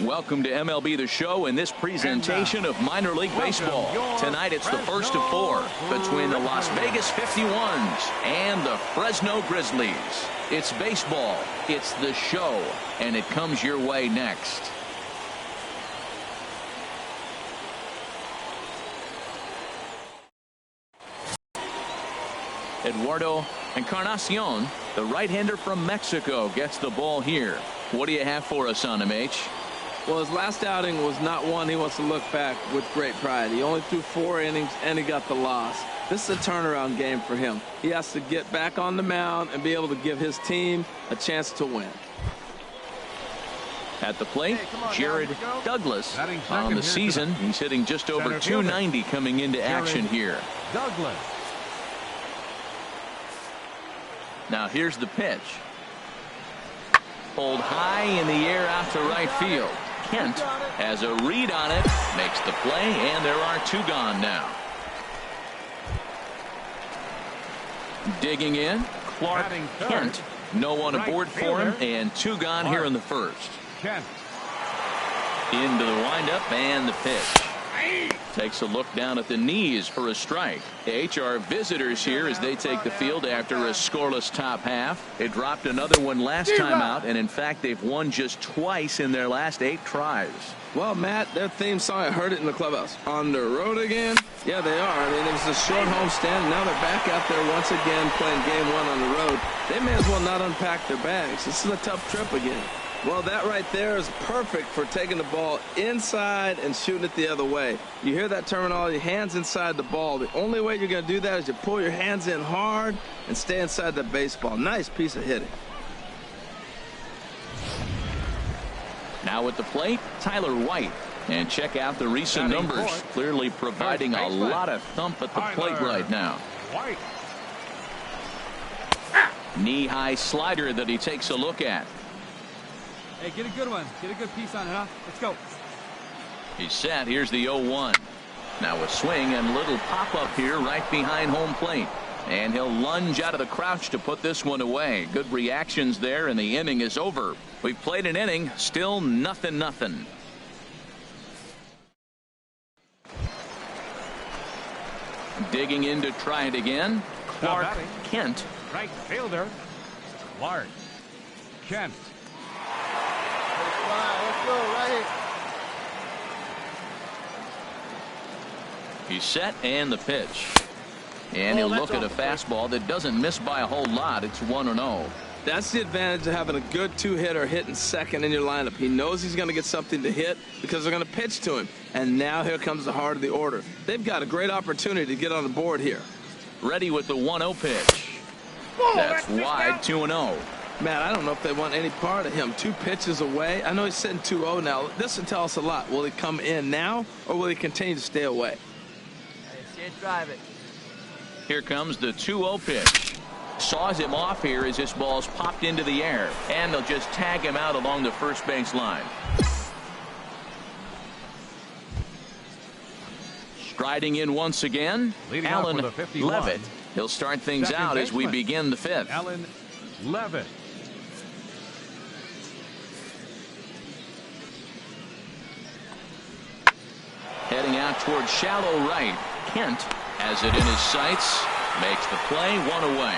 Welcome to MLB The Show in this presentation of minor league baseball. Tonight it's the first of four between the Las Vegas 51s and the Fresno Grizzlies. It's baseball, it's the show, and it comes your way next. Eduardo Encarnacion, the right-hander from Mexico, gets the ball here. What do you have for us on him, H? Well, his last outing was not one he wants to look back with great pride. He only threw 4 innings and he got the loss. This is a turnaround game for him. He has to get back on the mound and be able to give his team a chance to win. At the plate, Jared Douglas on the season. He's hitting just over 290 coming into action here. Douglas. Now here's the pitch. Pulled high in the air out to right field. Kent has a read on it, makes the play, and there are 2 gone now. Digging in, Clark Kent. No one aboard for him, and 2 gone here in the first. Kent. Into the windup and the pitch. Takes a look down at the knees for a strike. HR visitors here as they take the field after a scoreless top half. They dropped another one last time out, and in fact they've won just twice in their last 8 tries. Well, Matt, their theme song, I heard it in the clubhouse. On the road again? Yeah, they are. I mean, it was a short homestand. Now they're back out there once again playing game 1 on the road. They may as well not unpack their bags. This is a tough trip again. Well, that right there is perfect for taking the ball inside and shooting it the other way. You hear that terminology, hands inside the ball. The only way you're going to do that is you pull your hands in hard and stay inside the baseball. Nice piece of hitting. Now at the plate, Tyler White. And check out the recent numbers. Clearly providing a lot of thump at the plate right now. White. Knee-high slider that he takes a look at. Hey, get a good one. Get a good piece on it, huh? Let's go. He's set. Here's the 0-1. Now a swing and little pop-up here right behind home plate. And he'll lunge out of the crouch to put this one away. Good reactions there, and the inning is over. We've played an inning, still nothing. Digging in to try it again. Clark Kent. Right fielder. Clark Kent. Let's go right here. He's set and the pitch. And he'll look at a fastball that doesn't miss by a whole lot. It's 1-0. That's the advantage of having a good 2-hitter hitting second in your lineup. He knows he's going to get something to hit because they're going to pitch to him. And now here comes the heart of the order. They've got a great opportunity to get on the board here. Ready with the 1-0 pitch. That's wide, 2-0. Man, I don't know if they want any part of him. 2 pitches away. I know he's sitting 2-0 now. This will tell us a lot. Will he come in now, or will he continue to stay away? Hey, drive it. Here comes the 2-0 pitch. Saws him off here as this ball's popped into the air. And they'll just tag him out along the first base line. Striding in once again, Alan Levitt. He'll start things out as we begin the 5th. Alan Levitt. Heading out towards shallow right. Kent has it in his sights. Makes the play, 1 away.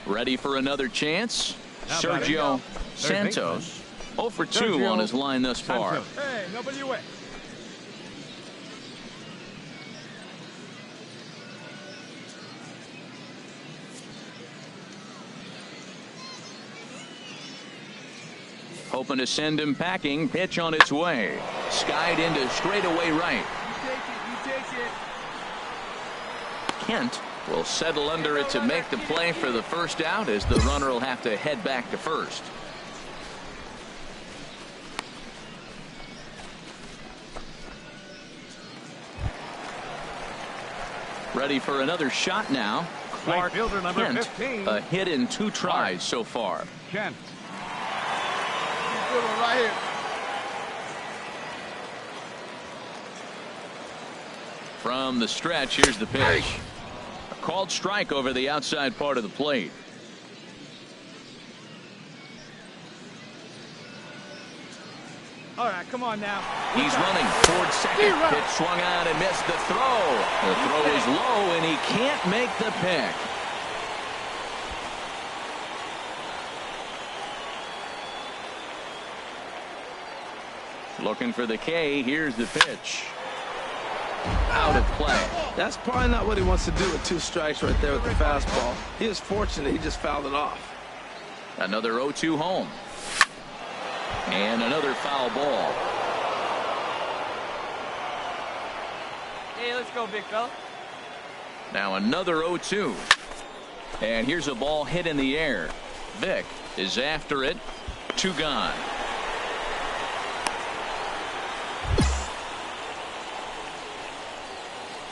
Ready for another chance? Sergio Santos. 0 for 2 on his line thus far. Hey, nobody away. Hoping to send him packing. Pitch on its way. Skied into straightaway right. You take it. Kent will settle under it to make the play for the first out as the runner will have to head back to first. Ready for another shot now. Clark Kent, 15. a hit in 2 tries so far. Kent. Good one right here. From the stretch, here's the pitch. A called strike over the outside part of the plate. All right, come on now. He's running towards second. Pitch swung on and missed the throw. The throw is low, and he can't make the pick. Looking for the K. Here's the pitch. Out of play. That's probably not what he wants to do with 2 strikes right there with the fastball. He is fortunate he just fouled it off. Another 0-2 home. And another foul ball. Hey, let's go, big fella. Now another 0-2. And here's a ball hit in the air. Vick is after it. 2 gone.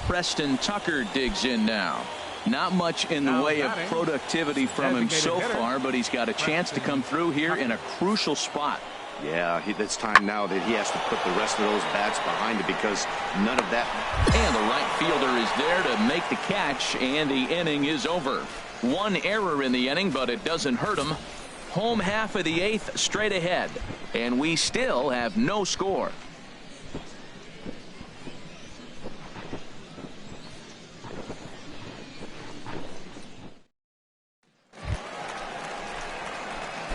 Preston Tucker digs in now. Not much in the way of productivity from him so far, but he's got a chance to come through here in a crucial spot. Yeah, it's time now that he has to put the rest of those bats behind it because none of that. And the right fielder is there to make the catch, and the inning is over. 1 error in the inning, but it doesn't hurt him. Home half of the 8th straight ahead, and we still have no score.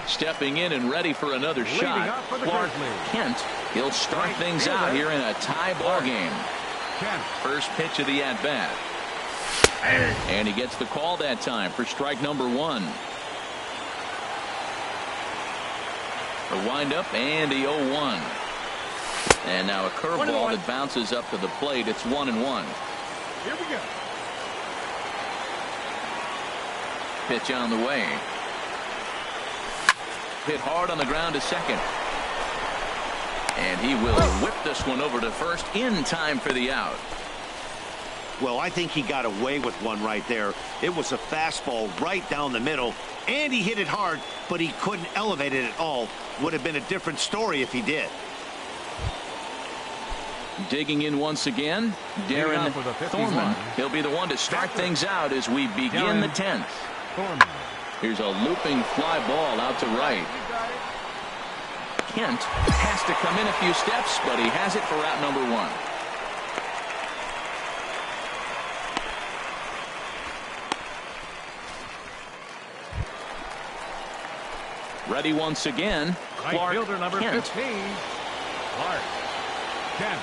Stepping in and ready for another shot, Clark Kent. He'll start things out here in a tie ball game. First pitch of the at-bat. And he gets the call that time for strike number 1. The windup and the 0-1. And now a curveball that bounces up to the plate. It's 1-1. Here we go. Pitch on the way. Hit hard on the ground to second. And he will whip this one over to first in time for the out. Well, I think he got away with one right there. It was a fastball right down the middle, and he hit it hard, but he couldn't elevate it at all. Would have been a different story if he did. Digging in once again, Darren Thorman. He'll be the one to start things out as we begin the 10th. Here's a looping fly ball out to right. Kent has to come in a few steps, but he has it for out number 1. Ready once again, Clark fielder number Kent. 15, Clark Kent.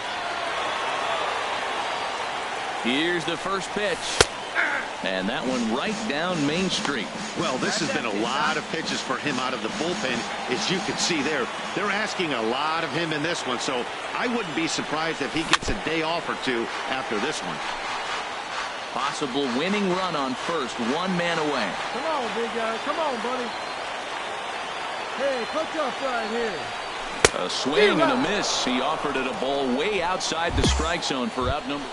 Here's the first pitch. And that one right down Main Street. Well, this has been a lot of pitches for him out of the bullpen. As you can see there, they're asking a lot of him in this one. So I wouldn't be surprised if he gets a day off or 2 after this one. Possible winning run on first, 1 man away. Come on, big guy. Come on, buddy. Hey, put up right here. A swing and a miss. He offered it a ball way outside the strike zone for out number.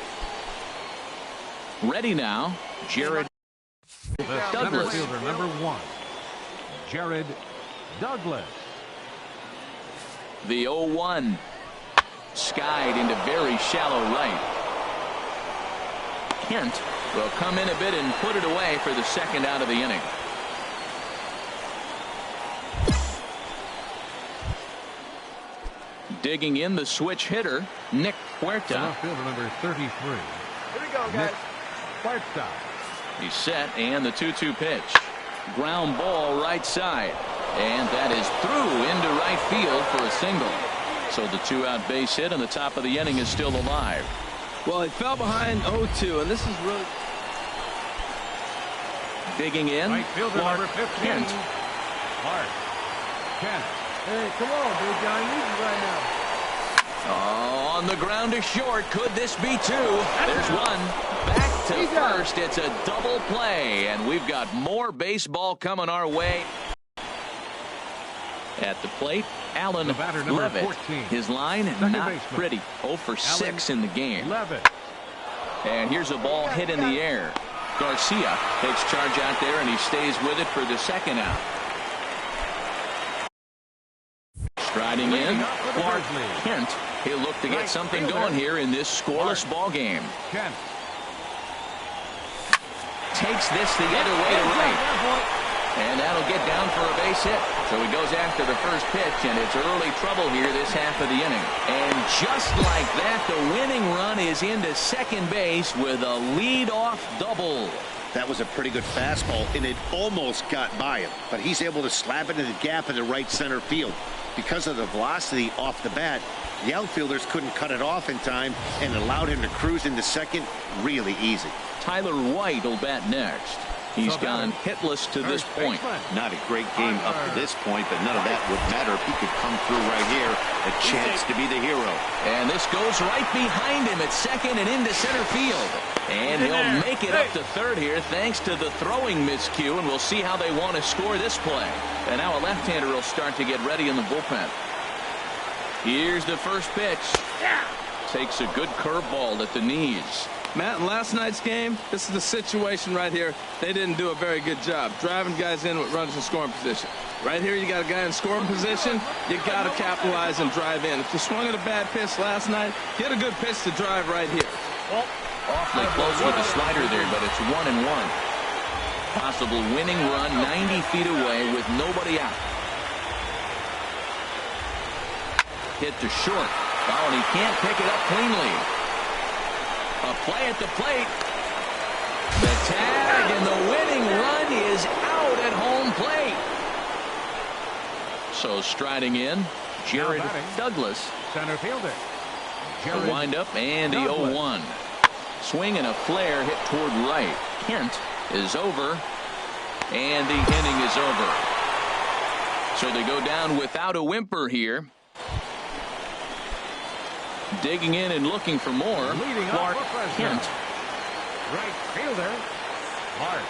Ready now, Jared Center fielder number 1, Jared Douglas. The 0-1. Skied into very shallow right. Kent will come in a bit and put it away for the second out of the inning. Digging in the switch hitter, Nick Huerta. Center fielder number 33. Here we go, guys. Nick Huerta. He's set, and the 2-2 pitch. Ground ball right side. And that is through into right field for a single. So the 2-out base hit, and the top of the inning is still alive. Well, he fell behind 0-2, and this is really... Digging in, Right fielder Clark number 15. Kent. Clark Kent. Hey, come on, big guy. I need you right now. Oh, on the ground to short. Could this be 2? There's 1. Back to first. It's a double play, and we've got more baseball coming our way. At the plate, Alan Levitt. 14. His line, Second not baseman. pretty. 0 for 6 in the game. Levitt. And here's a ball hit in the air. Garcia takes charge out there, and he stays with it for the second out. Striding in, Clark Kent. He'll look to get something going here in this scoreless ball game. Kent. takes this the other way to right. And that'll get down for a base hit. So he goes after the first pitch, and it's early trouble here this half of the inning. And just like that, the winning run is into second base with a lead-off double. That was a pretty good fastball, and it almost got by him. But he's able to slap it in the gap in the right center field. Because of the velocity off the bat, the outfielders couldn't cut it off in time and allowed him to cruise into second really easy. Tyler White will bat next. He's gone hitless to this point. Not a great game up to this point, but none of that would matter if he could come through right here. A chance to be the hero. And this goes right behind him at second and into center field. And he'll make it up to third here thanks to the throwing miscue, and we'll see how they want to score this play. And now a left-hander will start to get ready in the bullpen. Here's the first pitch. Takes a good curveball at the knees. Matt, in last night's game, this is the situation right here. They didn't do a very good job driving guys in with runners in scoring position. Right here, you got a guy in scoring position. You got to capitalize and drive in. If you swung at a bad pitch last night, get a good pitch to drive right here. Awfully close with the slider there, but it's 1-1. Possible winning run 90 feet away with nobody out. Hit to short. Oh, and he can't pick it up cleanly. A play at the plate. The tag, and the winning run is out at home plate. So striding in, Jared Douglas. Center fielder. The windup and the 0-1. Swing and a flare hit toward right. Kent is over, and the inning is over. So they go down without a whimper here. Digging in and looking for more, Clark Kent. Right fielder, Clark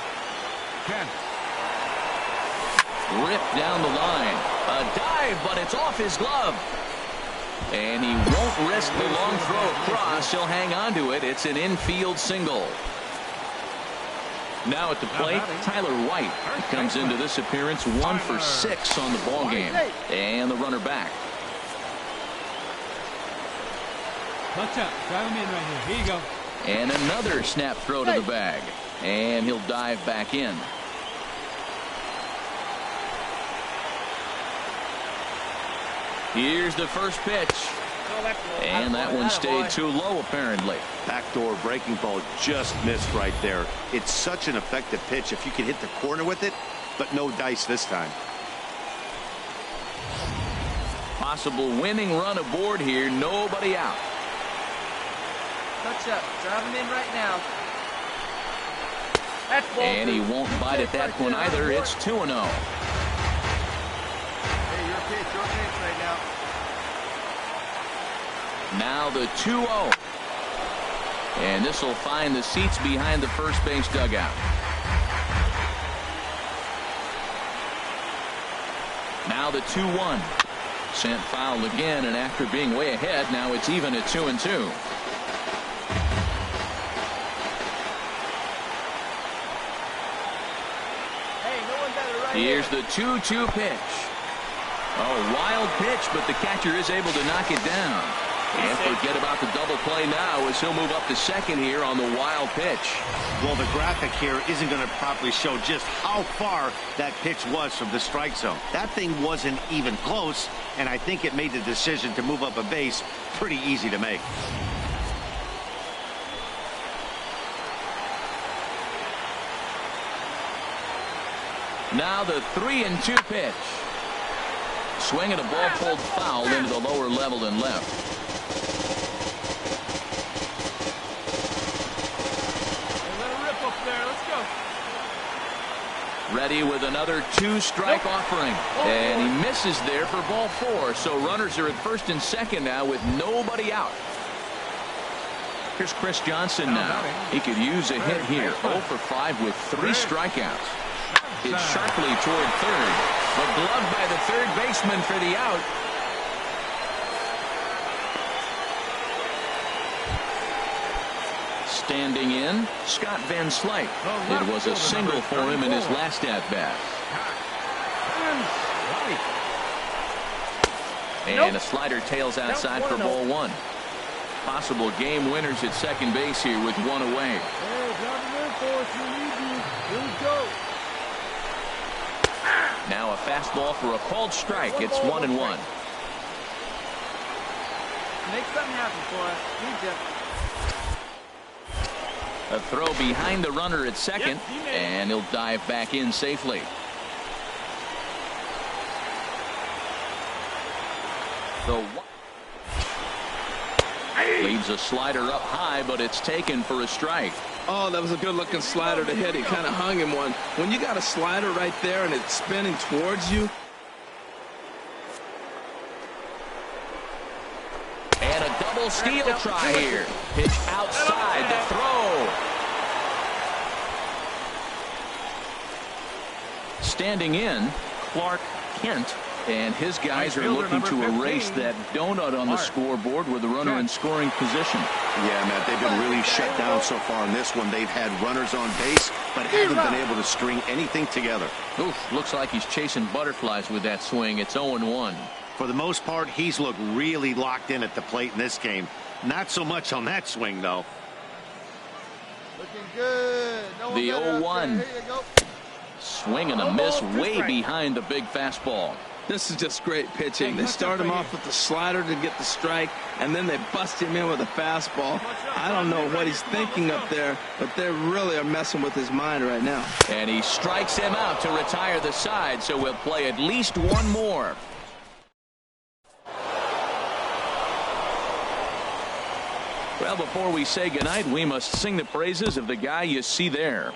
Kent. Ripped down the line. A dive, but it's off his glove. And he won't risk the long throw across. He'll hang on to it. It's an infield single. Now at the plate, Tyler White comes into this appearance 1 for 6 on the ball game. And the runner back. Touch up. Drive him in right here. Here you go. And another snap throw to the bag. And he'll dive back in. Here's the first pitch. And that one stayed too low, apparently. Backdoor breaking ball just missed right there. It's such an effective pitch if you can hit the corner with it, but no dice this time. Possible winning run aboard here. Nobody out. Touch up. Drive him in right now. That's ball and he won't bite at that one either. It's 2-0. Hey, your pitch right now. Now the 2-0. And this will find the seats behind the first base dugout. Now the 2-1. Sent foul again, and after being way ahead, now it's even at 2-2. Here's the 2-2 pitch. Oh, wild pitch, but the catcher is able to knock it down. And forget about the double play now as he'll move up to second here on the wild pitch. Well, the graphic here isn't going to properly show just how far that pitch was from the strike zone. That thing wasn't even close, and I think it made the decision to move up a base pretty easy to make. Now the 3-2 pitch. Swing and a ball pulled foul into the lower level and left. Let it rip up there. Let's go. Ready with another 2-strike offering. And he misses there for ball 4. So runners are at first and second now with nobody out. Here's Chris Johnson now. He could use a hit here. 0 for 5 with 3 strikeouts. It's sharply toward third, but gloved by the third baseman for the out. Standing in, Scott Van Slyke. It was a single for him in his last at-bat. And a slider tails outside for ball 1. Possible game winners at second base here with 1 away. force, we need you. Here we go. Now a fastball for a called strike. It's 1-1. Make something happen for us. Need you. A throw behind the runner at second, and he'll dive back in safely. Leaves a slider up high, but it's taken for a strike. Oh, that was a good-looking slider to hit. He kind of hung him one. When you got a slider right there and it's spinning towards you. And a double steal try here. Pitch outside the throw. Standing in, Clark Kent. And his guys are looking to erase that donut on the scoreboard with the runner in scoring position. Yeah, Matt, they've been really shut down so far in this one. They've had runners on base, but haven't been able to string anything together. Oof, looks like he's chasing butterflies with that swing. It's 0-1. For the most part, he's looked really locked in at the plate in this game. Not so much on that swing, though. Looking good. No the 0-1. Here you go. Swing and a miss way behind the big fastball. This is just great pitching. They start him off with the slider to get the strike, and then they bust him in with a fastball. I don't know what he's thinking up there, but they really are messing with his mind right now. And he strikes him out to retire the side, so we'll play at least one more. Well, before we say goodnight, we must sing the praises of the guy you see there.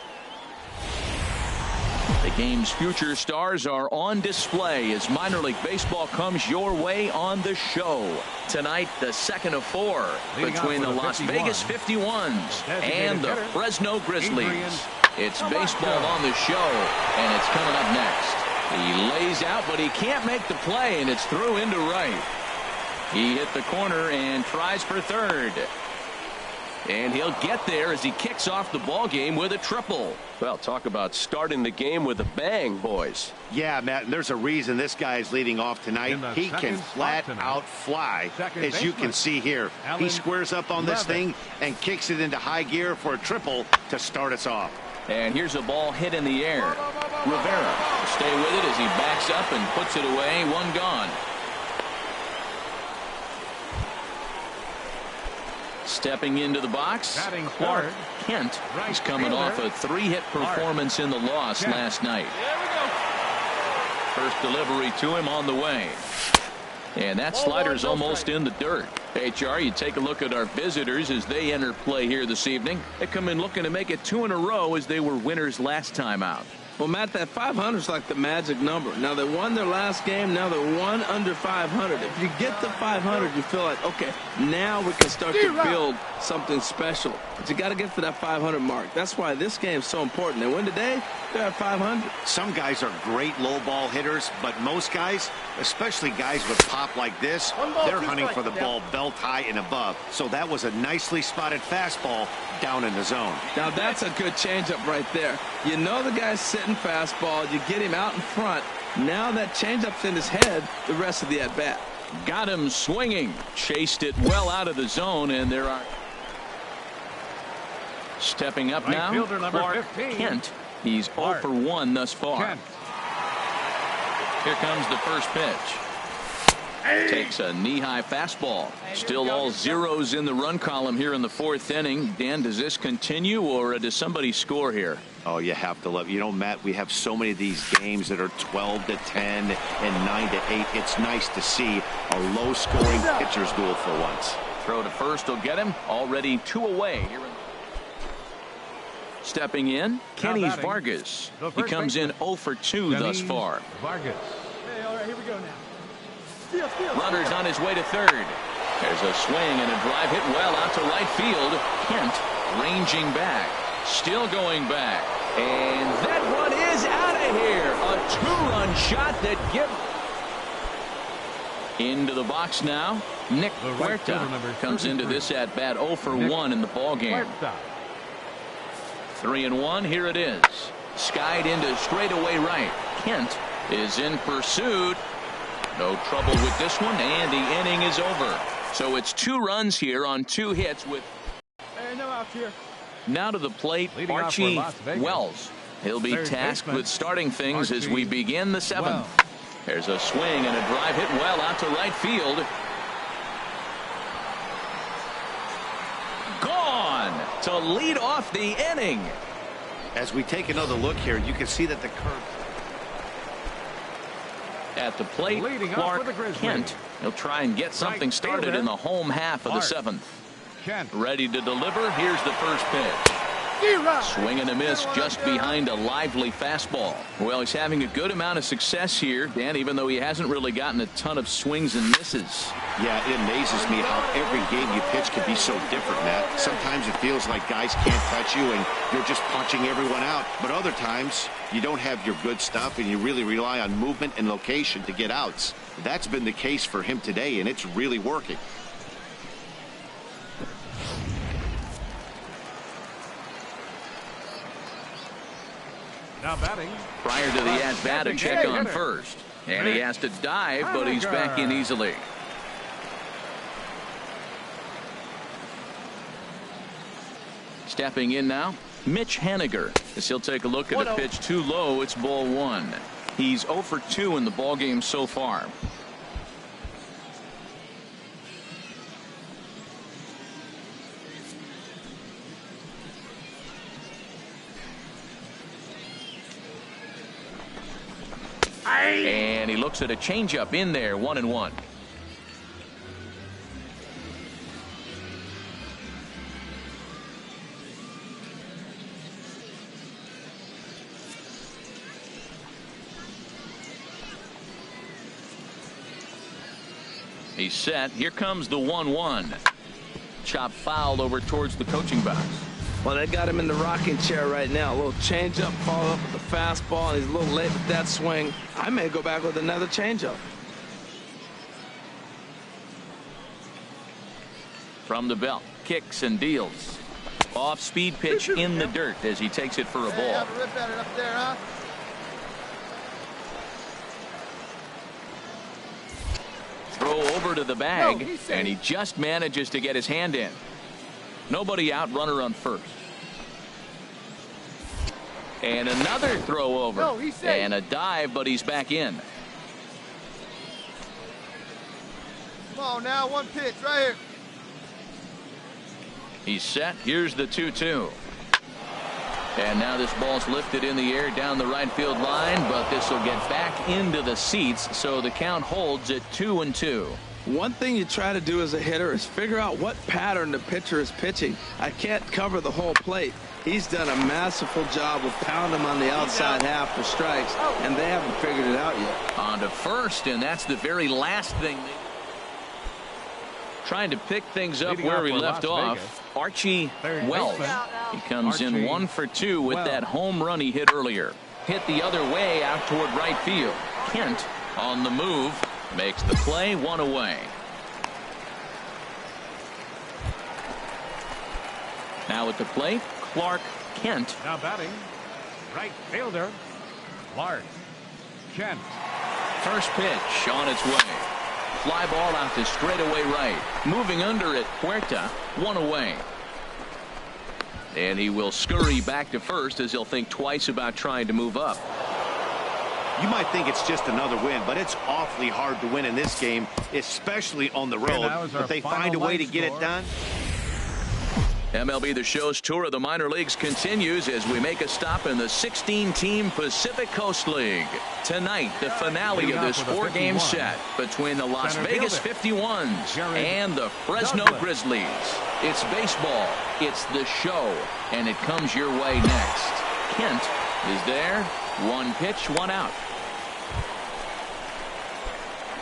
The game's future stars are on display as minor league baseball comes your way on the show. Tonight, the second of four between the Las Vegas 51s and the Fresno Grizzlies. It's baseball on the show, and it's coming up next. He lays out, but he can't make the play, and it's through into right. He hit the corner and tries for third. And he'll get there as he kicks off the ball game with a triple. Well, talk about starting the game with a bang, boys. Yeah, Matt, and there's a reason this guy is leading off tonight. He can flat out fly, as you can see here. He squares up on this thing and kicks it into high gear for a triple to start us off. And here's a ball hit in the air. Rivera will stay with it as he backs up and puts it away. One gone. Stepping into the box, Clark Kent is coming off a 3-hit performance in the loss last night. First delivery to him on the way. And that slider's almost in the dirt. HR, you take a look at our visitors as they enter play here this evening. They come in looking to make it 2 in a row as they were winners last time out. Well, Matt, that 500 is like the magic number. Now, they won their last game. Now they're 1 under 500. If you get to 500, you feel like, okay, now we can start to build something special. But you got to get to that 500 mark. That's why this game is so important. They win today, they're at 500. Some guys are great low ball hitters, but most guys, especially guys with pop like this, they're hunting for the ball belt high and above. So that was a nicely spotted fastball down in the zone. Now, that's a good changeup right there. You know the guy's sitting fastball. You get him out in front. Now that changeup's in his head the rest of the at-bat. Got him swinging. Chased it well out of the zone, and there are... Stepping up now, Clark Kent. He's 0 for 1 thus far. Here comes the first pitch. Takes a knee-high fastball. Still all zeros in the run column here in the 4th inning. Dan, does this continue, or does somebody score here? Oh, you have to love. You know, Matt, we have so many of these games that are 12-10 and 9-8. It's nice to see a low-scoring pitcher's duel for once. Throw to first will get him. Already 2 away. Stepping in, Kenny Vargas. He comes in 0 for 2 thus far. Vargas. Hey, all right, here we go now. Runner's on his way to third. There's a swing and a drive hit well out to right field. Kent ranging back. Still going back. And that one is out of here. A 2-run shot that gives. Into the box now. Nick Huerta comes into this at bat 0 for 1 in the ball game. 3-1. Here it is. Skied into straightaway right. Kent is in pursuit. No trouble with this one, and the inning is over. So it's 2 runs here on 2 hits with... Hey, no outs here. Now to the plate, Leading off for Archie Las Vegas. Wells. He'll be Third tasked baseman, with starting things as we Archie begin the seventh. Wells. There's a swing and a drive hit well out to right field. Gone to lead off the inning. As we take another look here, you can see that the curve. At the plate, Leading off Clark for the Grizzlies. Kent. He'll try and get something Right started fielder, in the home half of the Clark seventh. Kent. Ready to deliver. Here's the first pitch. Swing and a miss just behind a lively fastball. Well, he's having a good amount of success here, Dan, even though he hasn't really gotten a ton of swings and misses. Yeah, it amazes me how every game you pitch can be so different, Matt. Sometimes it feels like guys can't touch you and you're just punching everyone out. But other times you don't have your good stuff and you really rely on movement and location to get outs. That's been the case for him today, and it's really working. Now batting. Prior to the at-bat, a check on first. And he has to dive, but he's back in easily. Stepping in now, Mitch Haniger. As he'll take a look at a pitch too low, it's ball one. He's 0 for 2 in the ballgame so far. And he looks at a changeup in there, 1-1. He's set. Here comes the 1-1. Chop foul over towards the coaching box. Well, they got him in the rocking chair right now. A little changeup, follow up with the fastball, and he's a little late with that swing. I may go back with another changeup. From the belt, kicks and deals. Off-speed pitch in the dirt as he takes it for a ball. Have a rip at it up there, huh? Throw over to the bag, No, he's safe. and he just manages to get his hand in. Nobody out, runner on first. And another throw over. No, he's safe. And a dive, but he's back in. Come on now, one pitch right here. He's set. Here's the 2-2. And now this ball's lifted in the air down the right field line, but this will get back into the seats, so the count holds at 2-2. One thing you try to do as a hitter is figure out what pattern the pitcher is pitching. I can't cover the whole plate. He's done a masterful job of pounding him on the outside half for strikes, and they haven't figured it out yet. On to first, and that's the very last thing. Trying to pick things up where we left off. Archie Wells. He comes in 1 for 2 with that home run he hit earlier. Hit the other way out toward right field. Kent on the move. Makes the play, 1 away. Now at the plate, Clark Kent. Now batting. Right fielder. Clark Kent. First pitch on its way. Fly ball out to straightaway right. Moving under it, Puerta, 1 away. And he will scurry back to first as he'll think twice about trying to move up. You might think it's just another win, but it's awfully hard to win in this game, especially on the road. But they find a way to get it done. MLB The Show's tour of the minor leagues continues as we make a stop in the 16-team Pacific Coast League. Tonight, the finale of this 4-game set between the Las Vegas 51s and the Fresno Grizzlies. It's baseball, it's the show, and it comes your way next. Kent is there. 1 pitch, 1 out.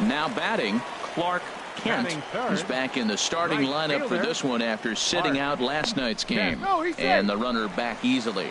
Now batting, Clark Kent. He's back in the starting lineup for this one after sitting out last night's game. And the runner back easily.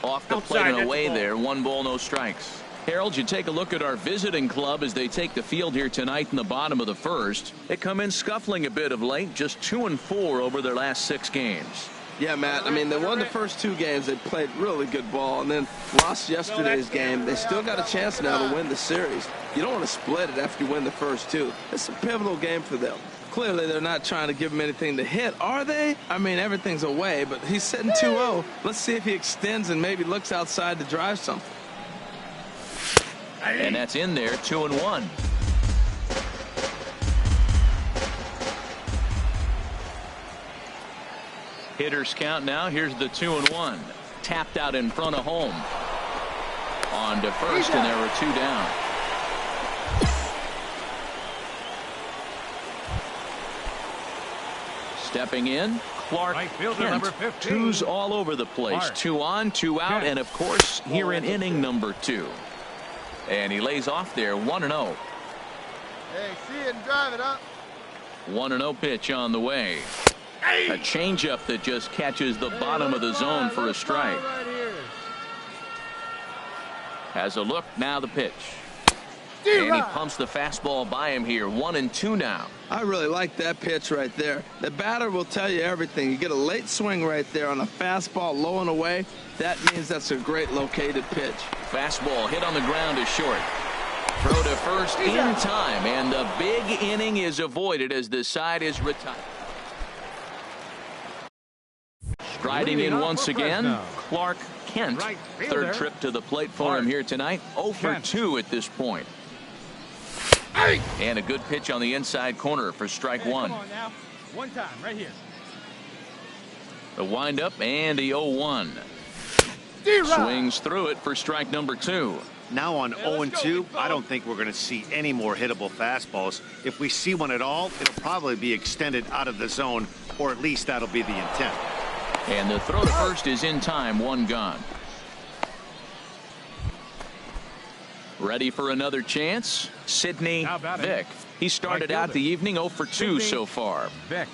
Off the plate and away there. 1 ball, no strikes. Harold, you take a look at our visiting club as they take the field here tonight in the bottom of the first. They come in scuffling a bit of late, just 2-4 over their last 6 games. Yeah, Matt. I mean, they won the first 2 games. They played really good ball and then lost yesterday's game. They still got a chance now to win the series. You don't want to split it after you win the first 2. It's a pivotal game for them. Clearly, they're not trying to give him anything to hit, are they? I mean, everything's away, but he's sitting 2-0. Let's see if he extends and maybe looks outside to drive something. And that's in there, 2-1. Hitters count now. Here's the 2-1. Tapped out in front of home. On to first, and there were 2 down. Stepping in, Clark Right fielder, Kent. number 15. 2's all over the place. Clark 2 on, 2 out, Kent. and of course, here in inning number 2. And he lays off there, 1-0. Hey, see it and drive it up. 1-0 pitch on the way. A changeup that just catches the bottom of the zone for a strike. Right here. Has a look, now the pitch. And he pumps the fastball by him here, 1-2 now. I really like that pitch right there. The batter will tell you everything. You get a late swing right there on a fastball low and away. That means that's a great located pitch. Fastball hit on the ground is short. Throw to first in time, and the big inning is avoided as the side is retired. Striding in once again, Clark Kent. Right fielder. Third trip to the plate for him here tonight. 0 for Kent. 2 at this point. And a good pitch on the inside corner for strike 1. Come on now. One time, right here. The windup and the 0-1. Swings through it for strike number 2. Now on 0-2, I don't think we're going to see any more hittable fastballs. If we see one at all, it'll probably be extended out of the zone, or at least that'll be the intent. And the throw to first is in time, 1 gone. Ready for another chance? Sidney Now batting. Vick. He started Right out the fielder. evening 0 for 2 Sidney so far. Vick.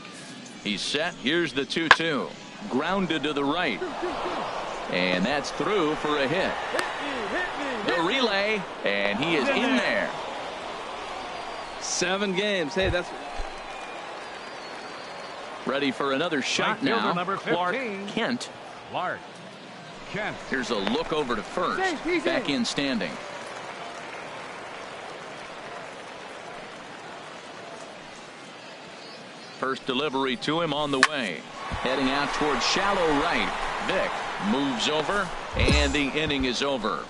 He's set. Here's the 2-2. Grounded to the right. And that's through for a hit. The relay, and he is in there. 7 games. Hey, that's... Ready for another shot fielder, now. number Clark 15. Kent. Clark Kent. Here's a look over to first. He's Back in. in standing. First delivery to him on the way. Heading out towards shallow right. Vick moves over, and the inning is over.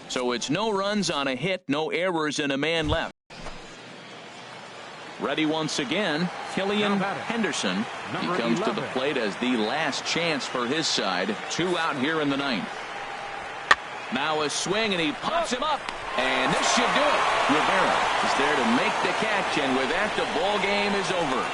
So it's no runs on a hit, no errors, and a man left. Ready once again, Killian Henderson. He Number comes to the 11. plate as the last chance for his side. 2 out here in the 9th. Now a swing, and he pops him up. And this should do it. Rivera is there to make the catch, and with that, the ball game is over.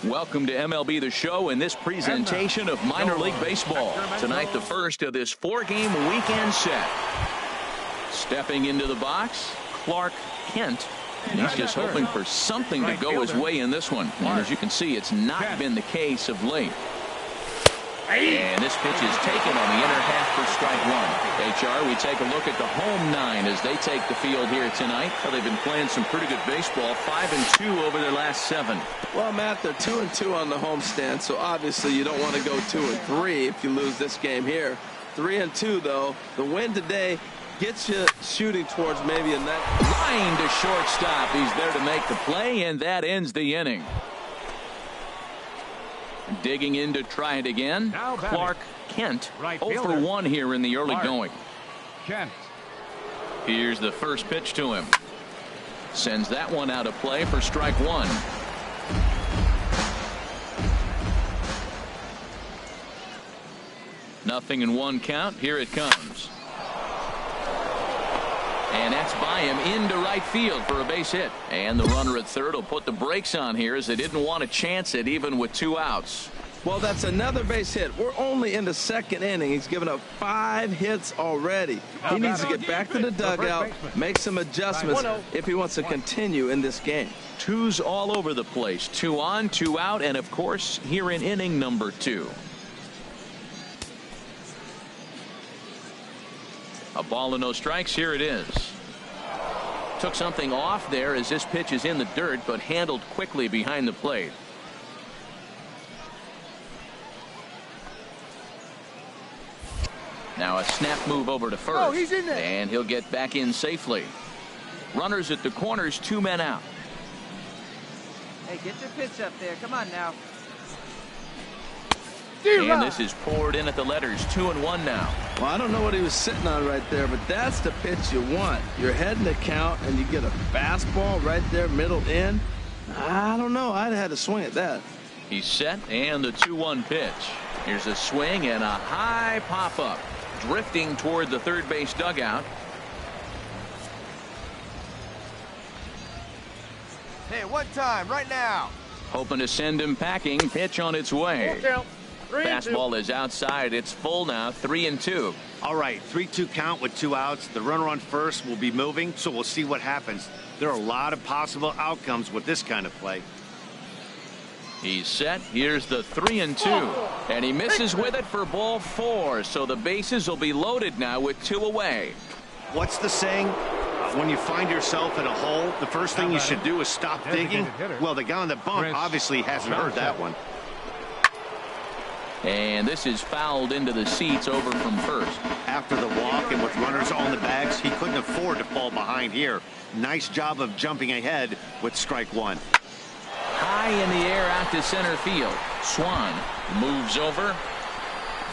Welcome to MLB The Show and this presentation of minor league baseball. Tonight, the first of this 4-game weekend set. Stepping into the box, Clark Kent. And he's just hoping for something to go his way in this one. And as you can see, it's not been the case of late. And this pitch is taken on the inner half for strike 1. HR, we take a look at the home 9 as they take the field here tonight. Well, they've been playing some pretty good baseball, 5-2 over their last 7. Well, Matt, they're 2-2 on the homestand, so obviously you don't want to go 2-3 if you lose this game here. 3-2, though. The win today gets you shooting towards maybe a net. Line to shortstop. He's there to make the play, and that ends the inning. Digging in to try it again, Clark Kent, Right 0 for fielder. 1 here in the early Mark. going. Kent. Here's the first pitch to him. Sends that one out of play for strike one. Nothing in one count. Here it comes. And that's by him into right field for a base hit. And the runner at third will put the brakes on here as they didn't want to chance it even with 2 outs. Well, that's another base hit. We're only in the second inning. He's given up 5 hits already. He needs to get back to the dugout, make some adjustments if he wants to continue in this game. 2s all over the place. 2 on, 2 out, and of course here in inning number 2. A ball and no strikes. Here it is. Took something off there as this pitch is in the dirt, but handled quickly behind the plate. Now a snap move over to first. Oh, he's in there. And he'll get back in safely. Runners at the corners, 2 men out. Hey, get your pitch up there. Come on now. And this is poured in at the letters. 2-1 now. Well, I don't know what he was sitting on right there, but that's the pitch you want. You're heading the count, and you get a fastball right there, middle in. I don't know. I'd have had to swing at that. He's set, and the 2-1 pitch. Here's a swing and a high pop-up. Drifting toward the third base dugout. Hey, what time? Right now. Hoping to send him packing. Pitch on its way. Fastball is outside. It's full now. 3-2. All right, 3-2 count with 2 outs. The runner on first will be moving, so we'll see what happens. There are a lot of possible outcomes with this kind of play. He's set. Here's the 3-2. And he misses with it for ball 4. So the bases will be loaded now with 2 away. What's the saying? When you find yourself in a hole, the first thing you should do is stop digging. Well, the guy on the bump obviously hasn't heard that one. And this is fouled into the seats over from first. After the walk and with runners on the bags, he couldn't afford to fall behind here. Nice job of jumping ahead with strike 1. High in the air out to center field. Swan moves over.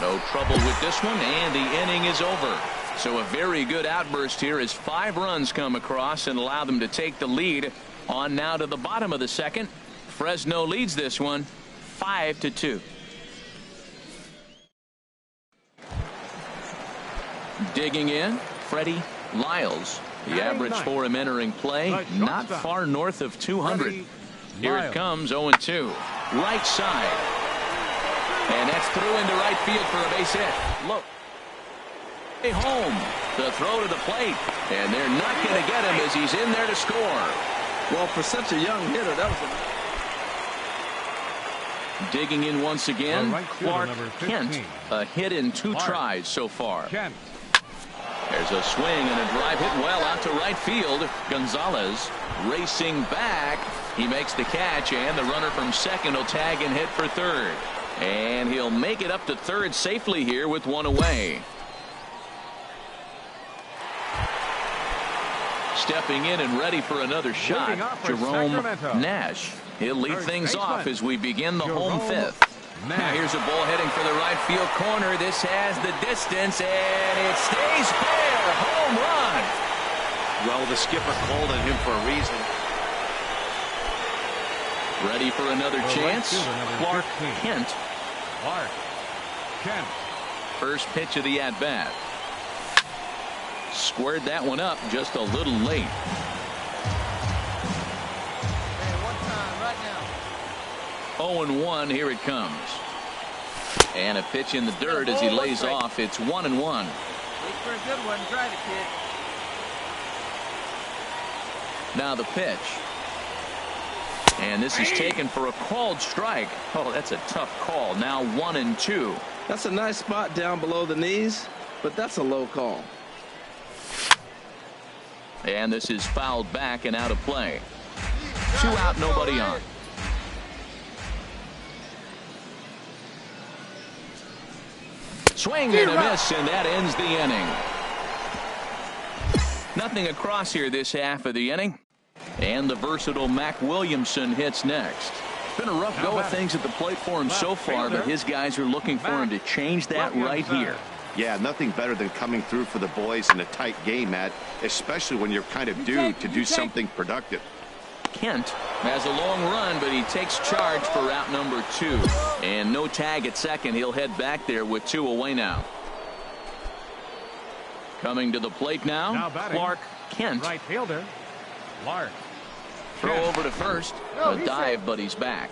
No trouble with this one, and the inning is over. So a very good outburst here as 5 runs come across and allow them to take the lead. On now to the bottom of the second. Fresno leads this one 5-2. Digging in, Freddie Lyles. The average for him entering play, not far north of 200. Here it comes, 0-2. Right side. And that's through into right field for a base hit. Look. Home. The throw to the plate. And they're not going to get him as he's in there to score. Well, for such a young hitter, that was a... Digging in once again, Right Clark Kent. A hit in 2 tries so far. Kent. There's a swing and a drive hit well out to right field. Gonzalez racing back. He makes the catch, and the runner from second will tag and hit for third. And he'll make it up to third safely here with 1 away. Stepping in and ready for another shot, Jerome Nash. He'll lead things off as we begin the home 5th. Now here's a ball heading for the right field corner. This has the distance, and it stays fair. Home run. Well, the skipper called on him for a reason. Ready for another chance. Clark Kent. Clark Kent. First pitch of the at-bat. Squared that one up just a little late. Hey, what time? Right now. 0-1. Here it comes. And a pitch in the dirt as he lays off. It's 1-1. Wait for a good one. Try it, kid. Now the pitch. And this is taken for a called strike. Oh, that's a tough call. Now 1-2. That's a nice spot down below the knees, but that's a low call. And this is fouled back and out of play. 2 out, nobody on. Swing and a miss, and that ends the inning. Nothing across here this half of the inning. And the versatile Mac Williamson hits next. Been a rough go of things at the plate for him so far, but his guys are looking for him to change that right here. Yeah, nothing better than coming through for the boys in a tight game, Matt, especially when you're kind of due to do something productive. Kent has a long run, but he takes charge for out number 2. And no tag at second. He'll head back there with 2 away now. Coming to the plate now Clark Kent. Right fielder, Clark. Throw over to first. A dive, but he's back.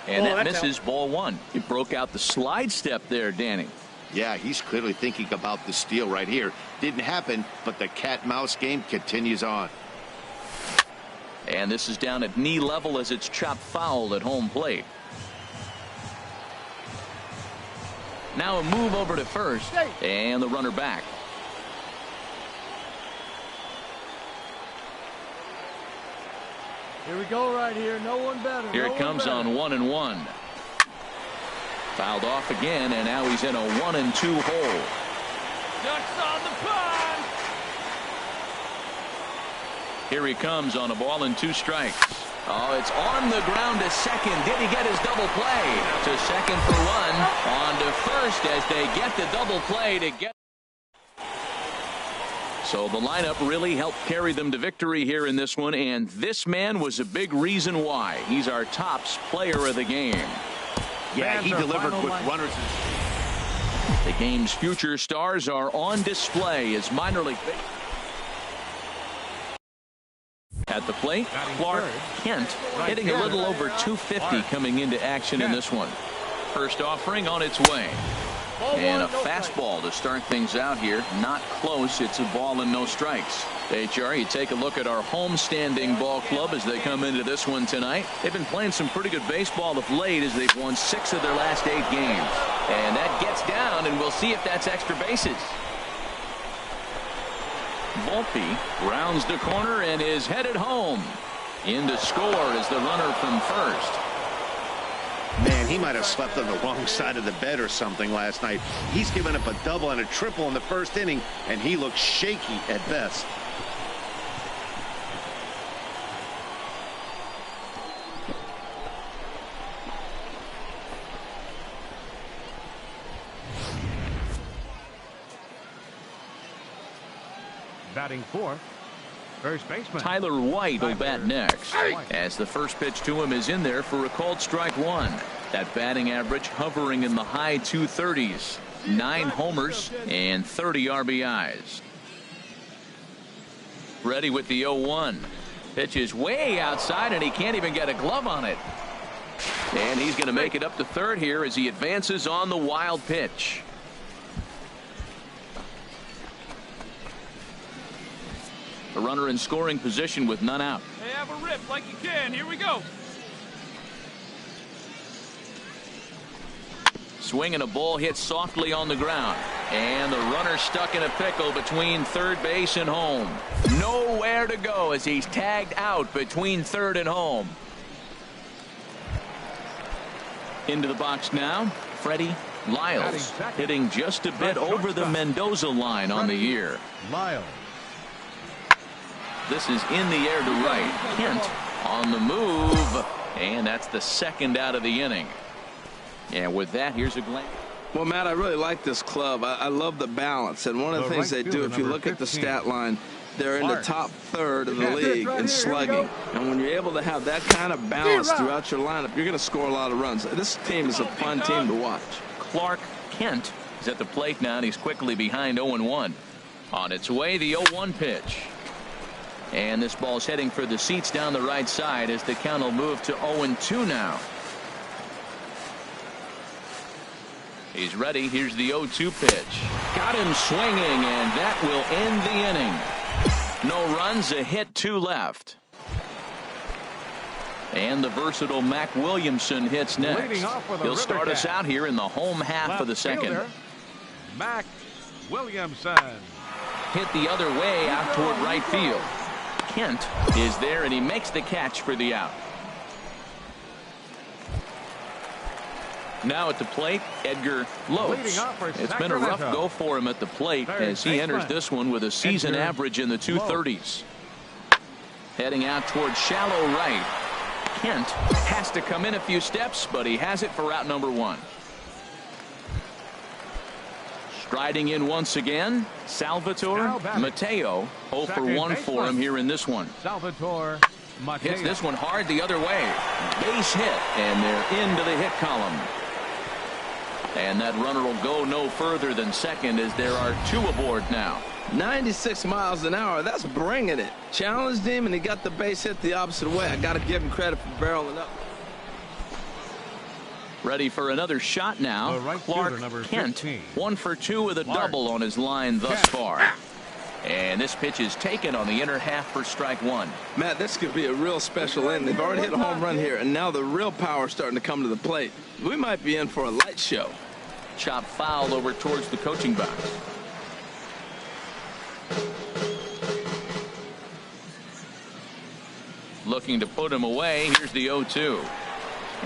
And that misses ball 1. He broke out the slide step there, Danny. Yeah, he's clearly thinking about the steal right here. Didn't happen, but the cat-mouse game continues on. And this is down at knee level as it's chopped foul at home plate. Now a move over to first, and the runner back. Here we go right here. No one better. Here it comes on 1-1. Fouled off again, and now he's in a 1-2 hole. Ducks on the pond. Here he comes on a ball and 2 strikes. Oh, it's on the ground to second. Did he get his double play? To second for 1. On to first as they get the double play to get. So the lineup really helped carry them to victory here in this one, and this man was a big reason why. He's our tops player of the game. Yeah, he delivered with runners. The game's future stars are on display as minor league. At the plate, Clark Kent hitting a little over 250 coming into action in this one. First offering on its way. And a fastball to start things out here. Not close. It's a ball and no strikes. HR, you take a look at our home-standing ball club as they come into this one tonight. They've been playing some pretty good baseball of late as they've won 6 of their last 8 games. And that gets down, and we'll see if that's extra bases. Volpe rounds the corner and is headed home. In to score is the runner from first. Man, he might have slept on the wrong side of the bed or something last night. He's given up a double and a triple in the first inning, and he looks shaky at best. Batting fourth, first baseman Tyler White will bat next, as the first pitch to him is in there for a called strike 1. That batting average hovering in the high 230s. 9 homers and 30 RBIs. Ready with the 0-1. Pitch is way outside, and he can't even get a glove on it. And he's going to make it up to third here as he advances on the wild pitch. A runner in scoring position with none out. Hey, have a rip like you can. Here we go. Swing and a ball hit softly on the ground. And the runner stuck in a pickle between third base and home. Nowhere to go as he's tagged out between third and home. Into the box now, Freddie Lyles, hitting just a bit over the Mendoza line on the year. Lyles. This is in the air to right. Kent on the move, and that's the second out of the inning. And with that, here's a glance. Well, Matt, I really like this club. I love the balance. And one of the things they do, if you look at the stat line, they're in the top third of the league in slugging. And when you're able to have that kind of balance throughout your lineup, you're going to score a lot of runs. This team is a fun team to watch. Clark Kent is at the plate now, and he's quickly behind 0-1. On its way, the 0-1 pitch. And this ball's heading for the seats down the right side as the count will move to 0-2 now. He's ready. Here's the 0-2 pitch. Got him swinging, and that will end the inning. No runs, a hit, 2 left. And the versatile Mac Williamson hits next. He'll start us out here in the home half of the second. Mac Williamson. Hit the other way out toward right field. Kent is there, and he makes the catch for the out. Now at the plate, Edgar Lopes. It's been a rough go for him at the plate as he enters this one with a season average in the 230s. Heading out towards shallow right. Kent has to come in a few steps, but he has it for out number 1. Striding in once again, Salvatore Mateo. 0 for 1 for him here in this one. Salvatore Mateo hits this one hard the other way. Base hit, and they're into the hit column. And that runner will go no further than second as there are 2 aboard now. 96 miles an hour. That's bringing it. Challenged him, and he got the base hit the opposite way. I got to give him credit for barreling up. Ready for another shot now. Clark Kent, 1 for 2 with a double on his line thus far. And this pitch is taken on the inner half for strike 1. Matt, this could be a real special inning. They've already hit a home run here, and now the real power is starting to come to the plate. We might be in for a light show. Chop foul over towards the coaching box. Looking to put him away. Here's the 0-2.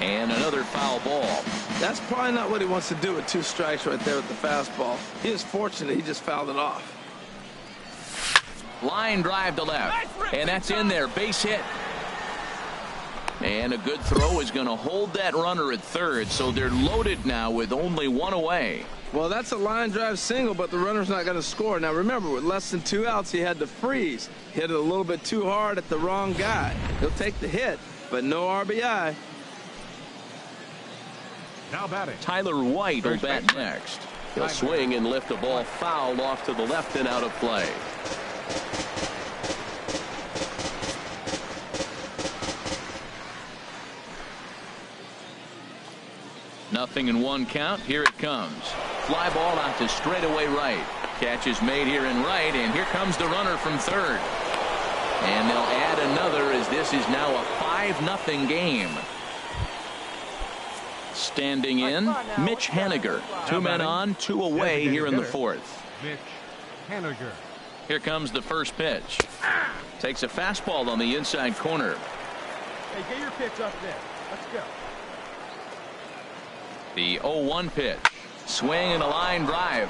And another foul ball. That's probably not what he wants to do with 2 strikes right there with the fastball. He is fortunate he just fouled it off. Line drive to left. And that's in there. Base hit. And a good throw is going to hold that runner at third. So they're loaded now with only 1 away. Well, that's a line drive single, but the runner's not going to score. Now, remember, with less than 2 outs, he had to freeze. Hit it a little bit too hard at the wrong guy. He'll take the hit, but no RBI. Now batting. Tyler White will bat next. He'll swing and lift a ball foul off to the left and out of play. Nothing in 1 count. Here it comes. Fly ball out to straightaway right. Catch is made here in right, and here comes the runner from third. And they'll add another as this is now a 5-0 game. Standing in, Mitch Haniger. 2 men on, 2 away here in the 4th. Mitch Haniger. Here comes the first pitch. Takes a fastball on the inside corner. Hey, get your pitch up there. Let's go. The 0-1 pitch. Swing and a line drive.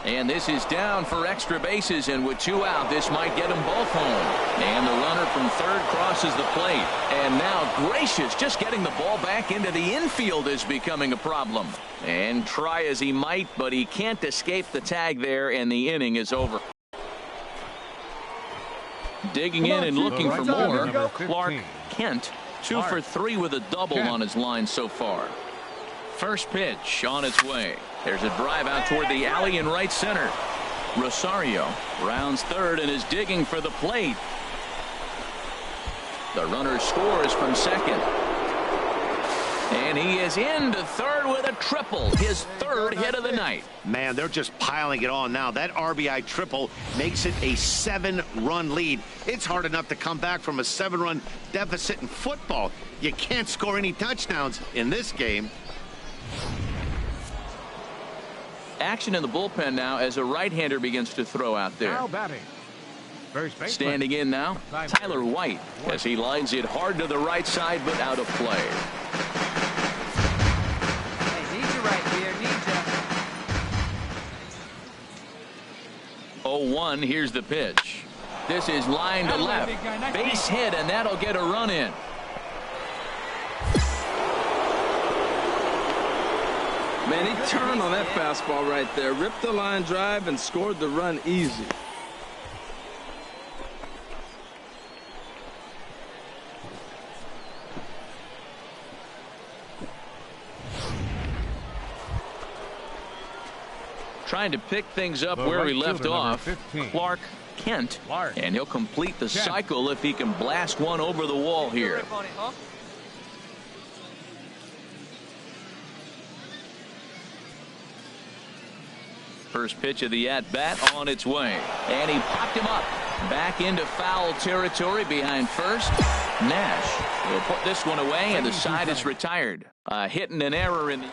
And this is down for extra bases, and with 2 out, this might get them both home. And the runner from third crosses the plate. And now Gracious just getting the ball back into the infield is becoming a problem. And try as he might, but he can't escape the tag there, and the inning is over. Digging in and looking for more, Clark Kent, 2 for 3 with a double on his line so far. First pitch on its way. There's a drive out toward the alley in right center. Rosario rounds third and is digging for the plate. The runner scores from second. And he is into third with a triple. His 3rd hit of the night. Man, they're just piling it on now. That RBI triple makes it a 7-run lead. It's hard enough to come back from a 7-run deficit in football. You can't score any touchdowns in this game. Action in the bullpen now as a right-hander begins to throw out there. Now batting. Standing in now, Tyler White, as he lines it hard to the right side but out of play. Hey, need you right here, need you. 0-1, here's the pitch. This is line to left. Base hit, and that'll get a run in. Man, he turned on that fastball right there, ripped the line drive, and scored the run easy. Trying to pick things up where we left off. Clark Kent. And he'll complete the cycle if he can blast one over the wall here. First pitch of the at-bat on its way. And he popped him up. Back into foul territory behind first. Nash will put this one away, and the side is retired. Hit and an error in the...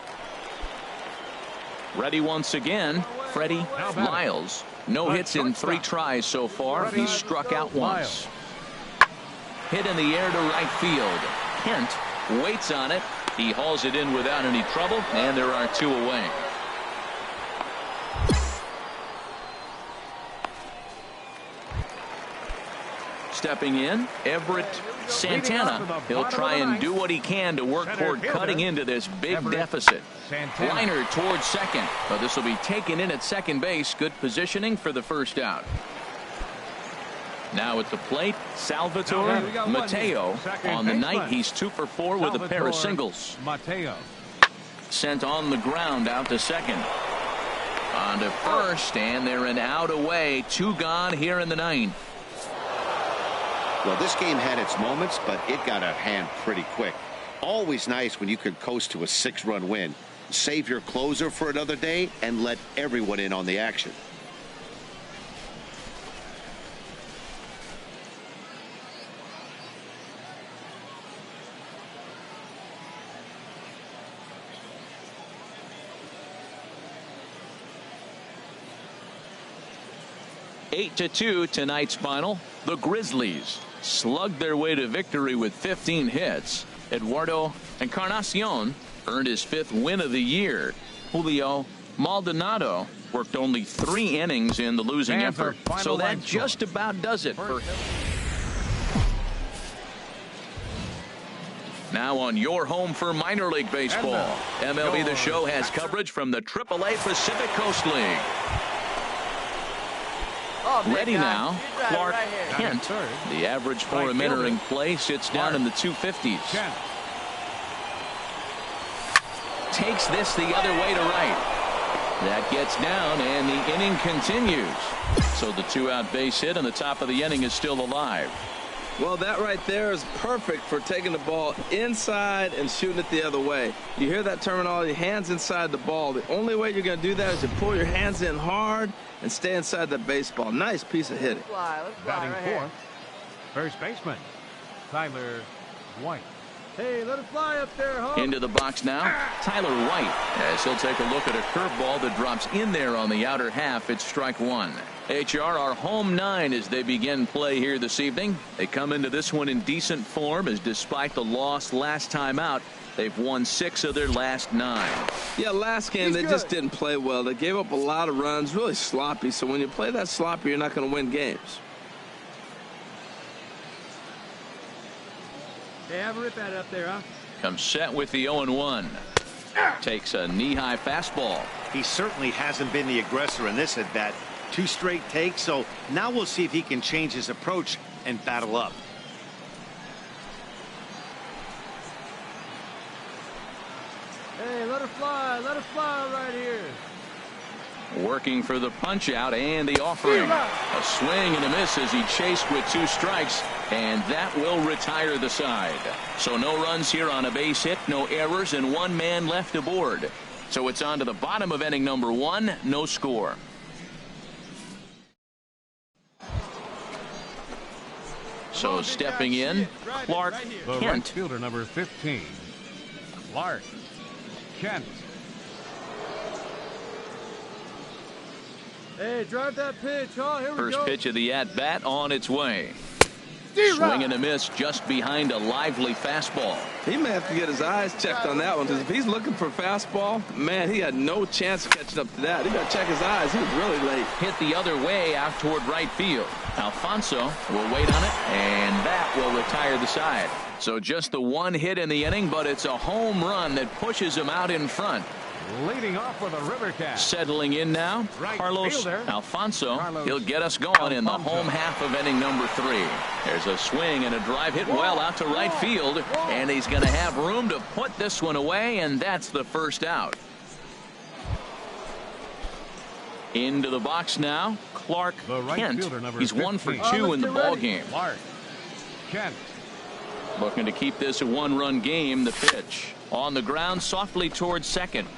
Ready once again, Freddie Lyles. No hits in 3 tries so far. He's struck out once. Hit in the air to right field. Kent waits on it. He hauls it in without any trouble, and there are 2 away. Stepping in, Everett Santana. He'll try and do what he can to work toward cutting into this big deficit. Liner towards second, but this will be taken in at second base. Good positioning for the first out. Now at the plate, Salvatore Mateo. On the night, he's 2 for 4 with a pair of singles. Mateo. Sent on the ground out to second. On to first, and they're an out away. 2 gone here in the 9th. Well, this game had its moments, but it got out of hand pretty quick. Always nice when you can coast to a 6-run win. Save your closer for another day and let everyone in on the action. Eight to 2 tonight's final. The Grizzlies slugged their way to victory with 15 hits. Eduardo Encarnacion earned his 5th win of the year. Julio Maldonado worked only 3 innings in the losing effort. So that just about does it for him. Now on your home for minor league baseball, MLB The Show has coverage from the AAA Pacific Coast League. Ready now, Clark Kent. The average for him entering play sits down in the 250s. Takes this the other way to right. That gets down, and the inning continues. So the 2-out base hit, and the top of the inning is still alive. Well, that right there is perfect for taking the ball inside and shooting it the other way. You hear that terminology, hands inside the ball. The only way you're going to do that is to pull your hands in hard and stay inside the baseball. Nice piece of hitting. Batting fourth, first baseman, Tyler White. Hey, let it fly up there, huh? Into the box now, Tyler White, as he'll take a look at a curveball that drops in there on the outer half. It's strike 1. HR, our home 9 as they begin play here this evening. They come into this one in decent form, as despite the loss last time out, they've won 6 of their last 9. Yeah, last game they just didn't play well. They gave up a lot of runs, really sloppy. So when you play that sloppy, you're not going to win games. Hey, have a rip at it up there, huh? Comes set with the 0-1. Takes a knee-high fastball. He certainly hasn't been the aggressor in this at-bat. 2 straight takes, so now we'll see if he can change his approach and battle up. Hey, let it fly right here. Working for the punch out and the offering. A swing and a miss as he chased with 2 strikes, and that will retire the side. So no runs here on a base hit, no errors, and 1 man left aboard. So it's on to the bottom of inning number 1, no score. So stepping in, Clark The Kent. right fielder, number 15, Clark Kent. Hey, drive that pitch, huh? Here we First go. pitch of the at-bat on its way. Swing and a miss just behind a lively fastball. He may have to get his eyes checked on that one, because if he's looking for fastball, man, he had no chance of catching up to that. He got to check his eyes. He was really late. Hit the other way out toward right field. Alfonso will wait on it, and that will retire the side. So just the 1 hit in the inning, but it's a home run that pushes him out in front. Leading off with a river cat. Settling in now, Right Carlos fielder. Alfonso. Carlos He'll get us going in the Alfonso. home half of inning number 3. There's a swing and a drive hit well out to right field, and he's going to have room to put this one away, and that's the first out. Into the box now, Clark The right Kent. fielder, number He's 1 for 15. 2 in the ball game. Clark Kent. Looking to keep this a 1-run game. The pitch on the ground softly towards second.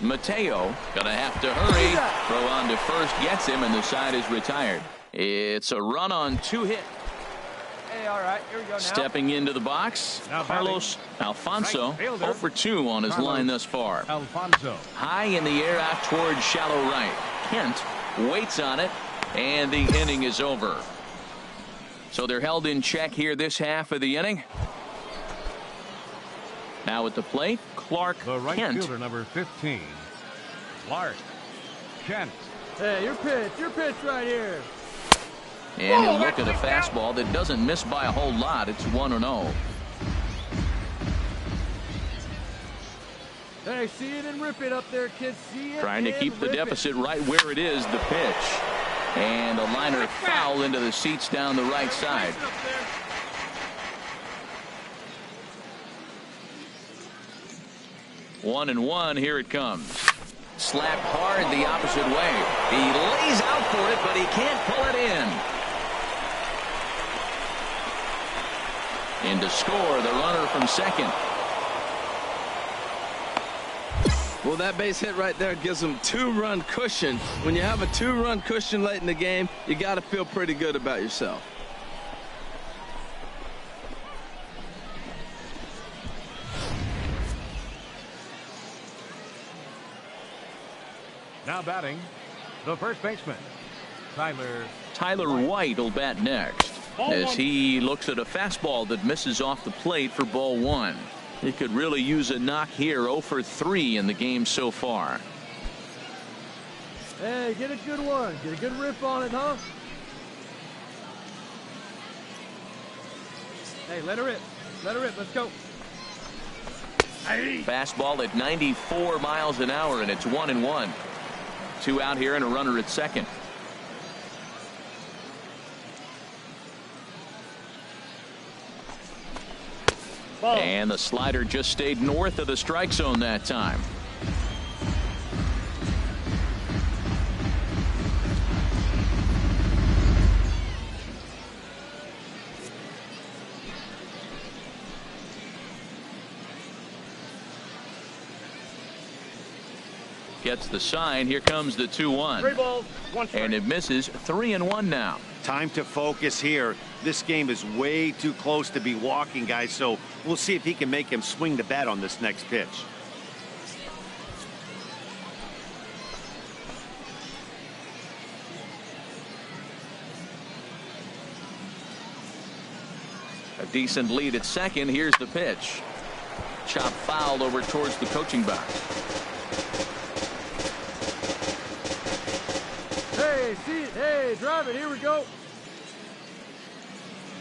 Mateo gonna have to hurry. Throw on to first, gets him, and the side is retired. It's a run on 2 hit. Hey, all right, here we go now. Stepping into the box, Now Carlos Alfonso, Right fielder. 0 for 2 on his Carlos line thus far. Alfonso. High in the air out towards shallow right. Kent waits on it, and the inning is over. So they're held in check here this half of the inning. Now at the plate, Clark The right Kent. fielder, number 15, Clark Kent. Hey, your pitch right here. And he'll look at a fastball that doesn't miss by a whole lot. It's 1-0. Hey, see it and rip it up there, kids. See it. Trying to keep the deficit right where it is. The pitch. And a liner foul into the seats down the right side. One and one. Here it comes. Slapped hard the opposite way. He lays out for it, but he can't pull it in. In to score, the runner from second. Well, that base hit right there gives them 2-run cushion. When you have a 2-run cushion late in the game, you got to feel pretty good about yourself. Now batting, the first baseman, Tyler White will bat next as he looks at a fastball that misses off the plate for ball one. He could really use a knock here. 0 for 3 in the game so far. Hey, get a good one. Get a good rip on it, huh? Hey, let her rip. Let her rip. Let's go. Fastball at 94 miles an hour, and it's 1-1. 2 out here and a runner at second. Ball. And the slider just stayed north of the strike zone that time. Gets the sign. Here comes the 2-1. 3 balls, 1 strike. And it misses. 3-1 now. Time to focus here. This game is way too close to be walking, guys, so we'll see if he can make him swing the bat on this next pitch. A decent lead at second. Here's the pitch. Chop fouled over towards the coaching box. Hey, see it. Hey, drive it. Here we go.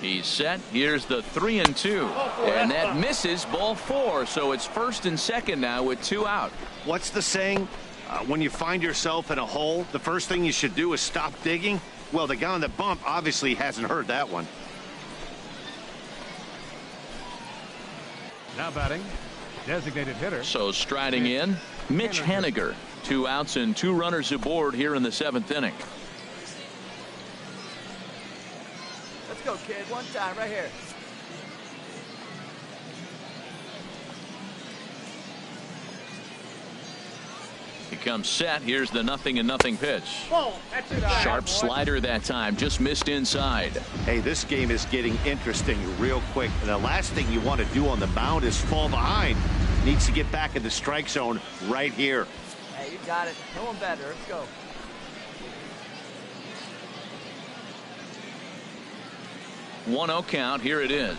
He's set. Here's the 3-2. And that misses ball 4. So it's first and second now with 2 out. What's the saying? When you find yourself in a hole, the first thing you should do is stop digging. Well, the guy on the bump obviously hasn't heard that one. now batting, designated hitter. So striding in, Mitch Haniger. 2 outs and 2 runners aboard here in the 7th inning. Let's go, kid. One time, right here. He comes set. Here's the 0-0 pitch. Ball. That's it. Sharp slider that time. Just missed inside. Hey, this game is getting interesting real quick. And the last thing you want to do on the mound is fall behind. Needs to get back in the strike zone right here. Hey, you got it. No one better. Let's go. One-0 count. Here it is.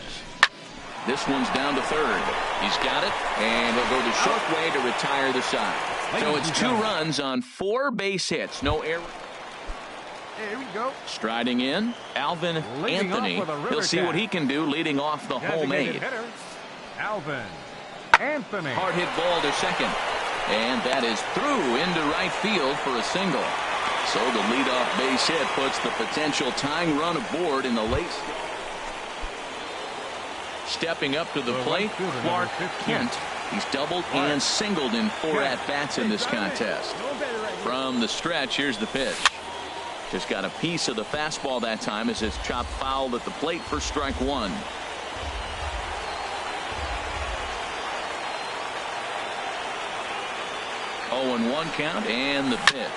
This one's down to third. He's got it, and he'll go the short way to retire the side. So it's 2 runs on 4 base hits. No error. Here we go. Striding in, Alvin Anthony. He'll see what he can do leading off the homemade. Hitter, Alvin Anthony. Hard hit ball to second. And that is through into right field for a single. So the leadoff base hit puts the potential tying run aboard in the late. Stepping up to the plate, Clark Kent. He's doubled and singled in 4 at-bats in this contest. From the stretch, here's the pitch. Just got a piece of the fastball that time as it's chopped foul at the plate for strike 1. Oh, and 1 count and the pitch.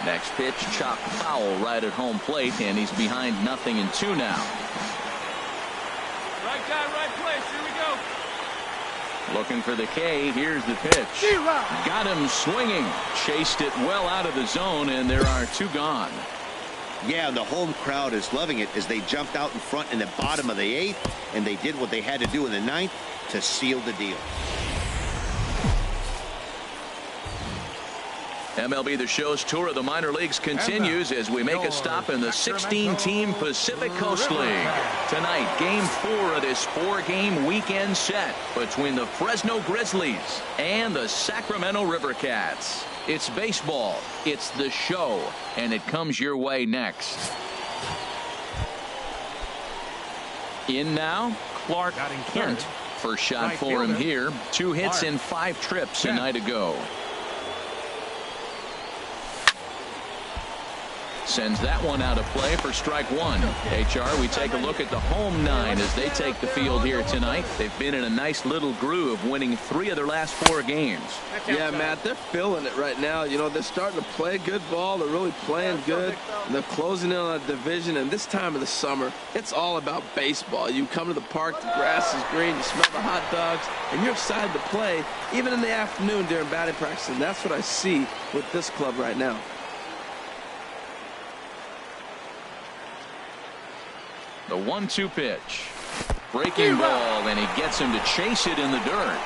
Next pitch, chopped foul right at home plate, and he's behind 0-2 now. Right guy, right place. Here we go. Looking for the K. Here's the pitch. Got him swinging. Chased it well out of the zone, and there are 2 gone. Yeah, and the home crowd is loving it as they jumped out in front in the bottom of the 8th, and they did what they had to do in the 9th to seal the deal. MLB The Show's tour of the minor leagues continues as we make a stop in the 16-team Pacific Coast League. Tonight, Game 4 of this 4-game weekend set between the Fresno Grizzlies and the Sacramento River Cats. It's baseball, it's the show, and it comes your way next. In now, Clark Kent. First shot for him here. 2 hits in 5 trips a night ago. Sends that one out of play for strike 1. HR, we take a look at the home 9 as they take the field here tonight. They've been in a nice little groove, winning 3 of their last 4 games. Yeah, Matt, they're feeling it right now. You know, they're starting to play good ball. They're really playing good. And they're closing in on a division. And this time of the summer, it's all about baseball. You come to the park, the grass is green, you smell the hot dogs, and you're excited to play, even in the afternoon during batting practice. And that's what I see with this club right now. The 1-2 pitch. Breaking ball, and he gets him to chase it in the dirt.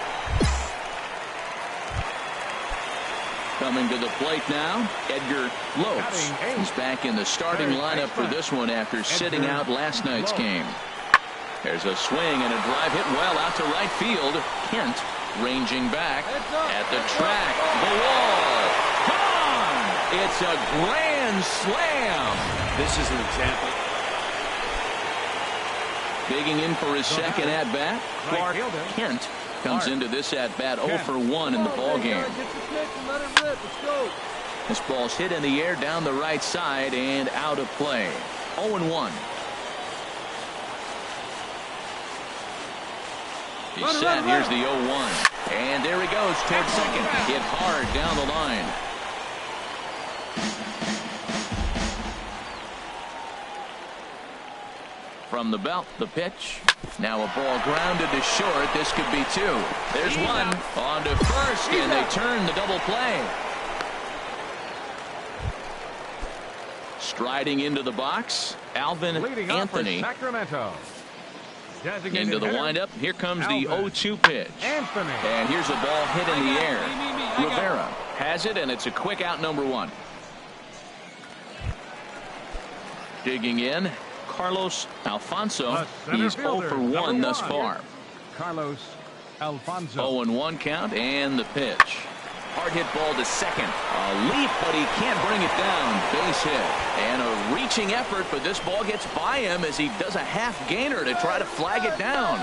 Coming to the plate now, Edgar Lopes. He's back in the starting lineup for this one after sitting out last night's game. There's a swing and a drive hit well out to right field. Kent ranging back at the track. The wall. Gone! It's a grand slam. This is an example. Digging in for his second at-bat, Clark Kent comes into this at-bat 0 for 1 in the ballgame. This ball's hit in the air down the right side and out of play. 0-1. He's set. Here's the 0-1. And there he goes towards second. Hit hard down the line. From the belt, the pitch. Now a ball grounded to short. This could be 2. There's one. On to first, and they turn the double play. Striding into the box, Alvin Anthony. Into the windup. Here comes the 0-2 pitch. And here's a ball hit in the air. Rivera has it, and it's a quick out, number 1. Digging in, Carlos Alfonso. He's 0 for 1 thus far. Carlos Alfonso. 0-1 count, and the pitch. Hard hit ball to second. A leap, but he can't bring it down. Base hit. And a reaching effort, but this ball gets by him as he does a half gainer to try to flag it down.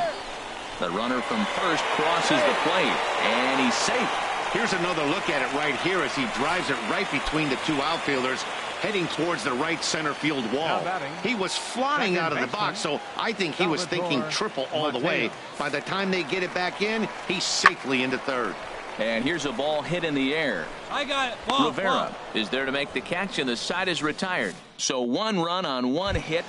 The runner from first crosses the plate, and he's safe. Here's another look at it right here as he drives it right between the 2 outfielders, heading towards the right center field wall. He was flying out of the box, so I think he was thinking triple all the way. By the time they get it back in, he's safely into third. And here's a ball hit in the air. I got it. Rivera is there to make the catch, and the side is retired. So 1 run on 1 hit.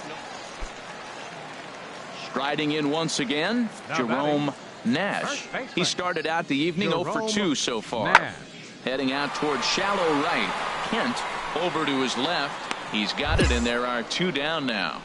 Striding in once again, Jerome Nash. He started out the evening 0 for 2 so far. Heading out towards shallow right. Kent over to his left. He's got it, and there are 2 down now.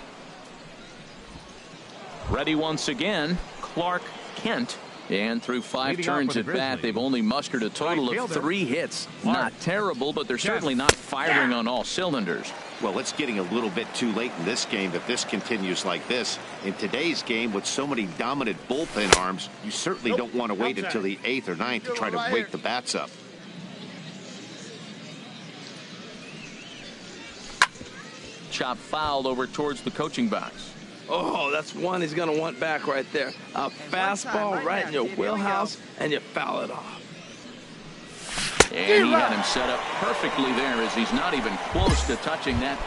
Ready once again, Clark Kent. And through 5 turns at bat, they've only mustered a total of 3 hits. Not terrible, but they're certainly not firing on all cylinders. Well, it's getting a little bit too late in this game if this continues like this. In today's game, with so many dominant bullpen arms, you certainly don't want to wait until the 8th or 9th to try to wake the bats up. Chop foul over towards the coaching box. Oh, that's one he's going to want back right there. A fastball right in your wheelhouse, and you foul it off. And he had him set up perfectly there as he's not even close to touching that.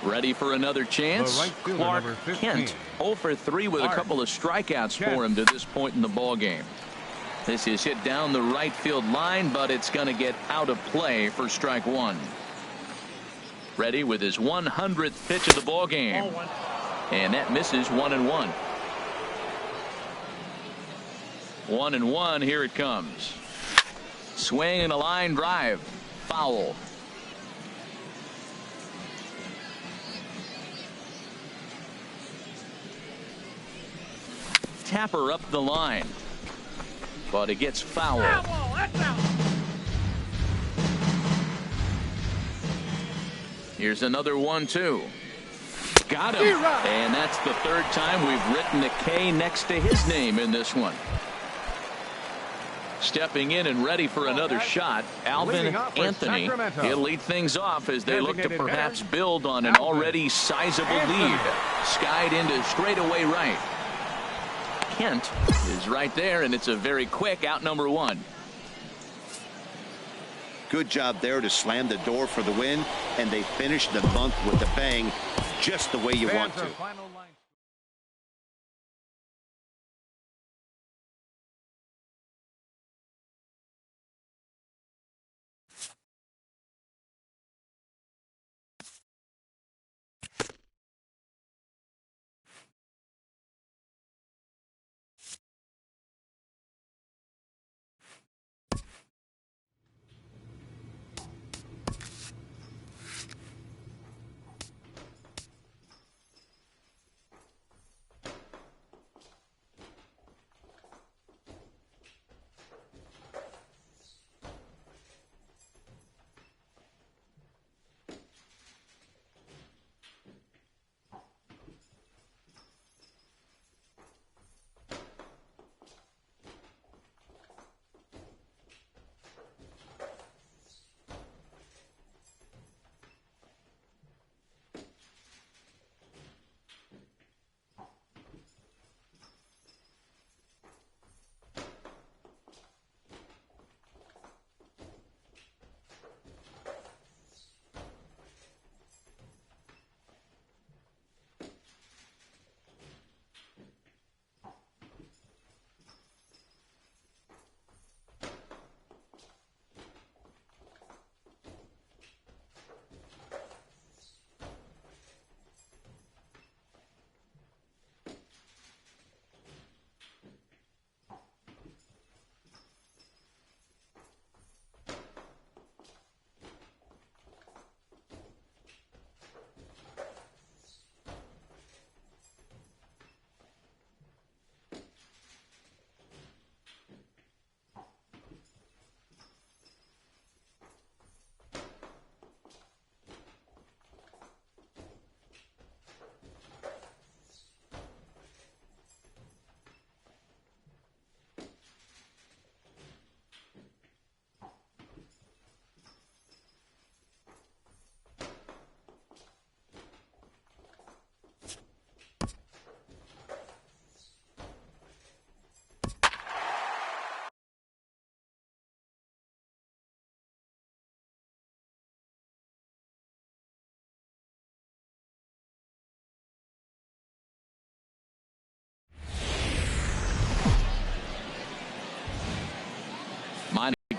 Ready for another chance? Clark Kent, 0 for 3 with a couple of strikeouts for him to this point in the ballgame. This is hit down the right field line, but it's going to get out of play for strike 1. Ready with his 100th pitch of the ball game, and that misses 1-1. 1-1. Here it comes. Swing and a line drive. Foul. tapper up the line. But it gets fouled. Here's another 1-2. Got him. And that's the third time we've written a K next to his name in this one. Stepping in and ready for another shot, Alvin Anthony. He'll lead things off as they look to perhaps build on an already sizable lead. Skied into straightaway right. Kent is right there, and it's a very quick out number 1. Good job there to slam the door for the win, and they finished the month with a bang, just the way you want to.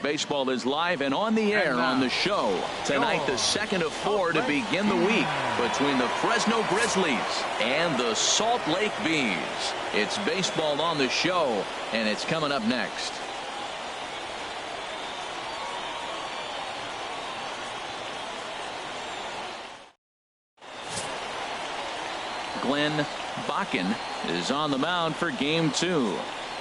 Baseball is live and on the air on the show. Tonight, the second of 4 to begin the week between the Fresno Grizzlies and the Salt Lake Bees. It's baseball on the show, and it's coming up next. Glenn Bakken is on the mound for game 2.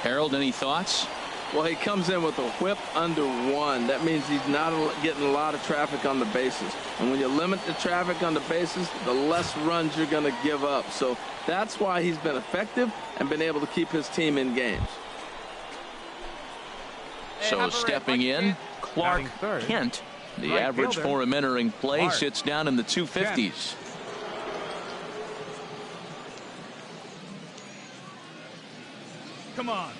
Harold, any thoughts? Well, he comes in with a whip under 1. That means he's not getting a lot of traffic on the bases. And when you limit the traffic on the bases, the less runs you're going to give up. So that's why he's been effective and been able to keep his team in games. So stepping in, Clark Kent. The average for him entering play sits down in the 250s. Come on.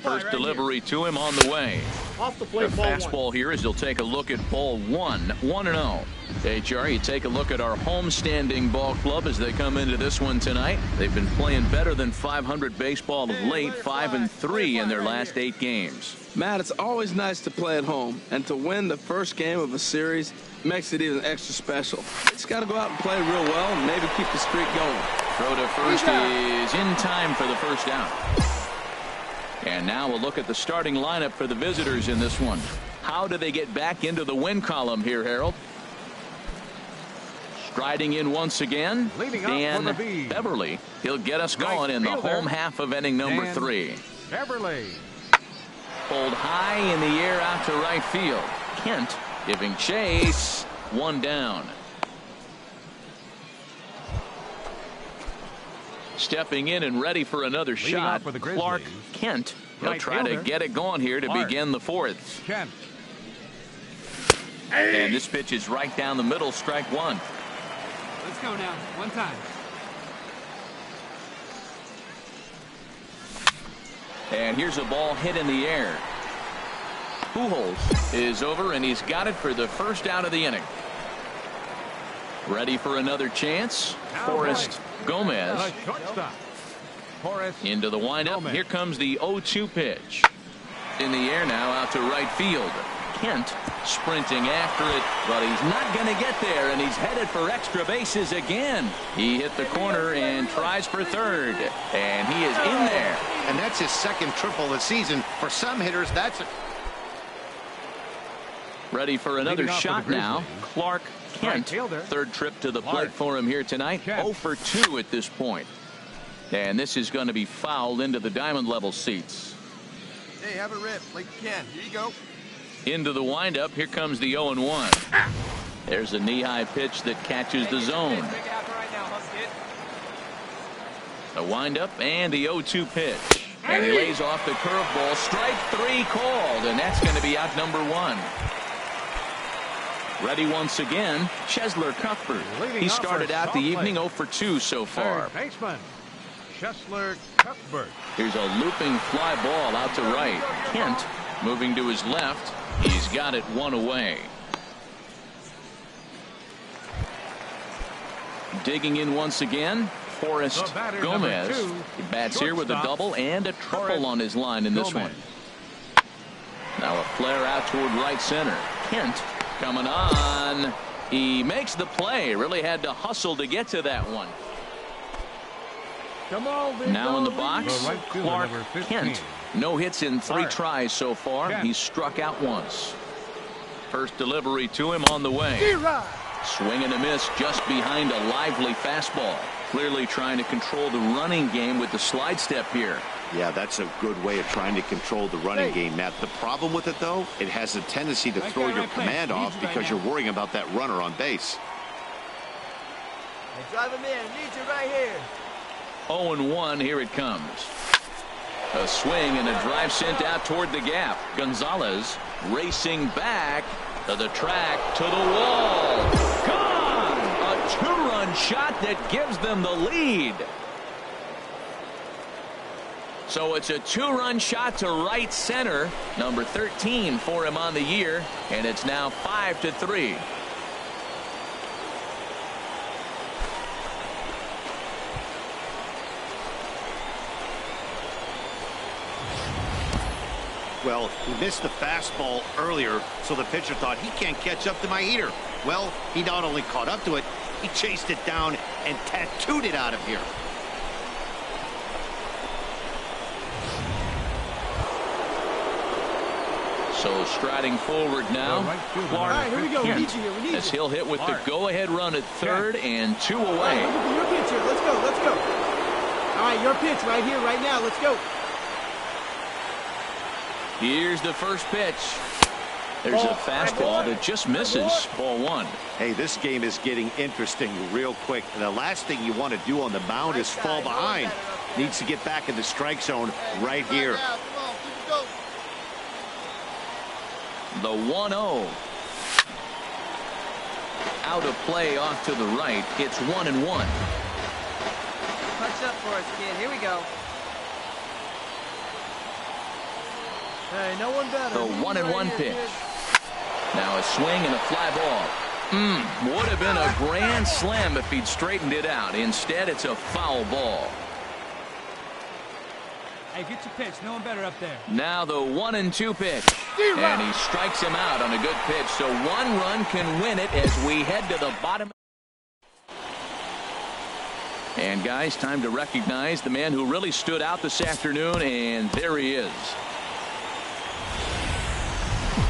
First delivery to him on the way. Off the plate, the fastball here as he'll take a look at ball 1, 1-0. HR, you take a look at our homestanding ball club as they come into this one tonight. They've been playing better than 500 baseball of late, 5-3 in their last 8 games. Matt, it's always nice to play at home, and to win the first game of a series makes it even extra special. Just got to go out and play real well and maybe keep the streak going. Throw to first is in time for the first out. And now we'll look at the starting lineup for the visitors in this one. How do they get back into the win column here, Harold? Striding in once again, Dan Beverly. He'll get us going in the home half of inning number 3. Beverly. Pulled high in the air out to right field. Kent giving chase. 1 down. Stepping in and ready for another shot, Clark Kent. He'll try to get it going here to begin the 4th. Kent. And this pitch is right down the middle, strike 1. Let's go now. 1 time. And here's a ball hit in the air. Pujols is over, and he's got it for the first out of the inning. Ready for another chance. Forrest Gomez into the windup. Here comes the 0-2 pitch. In the air now out to right field. Kent sprinting after it, but he's not going to get there, and he's headed for extra bases again. He hit the corner and tries for third, and he is in there. And that's his 2nd triple of the season. For some hitters, that's ready for another shot now. Clark Kent, 3rd trip to the plate for him here tonight. 0 for 2 at this point. And this is going to be fouled into the diamond level seats. Hey, have a rip like you can. Here you go. Into the windup. Here comes the 0-1. There's a knee-high pitch that catches the zone. The windup and the 0-2 pitch. And he lays off the curveball. Strike 3 called, and that's going to be out number 1. Ready once again, Chesler Cuthbert. He started out the evening 0 for 2 so far. Baseman Chesler Cuthbert. Here's a looping fly ball out to right. Kent moving to his left. He's got it 1 away. Digging in once again, Forrest Gomez. He bats here with a double and a triple on his line in this one. Now a flare out toward right center. Kent coming on. He makes the play. Really had to hustle to get to that one. Come on, now in the box, Clark Kent. No hits in 3 tries so far. He's struck out once. First delivery to him on the way. Swing and a miss just behind a lively fastball. Clearly trying to control the running game with the slide step here. Yeah, that's a good way of trying to control the running game, Matt. The problem with it, though, it has a tendency to throw your command off because you're worrying about that runner on base. Hey, drive him in. I need you right here. 0-1. Here it comes. A swing and a drive sent out toward the gap. Gonzalez racing back to the track, to the wall. Gone! A 2-run shot that gives them the lead. So it's a 2-run shot to right center. Number 13 for him on the year. And it's now 5-3. Well, he missed the fastball earlier, so the pitcher thought he can't catch up to my heater. Well, he not only caught up to it, he chased it down and tattooed it out of here. So striding forward now, Clark All right, here we go. We need you here. We need as you. he'll hit with the go-ahead run at third and 2 away. All right, look at your pitch here. Let's go. Let's go. All right, your pitch right here, right now. Let's go. Here's the first pitch. There's a fastball that just misses. Ball 1. Hey, this game is getting interesting real quick. And the last thing you want to do on the mound is fall behind. Needs to get back in the strike zone right here. The 1-0. Out of play off to the right. It's 1-1. Punch up for us, kid. Here we go. Hey, no one better. The 1-1 pitch. Now a swing and a fly ball. Would have been a grand slam if he'd straightened it out. Instead, it's a foul ball. Hey, get your pitch. No one better up there. Now the 1-2 pitch. And he strikes him out on a good pitch. So 1 run can win it as we head to the bottom. And guys, time to recognize the man who really stood out this afternoon, and there he is.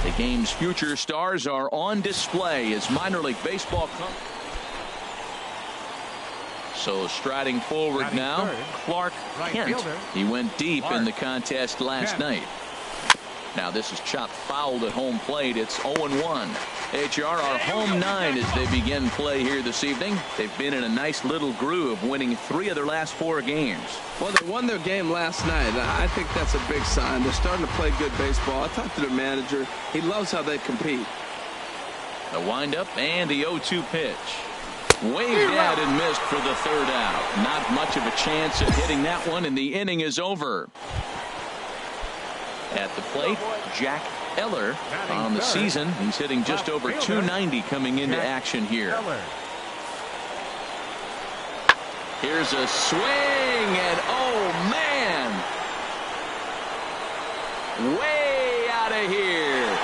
The game's future stars are on display as minor league baseball comes. So striding forward now, Clark Kent. He went deep in the contest last night. Now this is chopped fouled at home plate. It's 0-1. HR are home 9 as they begin play here this evening. They've been in a nice little groove, winning 3 of their last 4 games. Well, they won their game last night. I think that's a big sign. They're starting to play good baseball. I talked to their manager. He loves how they compete. The windup and the 0-2 pitch. Waved out and missed for the 3rd out. Not much of a chance of hitting that one, and the inning is over. At the plate, Jack Eller on the season. He's hitting just over 290 coming into action here. Here's a swing, and oh man, way out of here.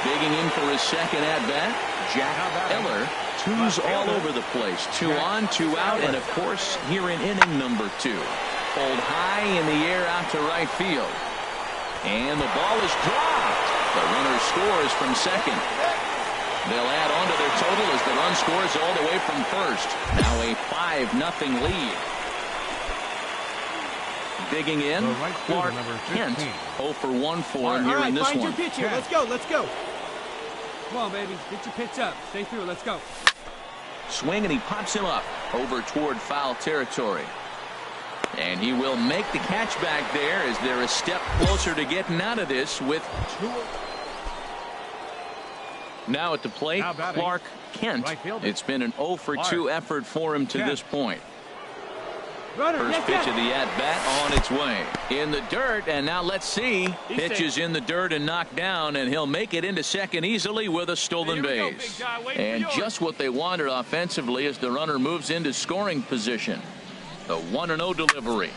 Digging in for his second at-bat, Jack Eller. 2s all over the place. 2 on, 2 out, and of course here in inning number 2. Pulled high in the air out to right field. And the ball is dropped. The runner scores from second. They'll add on to their total as the run scores all the way from first. Now a 5-0 lead. Digging in, Clark Kent. 0 for 1 for him here in this one. Your pitch here. Let's go. Let's go. Come on, baby. Get your pitch up. Stay through. Let's go. Swing, and he pops him up over toward foul territory. And he will make the catch back there as they're a step closer to getting out of this with 2. Now at the plate, Clark Kent. It's been an 0 for 2 effort for him to this point. First pitch of the at-bat on its way. In the dirt, and now let's see. Pitch is in the dirt and knocked down, and he'll make it into second easily with a stolen base. And just what they wanted offensively as the runner moves into scoring position. The 1-0 delivery.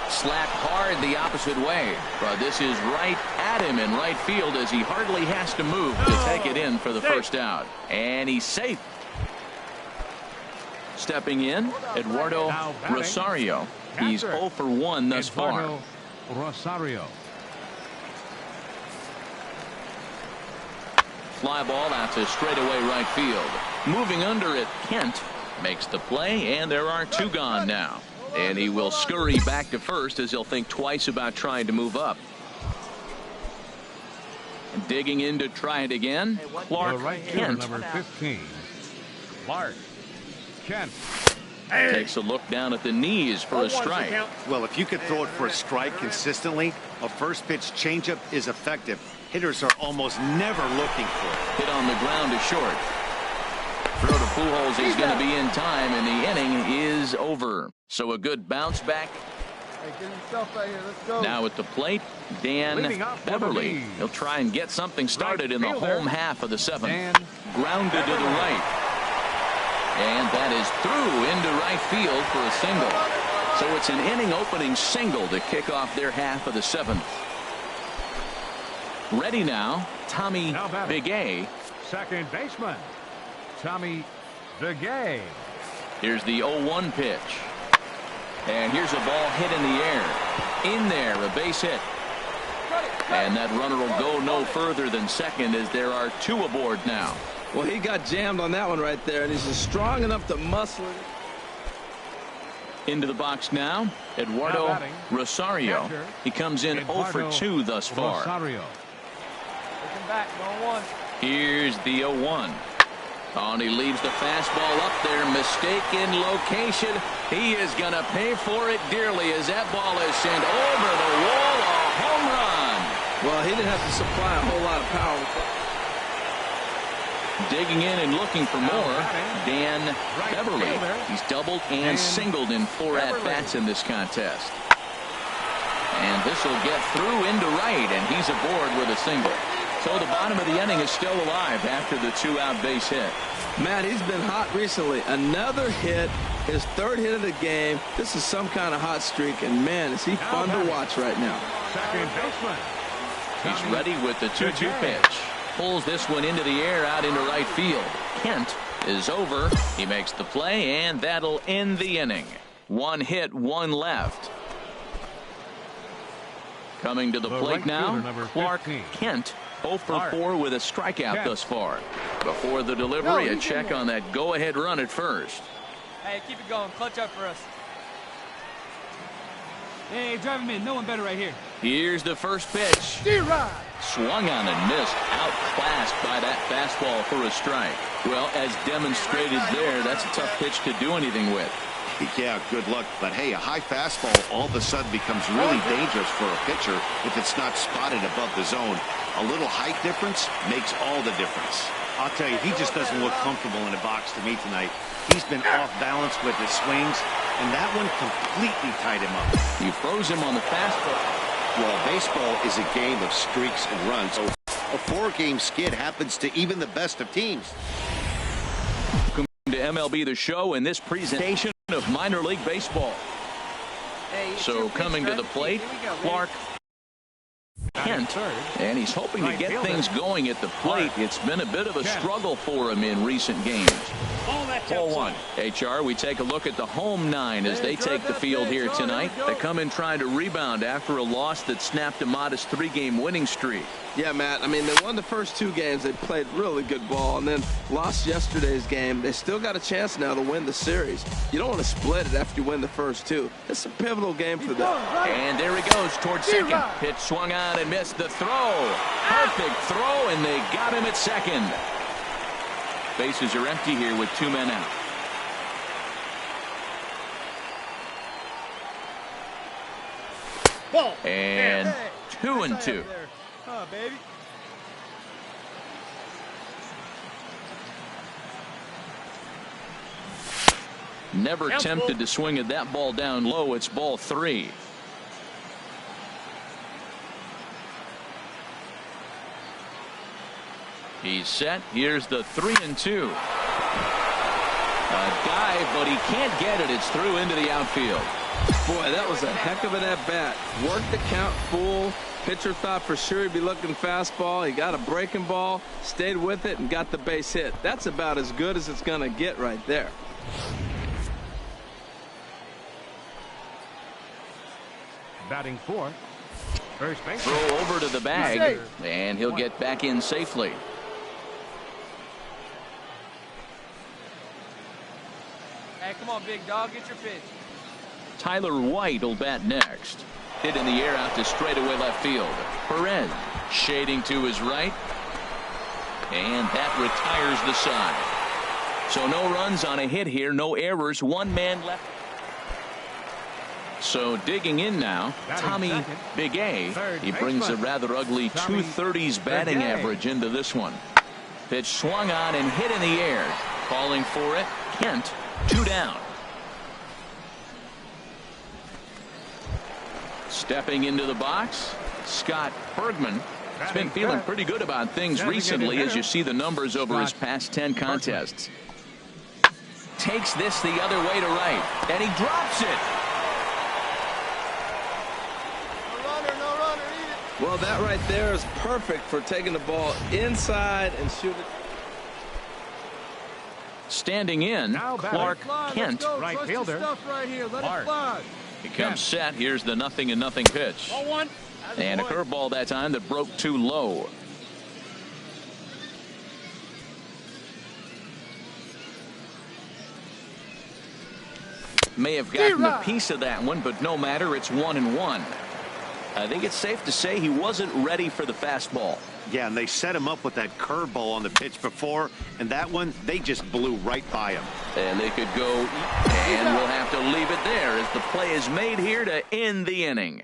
Slapped hard the opposite way. But this is right at him in right field as he hardly has to move to take it in for the first out. And he's safe. Stepping in, Eduardo Rosario. He's 0 for 1 thus far. Rosario. Fly ball out to straightaway right field. Moving under it, Kent makes the play, and there are 2 gone now. And he will scurry back to first as he'll think twice about trying to move up. Digging in to try it again, Clark Kent. Number 15, Clark Kent. Takes a look down at the knees for a strike. Well, if you could throw it for a strike consistently, a first pitch changeup is effective. Hitters are almost never looking for it. Hit on the ground to short. Throw to Pujols. He's going to be in time, and the inning is over. So a good bounce back. Hey, get yourself out here. Let's go. Now at the plate, Dan Beverly. He'll try and get something started in the home half of the 7th. Grounded to the right. And that is through into right field for a single. So it's an inning opening single to kick off their half of the 7th. Ready now, Tommy Bigay. Second baseman, Tommy Bigay. Here's the 0-1 pitch. And here's a ball hit in the air. In there, a base hit. And that runner will go no further than second as there are 2 aboard now. Well, he got jammed on that one right there, and he's strong enough to muscle it. Into the box now, Eduardo Rosario. He comes in 0 for 2 thus far. Rosario. Back, 1-1. Here's the 0-1. And he leaves the fastball up there. Mistaken location. He is going to pay for it dearly as that ball is sent over the wall. A home run. Well, he didn't have to supply a whole lot of power. Digging in and looking for more, Dan Beverly. He's doubled and singled in 4 at-bats in this contest. And this will get through into right, and he's aboard with a single. So the bottom of the inning is still alive after the 2-out base hit. Matt, he's been hot recently. Another hit, his 3rd hit of the game. This is some kind of hot streak, and man, is he fun to watch right now. Second baseman. He's ready with the 2-2 pitch. Pulls this one into the air out into right field. Kent is over. He makes the play, and that'll end the inning. 1 hit, 1 left. Coming to the plate now, Clark Kent. 0 for 4 with a strikeout thus far. Before the delivery, a check on that go-ahead run at first. Hey, keep it going. Clutch up for us. Hey, drive him in. No one better right here. Here's the first pitch. Swung on and missed. Outclassed by that fastball for a strike. Well, as demonstrated there, that's a tough pitch to do anything with. Yeah, good luck. But hey, a high fastball all of a sudden becomes really dangerous for a pitcher if it's not spotted above the zone. A little height difference makes all the difference. I'll tell you, he just doesn't look comfortable in the box to me tonight. He's been off balance with his swings, and that one completely tied him up. You froze him on the fastball. Well, baseball is a game of streaks and runs. So a 4-game skid happens to even the best of teams. Welcome to MLB The Show in this presentation of minor league baseball. Hey, so coming to the plate, Clark Kent, and he's hoping to get things going at the plate. It's been a bit of a struggle for him in recent games. Ball 1. HR, we take a look at the home 9 as they take the field here tonight. They come in trying to rebound after a loss that snapped a modest 3-game winning streak. Yeah, Matt. I mean, they won the first 2 games. They played really good ball and then lost yesterday's game. They still got a chance now to win the series. You don't want to split it after you win the first 2. It's a pivotal game for them. And there he goes towards second. Pitch swung on and missed the throw. Perfect throw, and they got him at second. Bases are empty here with 2 men out. And 2-2. Oh, baby. Never tempted to swing at that ball down low. It's ball 3. He's set. Here's the 3-2. A dive, but he can't get it. It's through into the outfield. Boy, that was a heck of an at-bat. Worked the count full. Pitcher thought for sure he'd be looking fastball. He got a breaking ball, stayed with it, and got the base hit. That's about as good as it's going to get right there. Batting 4th, first base. Throw over to the bag, and he'll get back in safely. Hey, come on, big dog. Get your pitch. Tyler White will bat next. Hit in the air out to straightaway left field. Perez shading to his right. And that retires the side. So no runs on a hit here. No errors. 1 man left. So digging in now, Tommy Big A. He brings a rather ugly 230s batting average into this one. Pitch swung on and hit in the air. Calling for it, Kent. 2 down. Stepping into the box, Scott Bergman. He's been feeling pretty good about things recently as you see the numbers over his past 10 contests. Takes this the other way to right, and he drops it. No runner, eat it. Well, that right there is perfect for taking the ball inside and shooting. Standing in, Clark Kent. Right fielder. Right here. Let Clark. it fly. Becomes set. Here's the 0-0 pitch. And a curveball that time that broke too low. May have gotten a piece of that one, but no matter. It's 1-1. I think it's safe to say he wasn't ready for the fastball. Yeah, and they set him up with that curveball on the pitch before, and that one, they just blew right by him. And they could go, and we'll have to leave it there as the play is made here to end the inning.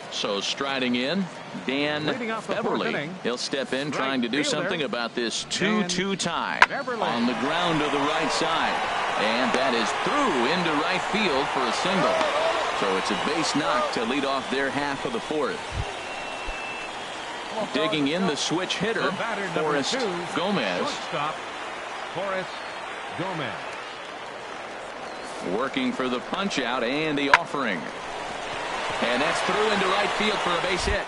So striding in, Dan Beverly. He'll step in trying to do something about this 2-2 tie on the ground to the right side. And that is through into right field for a single. So it's a base knock to lead off their half of the 4th. Digging in the switch hitter, Forrest Gomez. Forrest Gomez. Working for the punch out and the offering. And that's through into right field for a base hit.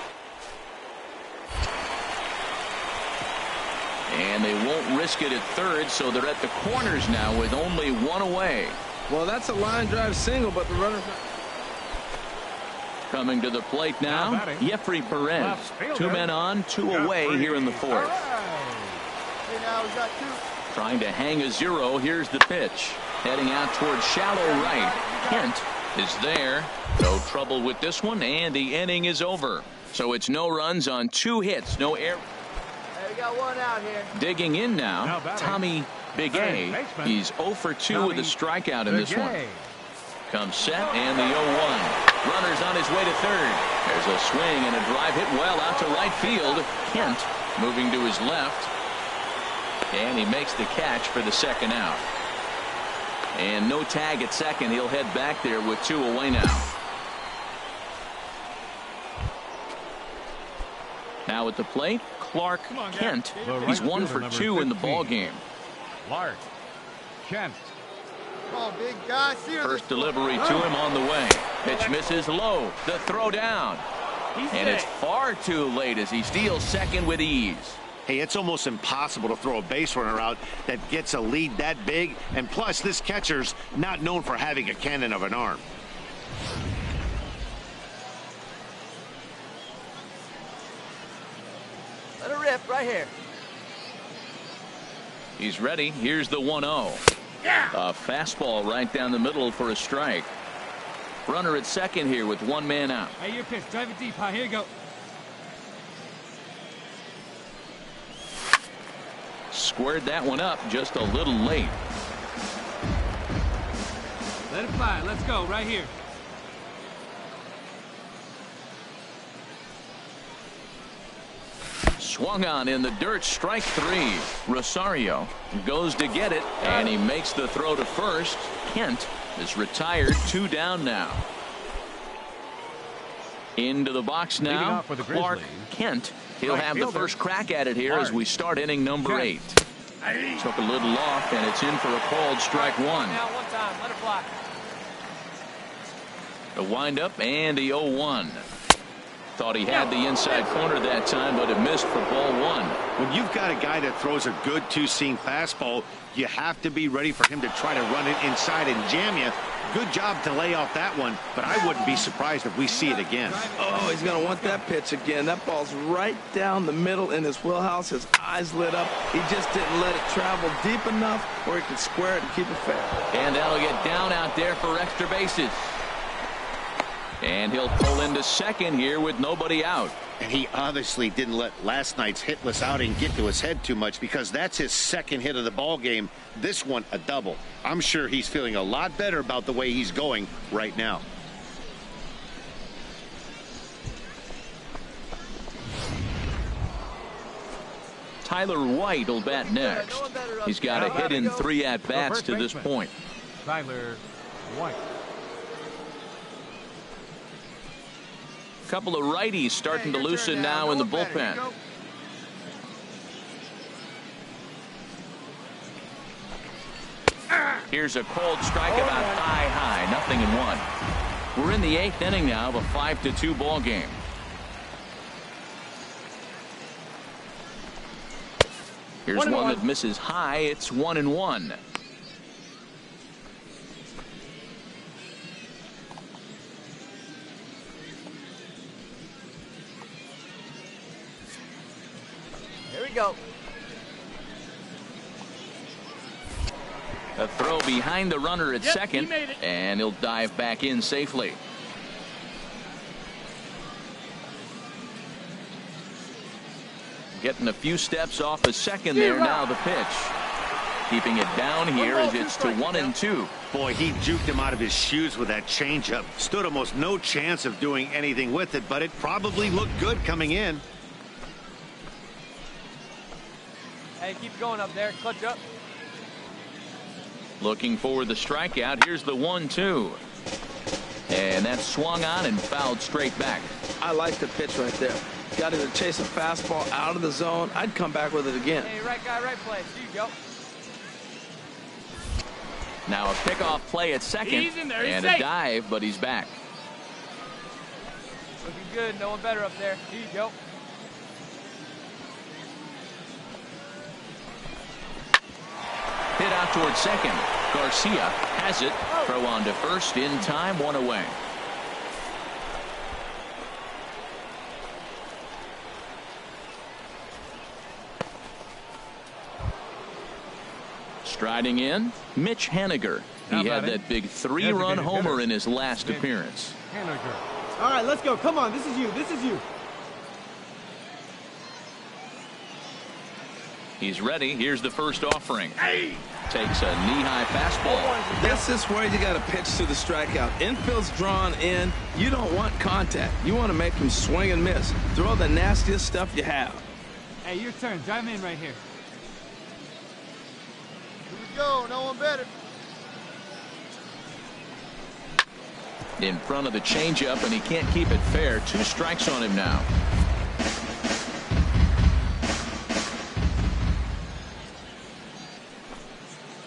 And they won't risk it at third, so they're at the corners now with only 1 away. Well, that's a line drive single, but the runner's not. Coming to the plate now, Jeffrey Perez. 2 men on, 2 away here in the 4th. Hey, now we got 2. Trying to hang a 0. Here's the pitch. Heading out towards shallow right. Kent is there. No trouble with this one, and the inning is over. So it's no runs on 2 hits, no air. Hey, we got 1 out here. Digging in now, Tommy Bigay. He's 0 for 2 with a strikeout in this one. Comes set, and the 0-1. Runner's on his way to third. There's a swing and a drive hit well out to right field. Kent moving to his left. And he makes the catch for the 2nd out. And no tag at second. He'll head back there with 2 away now. Now at the plate, Clark Kent. He's 1 for 2 in the ball game. Clark Kent. Come on, big guy. First delivery to him on the way. Pitch misses low. The throw down. And it's far too late as he steals second with ease. Hey, it's almost impossible to throw a base runner out that gets a lead that big. And plus, this catcher's not known for having a cannon of an arm. Let it rip right here. He's ready. Here's the 1-0. A fastball right down the middle for a strike. Runner at second here with 1 man out. Hey, your pitch. Drive it deep. Here you go. Squared that one up just a little late. Let it fly. Let's go right here. Swung on in the dirt. Strike 3. Rosario goes to get it, and he makes the throw to first. Kent is retired. 2 down now. Into the box now, Clark Kent. He'll have the first crack at it here as we start inning number 8. Took a little off, and it's in for a called strike 1. Now 1 time. Let it fly. The windup and the 0-1. Thought he had the inside corner that time, but it missed for ball 1. When you've got a guy that throws a good 2-seam fastball, you have to be ready for him to try to run it inside and jam you. Good job to lay off that one, but I wouldn't be surprised if we see it again. Oh, he's going to want that pitch again. That ball's right down the middle in his wheelhouse. His eyes lit up. He just didn't let it travel deep enough where he could square it and keep it fair. And that'll get down out there for extra bases. And he'll pull into second here with nobody out. And he obviously didn't let last night's hitless outing get to his head too much, because that's his 2nd hit of the ball game. This one a double. I'm sure he's feeling a lot better about the way he's going right now. Tyler White will bat next. He's got a hit in 3 at-bats to this point. Tyler White. Couple of righties starting to loosen now in the bullpen. Here's a cold strike about high. Nothing in 1. We're in the 8th inning now of a 5-2 ball game. Here's one that misses high. It's 1-1. Here we go. A throw behind the runner at second, and he'll dive back in safely. Getting a few steps off the second there. Now the pitch. Keeping it down here as it's to 1-2. Boy, he juked him out of his shoes with that changeup. Stood almost no chance of doing anything with it, but it probably looked good coming in. Hey, keep going up there. Clutch up. Looking for the strikeout. Here's the 1-2. And that's swung on and fouled straight back. I like the pitch right there. Got to chase a fastball out of the zone. I'd come back with it again. Hey, right guy, right place. Here you go. Now a pickoff play at second and a dive, but he's back. Looking good. No one better up there. Here you go. Hit out towards second. Garcia has it. Throw on to first in time. 1 away. Striding in, Mitch Haniger. He had that big 3-run homer in his last appearance. All right, let's go. Come on, this is you. This is you. He's ready. Here's the first offering. Takes a knee-high fastball. This is where you got to pitch to the strikeout. Infield's drawn in. You don't want contact. You want to make him swing and miss. Throw the nastiest stuff you have. Hey, your turn. Drive in right here. Here we go. No one better. In front of the changeup, and he can't keep it fair. 2 strikes on him now.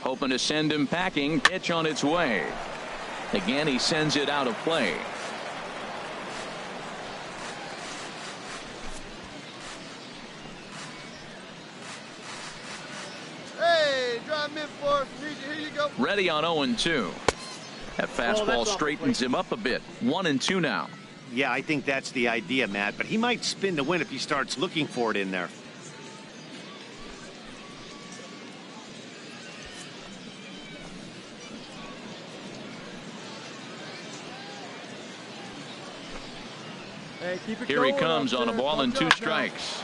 Hoping to send him packing. Pitch on its way. Again, he sends it out of play. Hey, drive mid for us. Here you go. Ready on 0-2. That fastball straightens him up a bit. 1-2 now. Yeah, I think that's the idea, Matt. But he might spin to win if he starts looking for it in there. Hey, keep it Here he going comes up on a there. ball and Watch 2 out now. strikes.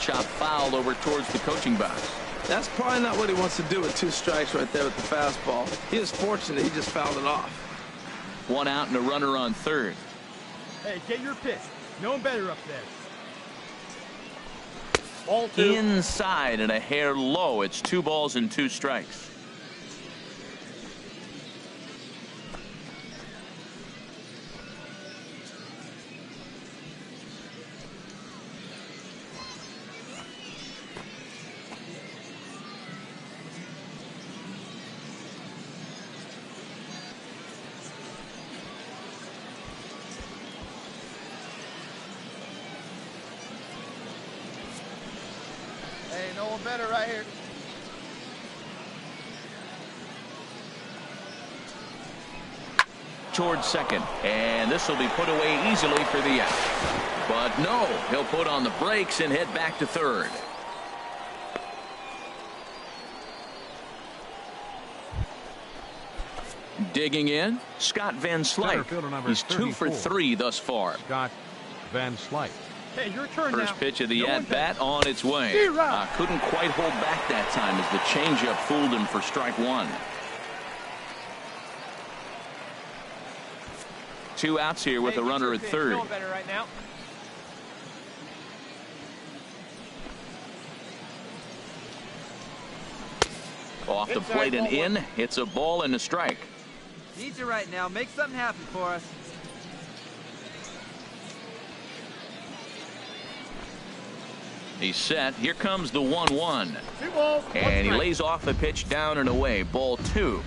Chop foul over towards the coaching box. That's probably not what he wants to do with 2 strikes right there with the fastball. He is fortunate he just fouled it off. 1 out and a runner on third. Hey, get your pitch. No one better up there. Ball 2. Inside and a hair low. It's 2 balls and 2 strikes. Hey, no one better right here. Towards second, and this will be put away easily for the out. But no, he'll put on the brakes and head back to third. Digging in, Scott Van Slyke. He's 2 for 3 thus far. Scott Van Slyke. Hey, your turn now. First pitch of the No one at-bat on its way. Couldn't quite hold back that time as the changeup fooled him for strike 1. 2 outs here with a runner at third. No one better right now. Off the plate and in. It's a ball and a strike. Needs you right now. Make something happen for us. He's set. Here comes the 1-1. 2 balls. And he lays off the pitch down and away. Ball 2.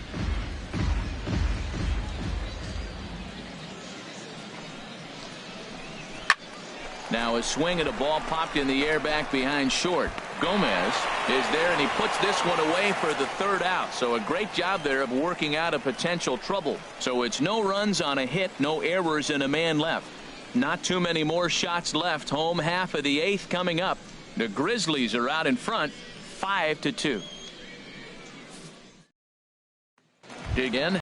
Now a swing at a ball popped in the air back behind short. Gomez is there, and he puts this one away for the 3rd out. So a great job there of working out a potential trouble. So it's no runs on a hit, no errors, and a man left. Not too many more shots left. Home half of the 8th coming up. The Grizzlies are out in front, 5-2. Dig in.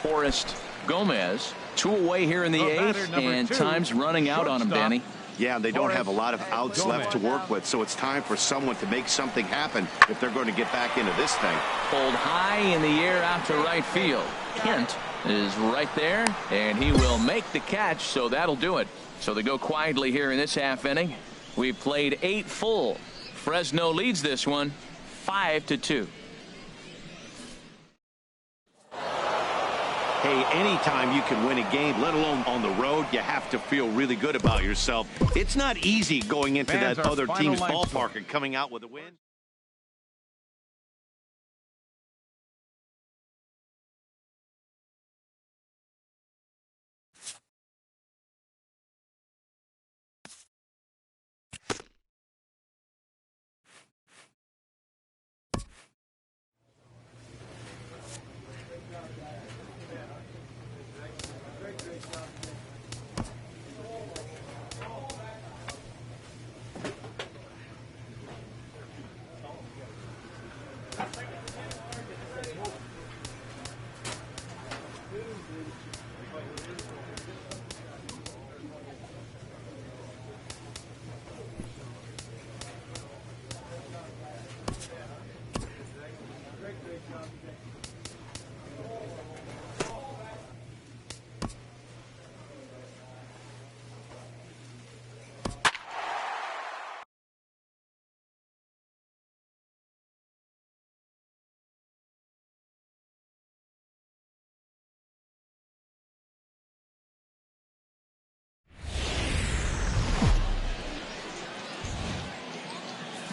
Forrest Gomez. 2 away here in the 8th, and time's running out on him, Danny. Yeah, they don't have a lot of outs left to work with, so it's time for someone to make something happen if they're going to get back into this thing. Pulled high in the air out to right field. Kent is right there, and he will make the catch, so that'll do it. So they go quietly here in this half inning. We played 8 full. Fresno leads this one 5-2. Hey, anytime you can win a game, let alone on the road, you have to feel really good about yourself. It's not easy going into Fans that are other final team's line ballpark score. and coming out with a win.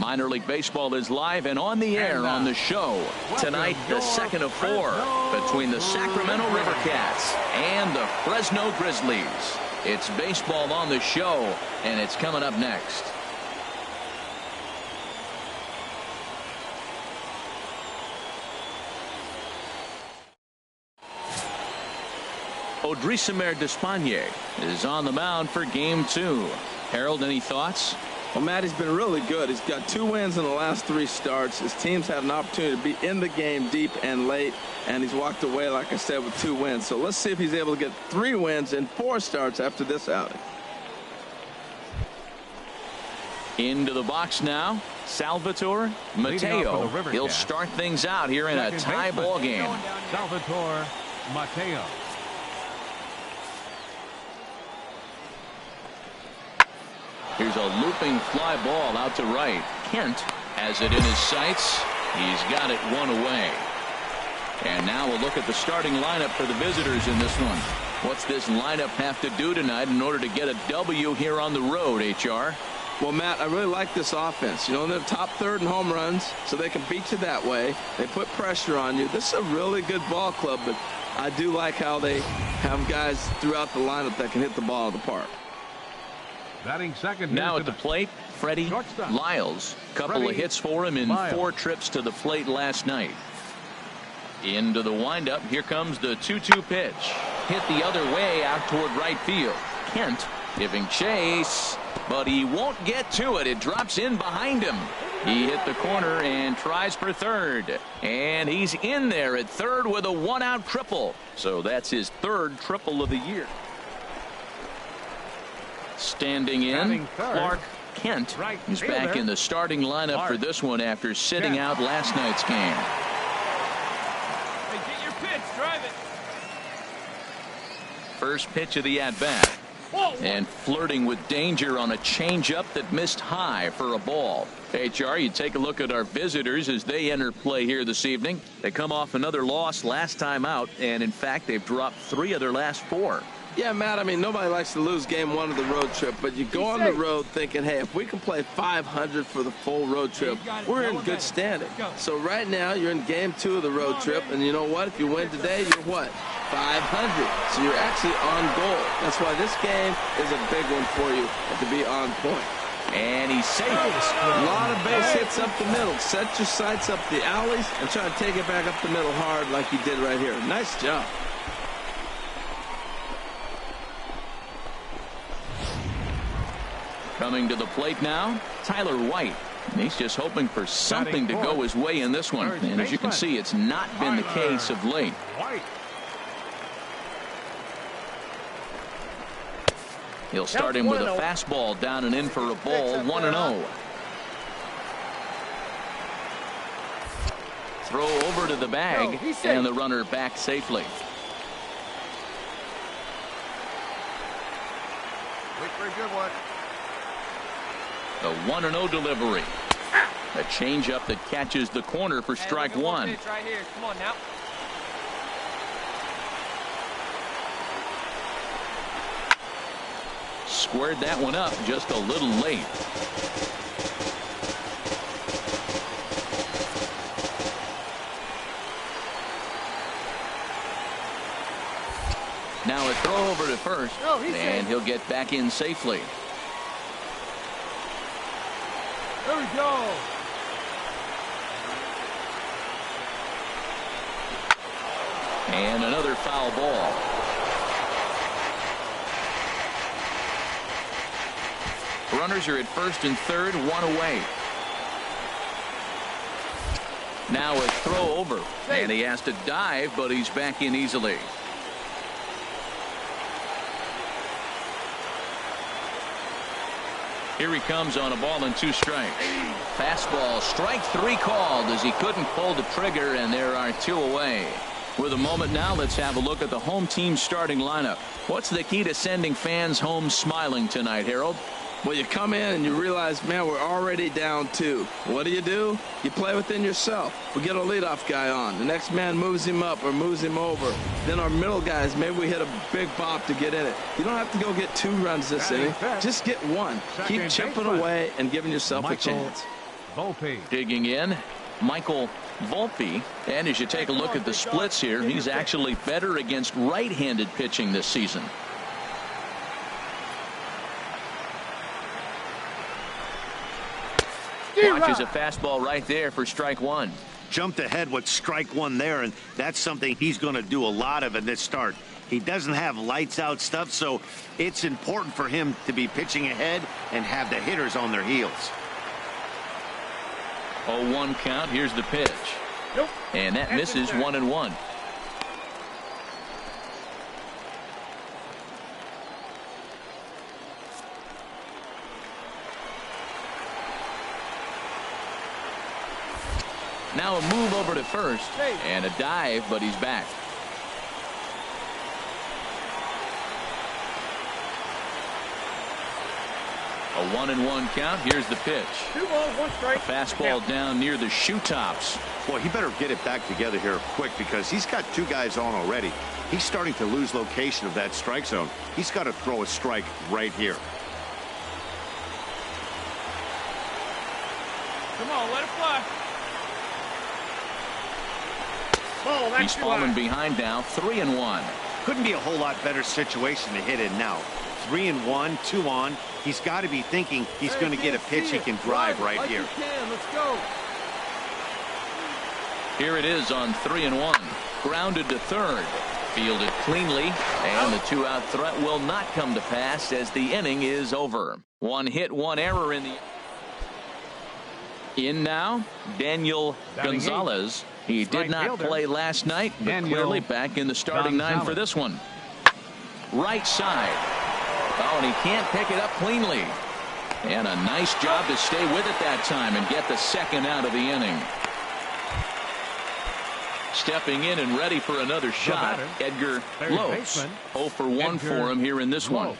Minor League Baseball is live and on the air on the show. Tonight, the second of 4 between the Sacramento River Cats and the Fresno Grizzlies. It's baseball on the show, and it's coming up next. Odrisamer Despaigne is on the mound for game 2. Harold, any thoughts? Well, Matt, he's been really good. He's got 2 wins in the last 3 starts. His team's had an opportunity to be in the game deep and late, and he's walked away, like I said, with 2 wins. So let's see if he's able to get 3 wins in 4 starts after this outing. Into the box now, Salvatore Mateo. He'll start things out here in a tie ball game. Salvatore Mateo. Here's a looping fly ball out to right. Kent has it in his sights. He's got it 1 away. And now we'll look at the starting lineup for the visitors in this one. What's this lineup have to do tonight in order to get a W here on the road, HR? Well, Matt, I really like this offense. You know, they're top 3rd in home runs, so they can beat you that way. They put pressure on you. This is a really good ball club, but I do like how they have guys throughout the lineup that can hit the ball out of the park. Batting second now at the plate, Freddie Lyles. Couple of hits for him in 4 trips to the plate last night. Into the windup. Here comes the 2-2 pitch. Hit the other way out toward right field. Kent giving chase, but he won't get to it. It drops in behind him. He hit the corner and tries for 3rd. And he's in there at 3rd with a 1-out triple. So that's his 3rd triple of the year. Standing in, Clark Kent is back in the starting lineup for this one after sitting out last night's game. Hey, get your pitch, drive it. First pitch of the at-bat. And flirting with danger on a changeup that missed high for a ball. HR, you take a look at our visitors as they enter play here this evening. They come off another loss last time out, and in fact they've dropped 3 of their last 4. Yeah, Matt, I mean, nobody likes to lose game 1 of the road trip, but you go on the road thinking, hey, if we can play 500 for the full road trip, we're in good standing. So right now, you're in game 2 of the road trip, and you know what? If you win today, you're what? 500. So you're actually on goal. That's why this game is a big one for you, to be on point. And he's safe. A lot of base hits up the middle. Set your sights up the alleys and try to take it back up the middle hard like you did right here. Nice job. Coming to the plate now, Tyler White. And he's just hoping for something to go his way in this one. And as you can see, it's not been the case of late. He'll start him with a fastball down and in for a ball, 1-0. Throw over to the bag, and the runner back safely. Wait for a good one. The 1-0 delivery. A changeup that catches the corner for strike 1. Right here. Come on now. Squared that one up just a little late. Now a throw over to first, and he'll get back in safely. There we go. And another foul ball. Runners are at first and third, 1 away. Now a throw over, and he has to dive, but he's back in easily. Here he comes on a ball and 2 strikes. Fastball, strike 3 called as he couldn't pull the trigger, and there are 2 away. With a moment now, let's have a look at the home team starting lineup. What's the key to sending fans home smiling tonight, Harold? Well, you come in and you realize, man, we're already down 2. What do? You play within yourself. We get a leadoff guy on. The next man moves him up or moves him over. Then our middle guys, maybe we hit a big bop to get in it. You don't have to go get 2 runs this inning. Just get 1. Keep chipping away and giving yourself a chance. Volpe. Digging in, Michael Volpe. And as you take a look at the splits here, he's actually better against right-handed pitching this season. Watches a fastball right there for strike one. Jumped ahead with strike one there, and that's something he's going to do a lot of in this start. He doesn't have lights out stuff, so it's important for him to be pitching ahead and have the hitters on their heels. 0-1 count. Here's the pitch. Nope. And that misses 1-1. Now a move over to first and a dive, but he's back. A 1-1 count. Here's the pitch. 2 balls, 1 strike. A fastball down near the shoe tops. Boy, he better get it back together here quick because he's got 2 guys on already. He's starting to lose location of that strike zone. He's got to throw a strike right here. Come on, let it fly. Oh, he's falling behind now. 3-1. Couldn't be a whole lot better situation to hit in now. 3-1, 2 on. He's got to be thinking he's going to get a pitch he can drive right here. Let's go. Here it is on 3-1. Grounded to third. Fielded cleanly, and the 2-out threat will not come to pass as the inning is over. 1 hit, 1 error in the. In now, Daniel Gonzalez. He did not play last night, but clearly back in the starting 9 for this one. Right side. Oh, and he can't pick it up cleanly. And a nice job to stay with it that time and get the second out of the inning. Stepping in and ready for another shot, Edgar Lopes. 0 for 1 for him here in this one.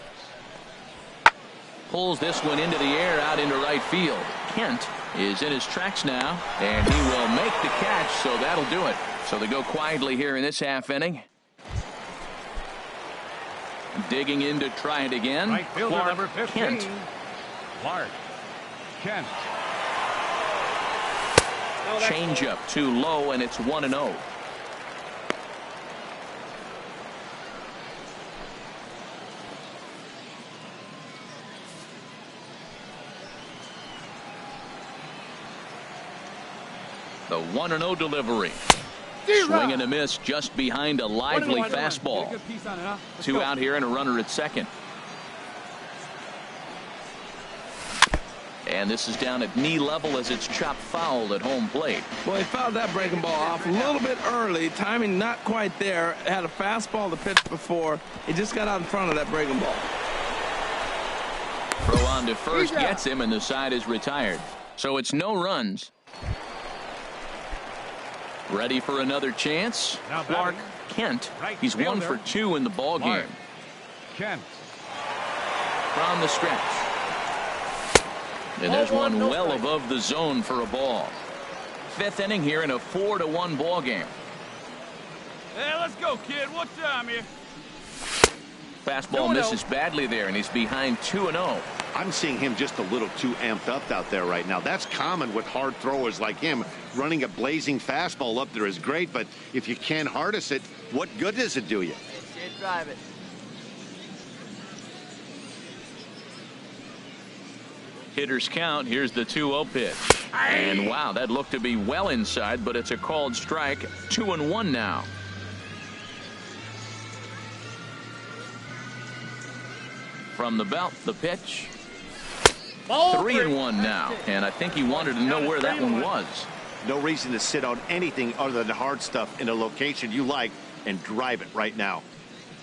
Pulls this one into the air out into right field. Kent is in his tracks now, and he will make the catch, so that'll do it. So they go quietly here in this half inning. Digging in to try it again. Right fielder, number 15. Kent. Clark Kent. Change up too low, and it's 1-0. The 1-0 delivery. Swing and a miss just behind a lively fastball. 2 out here and a runner at second. And this is down at knee level as it's chopped foul at home plate. Well, he fouled that breaking ball off a little bit early. Timing not quite there. Had a fastball to pitch before. He just got out in front of that breaking ball. Throw on to first gets him, and the side is retired. So it's no runs. Ready for another chance. Clark Kent. He's 1 for 2 in the ball game. Kent. From the stretch. And there's one well above the zone for a ball. 5th inning here in a 4-1 ball game. Hey, let's go, kid. What time here? Fastball misses badly there, and he's behind 2-0. I'm seeing him just a little too amped up out there right now. That's common with hard throwers like him. Running a blazing fastball up there is great, but if you can't harness it, what good does it do you? Can't drive it. Hitters count. Here's the 2-0 pitch. And wow, that looked to be well inside, but it's a called strike. 2-1 now. From the belt, the pitch. 3-1 now, and I think he wanted to know where that one was. No reason to sit on anything other than hard stuff in a location you like and drive it right now.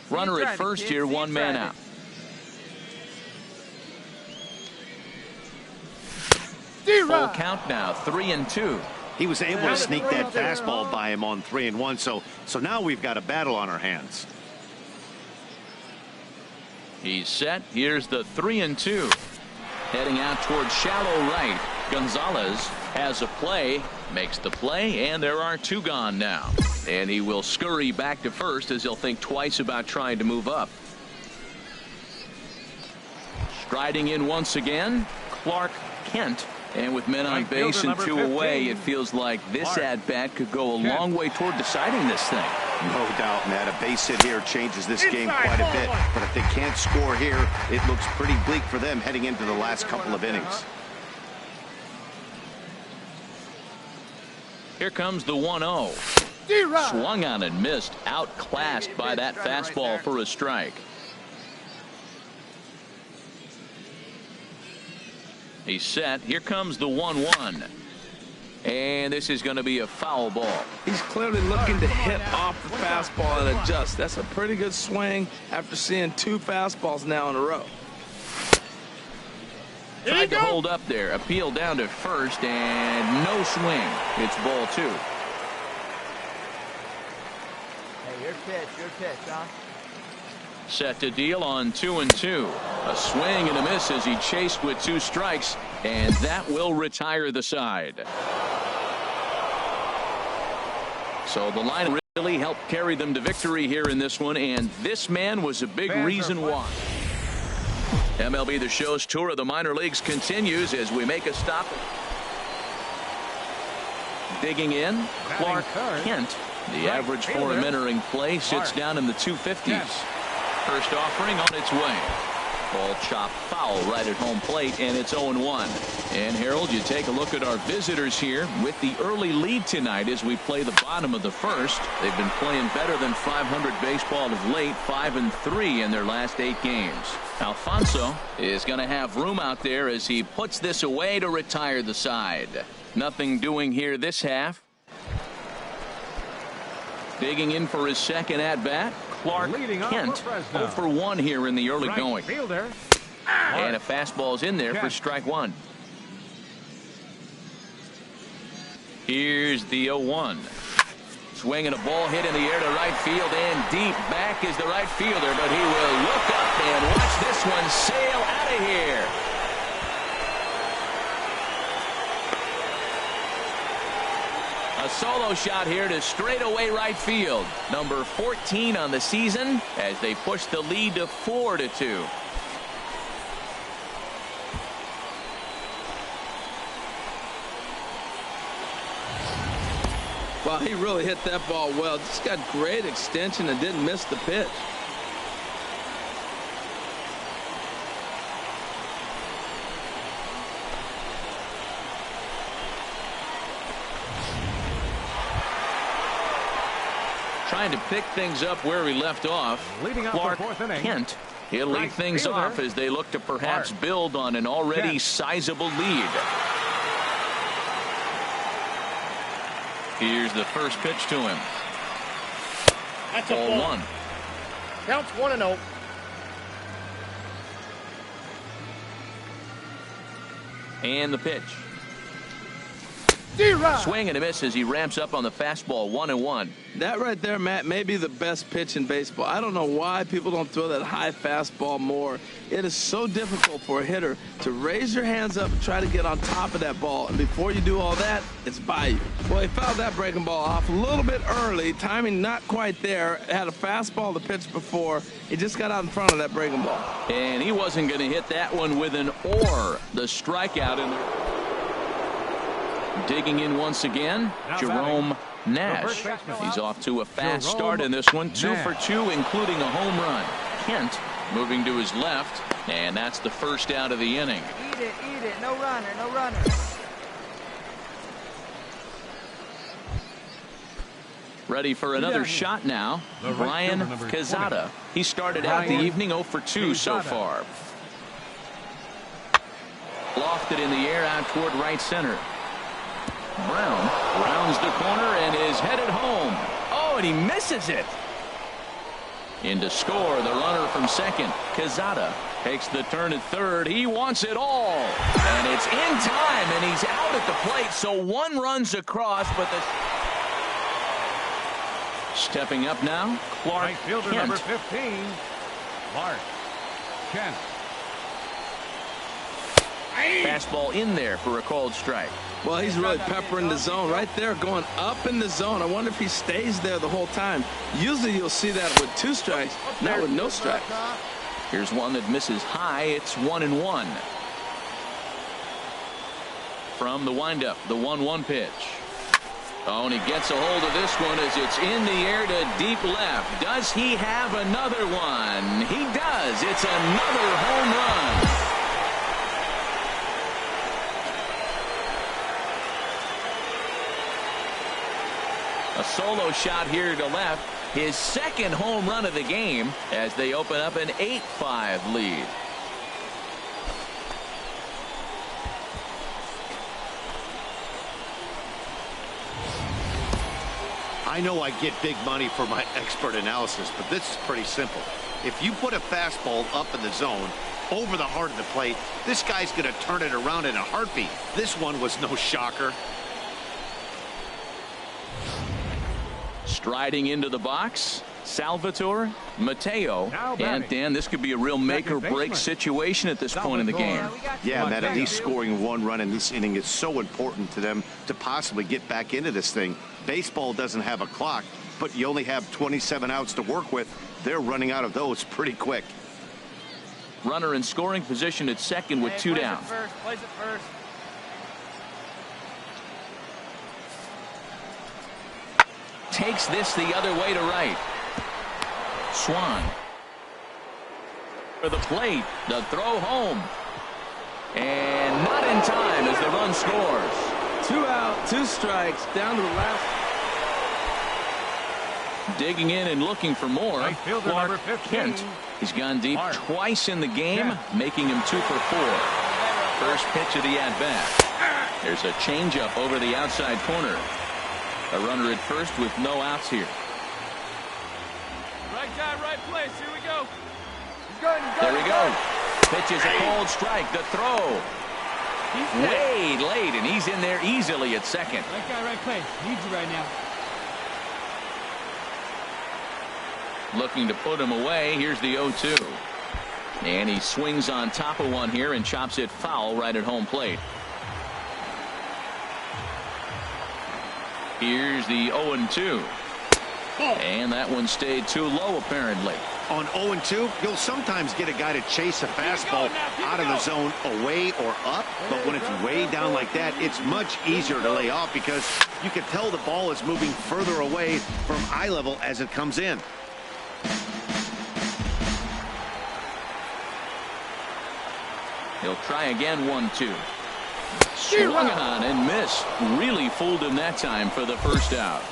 Runner at first here, 1 man out. Full count now, 3-2. He was able to sneak that fastball by him on 3-1, so now we've got a battle on our hands. He's set. Here's the 3-2. Heading out towards shallow right. Gonzalez has a play, makes the play, and there are 2 gone now. And he will scurry back to first as he'll think twice about trying to move up. Striding in once again, Clark Kent. And with men on base and 2 away, it feels like this at-bat could go a long way toward deciding this thing. No doubt, Matt. A base hit here changes this game quite a bit. But if they can't score here, it looks pretty bleak for them heading into the last couple of innings. Here comes the 1-0. Swung on and missed. Outclassed by that fastball for a strike. He's set. Here comes the 1-1. And this is going to be a foul ball. He's clearly looking to hit off the fastball and adjust. That's a pretty good swing after seeing 2 fastballs now in a row. Tried to hold up there. Appeal down to first and no swing. It's ball 2. Hey, your pitch, huh? Set to deal on 2-2. A swing and a miss as he chased with 2 strikes, and that will retire the side. So the line really helped carry them to victory here in this one, and this man was a big reason why. MLB The Show's tour of the minor leagues continues as we make a stop. Digging in, Clark Kent. The average for him entering play sits down in the 250s. First offering on its way. Ball chopped foul right at home plate, and it's 0-1. And Harold, you take a look at our visitors here with the early lead tonight as we play the bottom of the first. They've been playing better than .500 baseball of late, 5-3 in their last 8 games. Alfonso is going to have room out there as he puts this away to retire the side. Nothing doing here this half. Digging in for his second at-bat, Clark Kent. 0-for-1 here in the early going. And a fastball's in there for strike 1. Here's the 0-1. Swinging a ball hit in the air to right field, and deep back is the right fielder, but he will look up and watch this one sail out of here. A solo shot here to straightaway right field. Number 14 on the season as they push the lead to 4-2. Well, he really hit that ball well. Just got great extension and didn't miss the pitch. Trying to pick things up where he left off. Clark Kent. He'll lead things off as they look to perhaps build on an already sizable lead. Here's the first pitch to him. That's a ball. 1. Counts 1-0. And the pitch. Swing and a miss as he ramps up on the fastball. 1-1. That right there, Matt, may be the best pitch in baseball. I don't know why people don't throw that high fastball more. It is so difficult for a hitter to raise your hands up and try to get on top of that ball. And before you do all that, it's by you. Well, he fouled that breaking ball off a little bit early. Timing not quite there. Had a fastball to pitch before. He just got out in front of that breaking ball. And he wasn't going to hit that one with an or. The strikeout in there. Digging in once again, Jerome Nash. He's off to a fast start in this one. 2 for 2, including a home run. Kent moving to his left, and that's the first out of the inning. Eat it. No runner, no runner. Ready for another shot now. Brian Quezada. He started out the evening 0 for 2 so far. Lofted in the air out toward right center. Brown rounds the corner and is headed home. Oh, and he misses it. In to score, the runner from second. Quezada takes the turn at third. He wants it all. And it's in time, and he's out at the plate. So 1 runs across, but the... Stepping up now, Clark Right fielder Kent. number 15, Clark Kent. Fastball in there for a called strike. Well, he's really peppering the zone right there, going up in the zone. I wonder if he stays there the whole time. Usually you'll see that with 2 strikes, not with no strikes. Here's one that misses high. It's 1-1. from the windup. The 1-1 pitch. Oh, and he gets a hold of this one as it's in the air to deep left. Does he have another one? He does. It's another home run. A solo shot here to left. His second home run of the game as they open up an 8-5 lead. I know I get big money for my expert analysis, but this is pretty simple. If you put a fastball up in the zone over the heart of the plate, this guy's going to turn it around in a heartbeat. This one was no shocker. Striding into the box, Salvatore Mateo. And Dan, this could be a real make or break situation at this point in the game. Yeah, Matt, at least scoring one run in this inning is so important to them to possibly get back into this thing. Baseball doesn't have a clock, but you only have 27 outs to work with. They're running out of those pretty quick. Runner in scoring position at second with 2 down. Place it first. Takes this the other way to right. Swan for the plate. The throw home. And not in time as the run scores. 2 out, 2 strikes, down to the last. Digging in and looking for more. Right fielder, Clark number 15. Kent. He's gone deep twice in the game, making him 2 for 4. First pitch of the at-bat. There's a changeup over the outside corner. A runner at first with no outs here. Right guy, right place. Here we go. There we go. Pitches a cold strike. The throw. Way late, and he's in there easily at second. Right guy, right place. Needs you right now. Looking to put him away. Here's the 0-2. And he swings on top of one here and chops it foul right at home plate. Here's the 0-2. And that one stayed too low, apparently. On 0-2, you'll sometimes get a guy to chase a fastball out of the zone away or up, but when it's way down like that, it's much easier to lay off because you can tell the ball is moving further away from eye level as it comes in. He'll try again. 1-2. Swung on and missed. Really fooled him that time for the first out.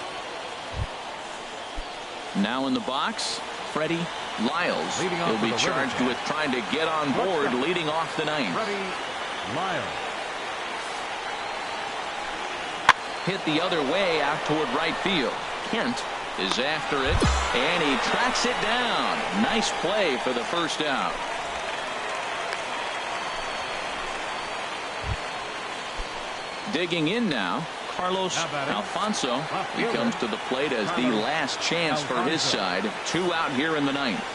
Now in the box, Freddie Lyles. He'll be charged with trying to get on board leading off the ninth. Freddie Lyles. Hit the other way out toward right field. Kent is after it, and he tracks it down. Nice play for the first out. Digging in now, Carlos Alfonso. He comes to the plate as the last chance for his side. 2 out here in the ninth.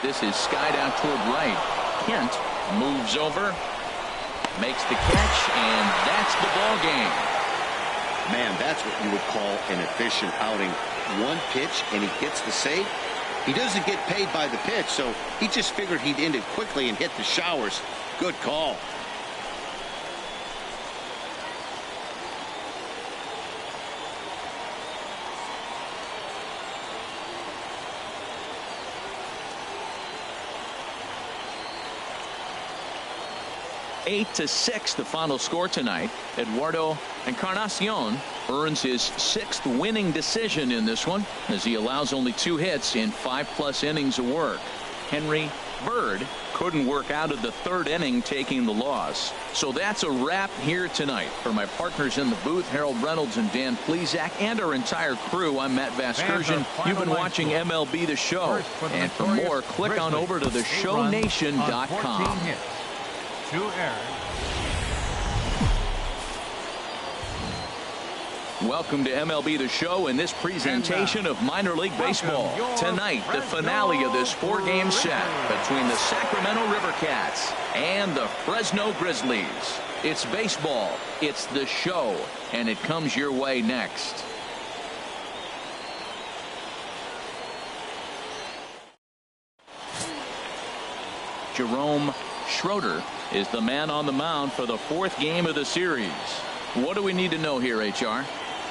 This is skied out toward right. Kent moves over, makes the catch, and that's the ball game. Man, that's what you would call an efficient outing. One pitch, and he gets the save. He doesn't get paid by the pitch, so he just figured he'd end it quickly and hit the showers. Good call. Eight to 6 the final score tonight. Eduardo Encarnacion earns his 6th winning decision in this one as he allows only 2 hits in 5+ innings of work. Henry Bird couldn't work out of the 3rd inning, taking the loss. So that's a wrap here tonight. For my partners in the booth, Harold Reynolds and Dan Plesac, and our entire crew, I'm Matt Vasgersian. You've been watching MLB The Show. And for more, click on over to theshownation.com. 2 errors. Welcome to MLB The Show and this presentation of minor league baseball. Tonight, the finale of this 4-game set between the Sacramento River Cats and the Fresno Grizzlies. It's baseball, it's the show, and it comes your way next. Jerome Schroeder is the man on the mound for the 4th game of the series. What do we need to know here, HR?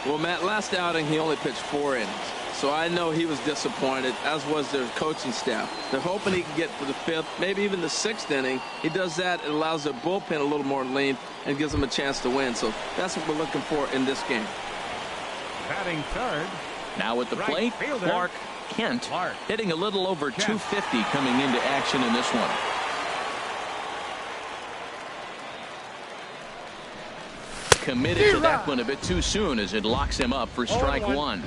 Well, Matt, last outing he only pitched 4 innings. So I know he was disappointed, as was their coaching staff. They're hoping he can get to the 5th, maybe even the 6th inning. He does that, it allows their bullpen a little more lean and gives them a chance to win. So that's what we're looking for in this game. Batting third. Now at the plate, Clark Kent, hitting a little over 250 coming into action in this one. Committed to that one a bit too soon as it locks him up for strike 1.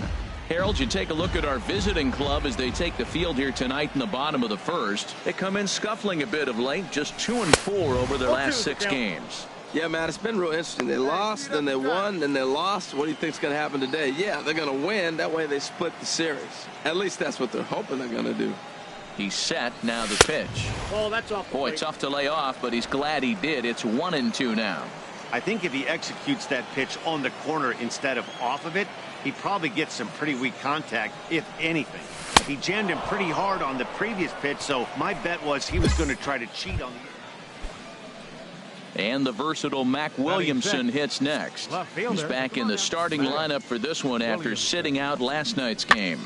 Harold, you take a look at our visiting club as they take the field here tonight in the bottom of the 1st. They come in scuffling a bit of late, just 2-4 over their last 6 games. Yeah, Matt, it's been real interesting. They lost, then they won, then they lost. What do you think's going to happen today? Yeah, they're going to win. That way they split the series. At least that's what they're hoping they're going to do. He's set. Now the pitch. Oh, that's off. Boy, tough to lay off, but he's glad he did. It's 1-2 now. I think if he executes that pitch on the corner instead of off of it, he probably gets some pretty weak contact, if anything. He jammed him pretty hard on the previous pitch, so my bet was he was going to try to cheat on the... And the versatile Mac Williamson hits next. He's back in the starting lineup for this one after sitting out last night's game.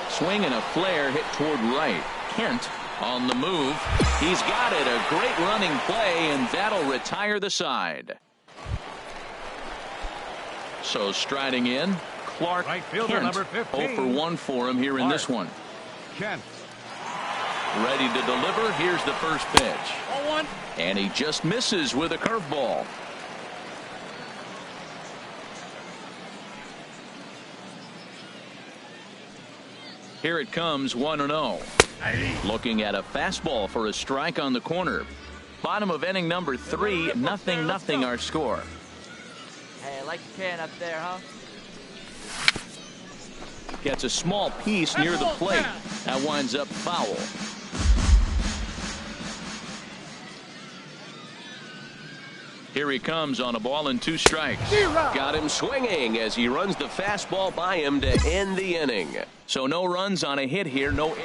Swing and a flare hit toward right. Kent on the move. He's got it. A great running play, and that'll retire the side. So striding in, Clark Kent. Number 15. 0 for 1 for him here in this one. Kent. Ready to deliver. Here's the first pitch. 0-1. And he just misses with a curveball. Here it comes, 1-0. Looking at a fastball for a strike on the corner. Bottom of inning number 3, 0-0 our score. Hey, I like the can up there, huh? Gets a small piece near the plate. That winds up foul. Here he comes on a ball and 2 strikes. Got him swinging as he runs the fastball by him to end the inning. So no runs on a hit here. No.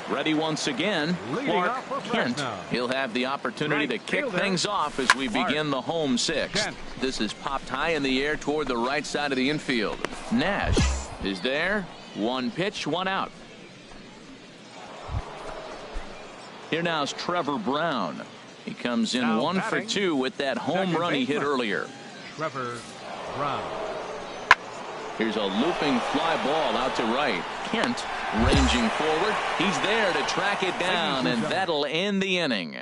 Ready once again, Clark Kent. He'll have the opportunity to kick things off as we begin the home 6th. This is popped high in the air toward the right side of the infield. Nash is there. 1 pitch, 1 out. Here now is Trevor Brown. He comes in 1 for 2 with that home run he hit earlier. Trevor Brown. Here's a looping fly ball out to right. Kent ranging forward. He's there to track it down, and that'll end the inning.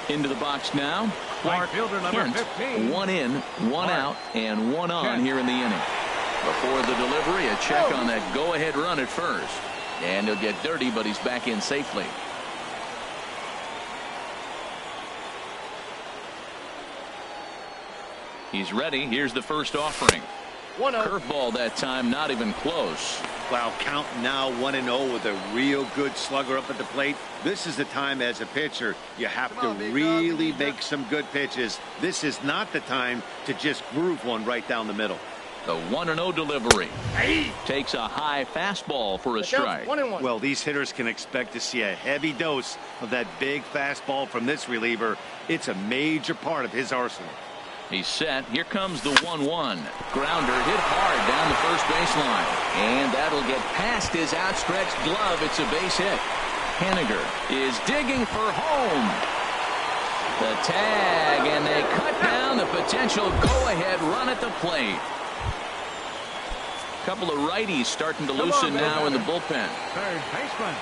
Into the box now, Clark Kent. 1 in, 1 out, and 1 on here in the inning. Before the delivery, a check on that go-ahead run at first. And he'll get dirty, but he's back in safely. He's ready. Here's the first offering. 1-0. Curveball that time, not even close. Wow, count now 1-0 with a real good slugger up at the plate. This is the time as a pitcher you have to really make some good pitches. This is not the time to just groove one right down the middle. The 1-0 delivery. Takes a high fastball for a strike. 1-1. Well, these hitters can expect to see a heavy dose of that big fastball from this reliever. It's a major part of his arsenal. He's set. Here comes the 1-1. Grounder hit hard down the first baseline. And that'll get past his outstretched glove. It's a base hit. Henniger is digging for home. The tag, and they cut down the potential go-ahead run at the plate. Couple of righties starting to loosen now in the bullpen. Third baseman,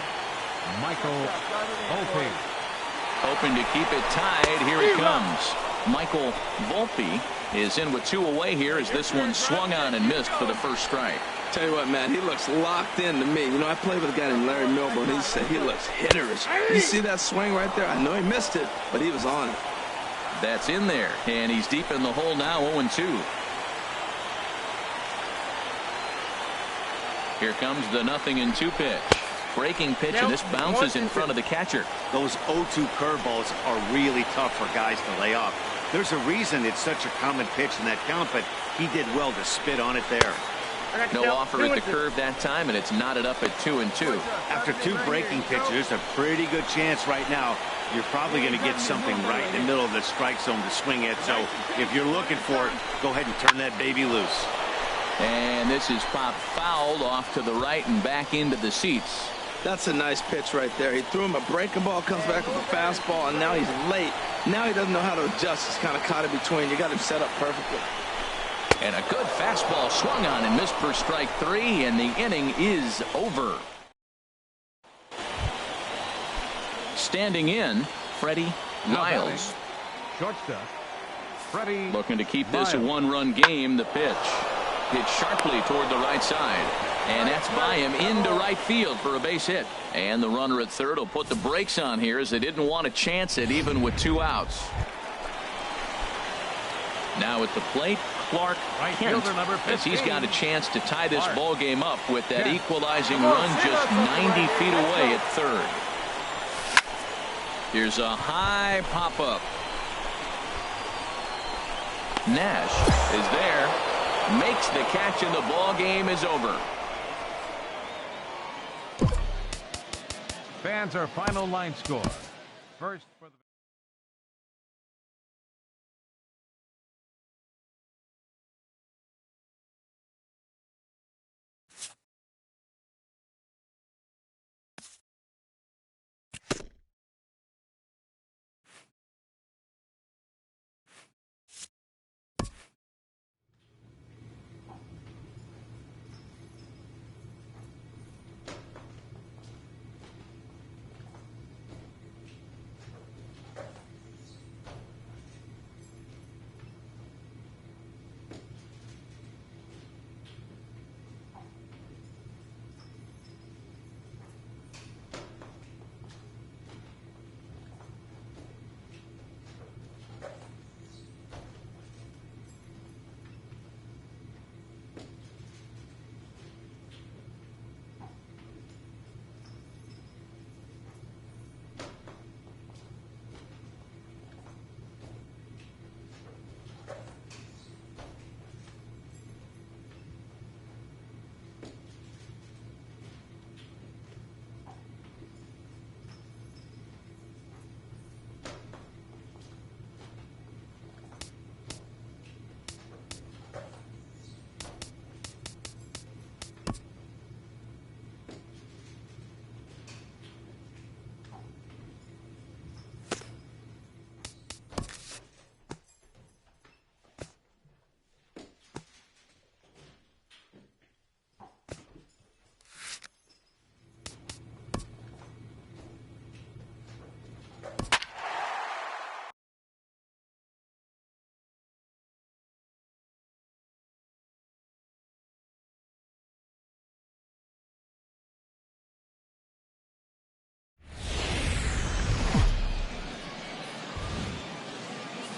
Michael Volpe. Hoping to keep it tied. Here it comes. Michael Volpe is in with 2 away here as this one swung on and missed for the first strike. Tell you what, man, he looks locked in to me. You know, I played with a guy named Larry Milburn. He said he looks hitterish. You see that swing right there? I know he missed it, but he was on it. That's in there, and he's deep in the hole now, 0-2. Here comes the 0-2 pitch. Breaking pitch, and this bounces in front of the catcher. Those 0-2 curveballs are really tough for guys to lay off. There's a reason it's such a common pitch in that count, but he did well to spit on it there. No offer at the curve that time, and it's knotted up at 2-2. After 2 breaking pitches, a pretty good chance right now. You're probably going to get something right in the middle of the strike zone to swing at. So if you're looking for it, go ahead and turn that baby loose. And this is popped fouled off to the right and back into the seats. That's a nice pitch right there. He threw him a breaking ball, comes back with a fastball, and now he's late. Now he doesn't know how to adjust. He's kind of caught in between. You got him set up perfectly. And a good fastball swung on and missed for strike 3, and the inning is over. Standing in, Freddie Lyles. Shortstop, Freddie. Looking to keep this a 1-run game. The pitch hit sharply toward the right side, and that's by him into right field for a base hit. And the runner at third will put the brakes on here as they didn't want to chance it even with 2 outs. Now at the plate, Clark Kent, as he's got a chance to tie this ball game up with that equalizing run just 90 feet away at third. Here's a high pop-up. Nash is there, makes the catch, and the ball game is over. Fans, our final line score. First for the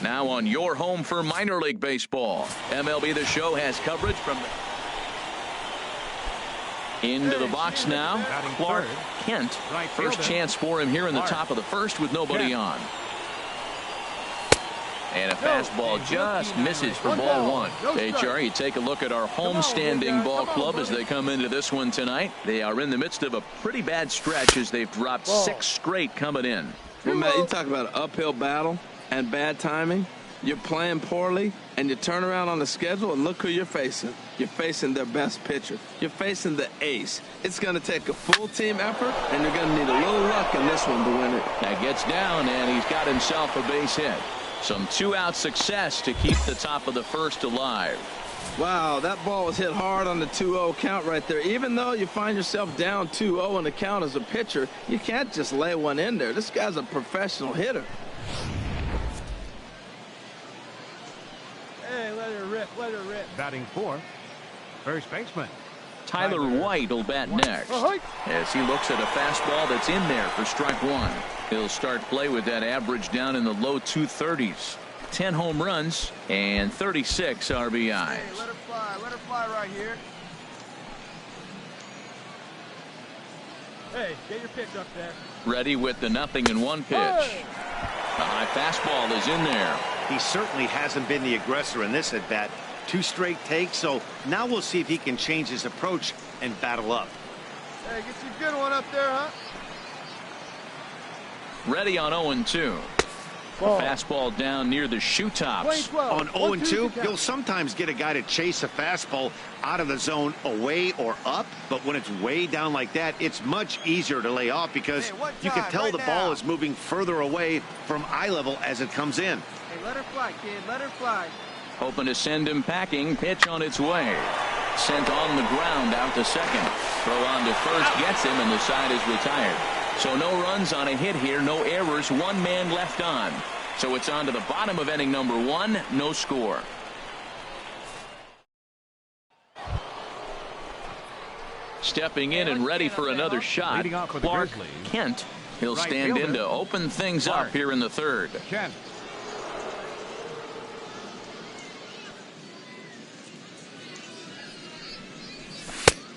Now on your home for minor league baseball, MLB The Show has coverage from into the box now. Clark Kent, first chance for him here in the top of the first with nobody on. And a fastball just misses for ball 1. HR, you take a look at our home-standing ball club as they come into this one tonight. They are in the midst of a pretty bad stretch as they've dropped 6 straight coming in. Well, Matt, you talk about an uphill battle and bad timing. You're playing poorly, and you turn around on the schedule, and look who you're facing. You're facing their best pitcher. You're facing the ace. It's going to take a full team effort, and you're going to need a little luck in this one to win it. That gets down, and he's got himself a base hit. Some 2-out success to keep the top of the first alive. Wow, that ball was hit hard on the 2-0 count right there. Even though you find yourself down 2-0 in the count as a pitcher, you can't just lay one in there. This guy's a professional hitter. Hey, let her rip, let her rip. Batting 4th, first baseman Tyler White will bat next as he looks at a fastball that's in there for strike 1. He'll start play with that average down in the low 230s. 10 home runs and 36 RBIs. Hey, let her fly right here. Hey, get your pitch up there. Ready with the 0-1 pitch. A high fastball is in there. He certainly hasn't been the aggressor in this at bat. 2 straight takes, so now we'll see if he can change his approach and battle up. Hey, get you a good one up there, huh? Ready on 0-2. Fastball down near the shoe tops. On 0-2, you'll sometimes get a guy to chase a fastball out of the zone away or up, but when it's way down like that, it's much easier to lay off because you can tell the ball is moving further away from eye level as it comes in. Hey, let her fly, kid. Let her fly. Hoping to send him packing. Pitch on its way. Sent on the ground out to second. Throw on to first gets him, and the side is retired. So no runs on a hit here, no errors, 1 man left on. So it's on to the bottom of inning number 1, no score. Stepping in and ready for another shot, Clark Kent. He'll stand in to open things up here in the 3rd. Kent.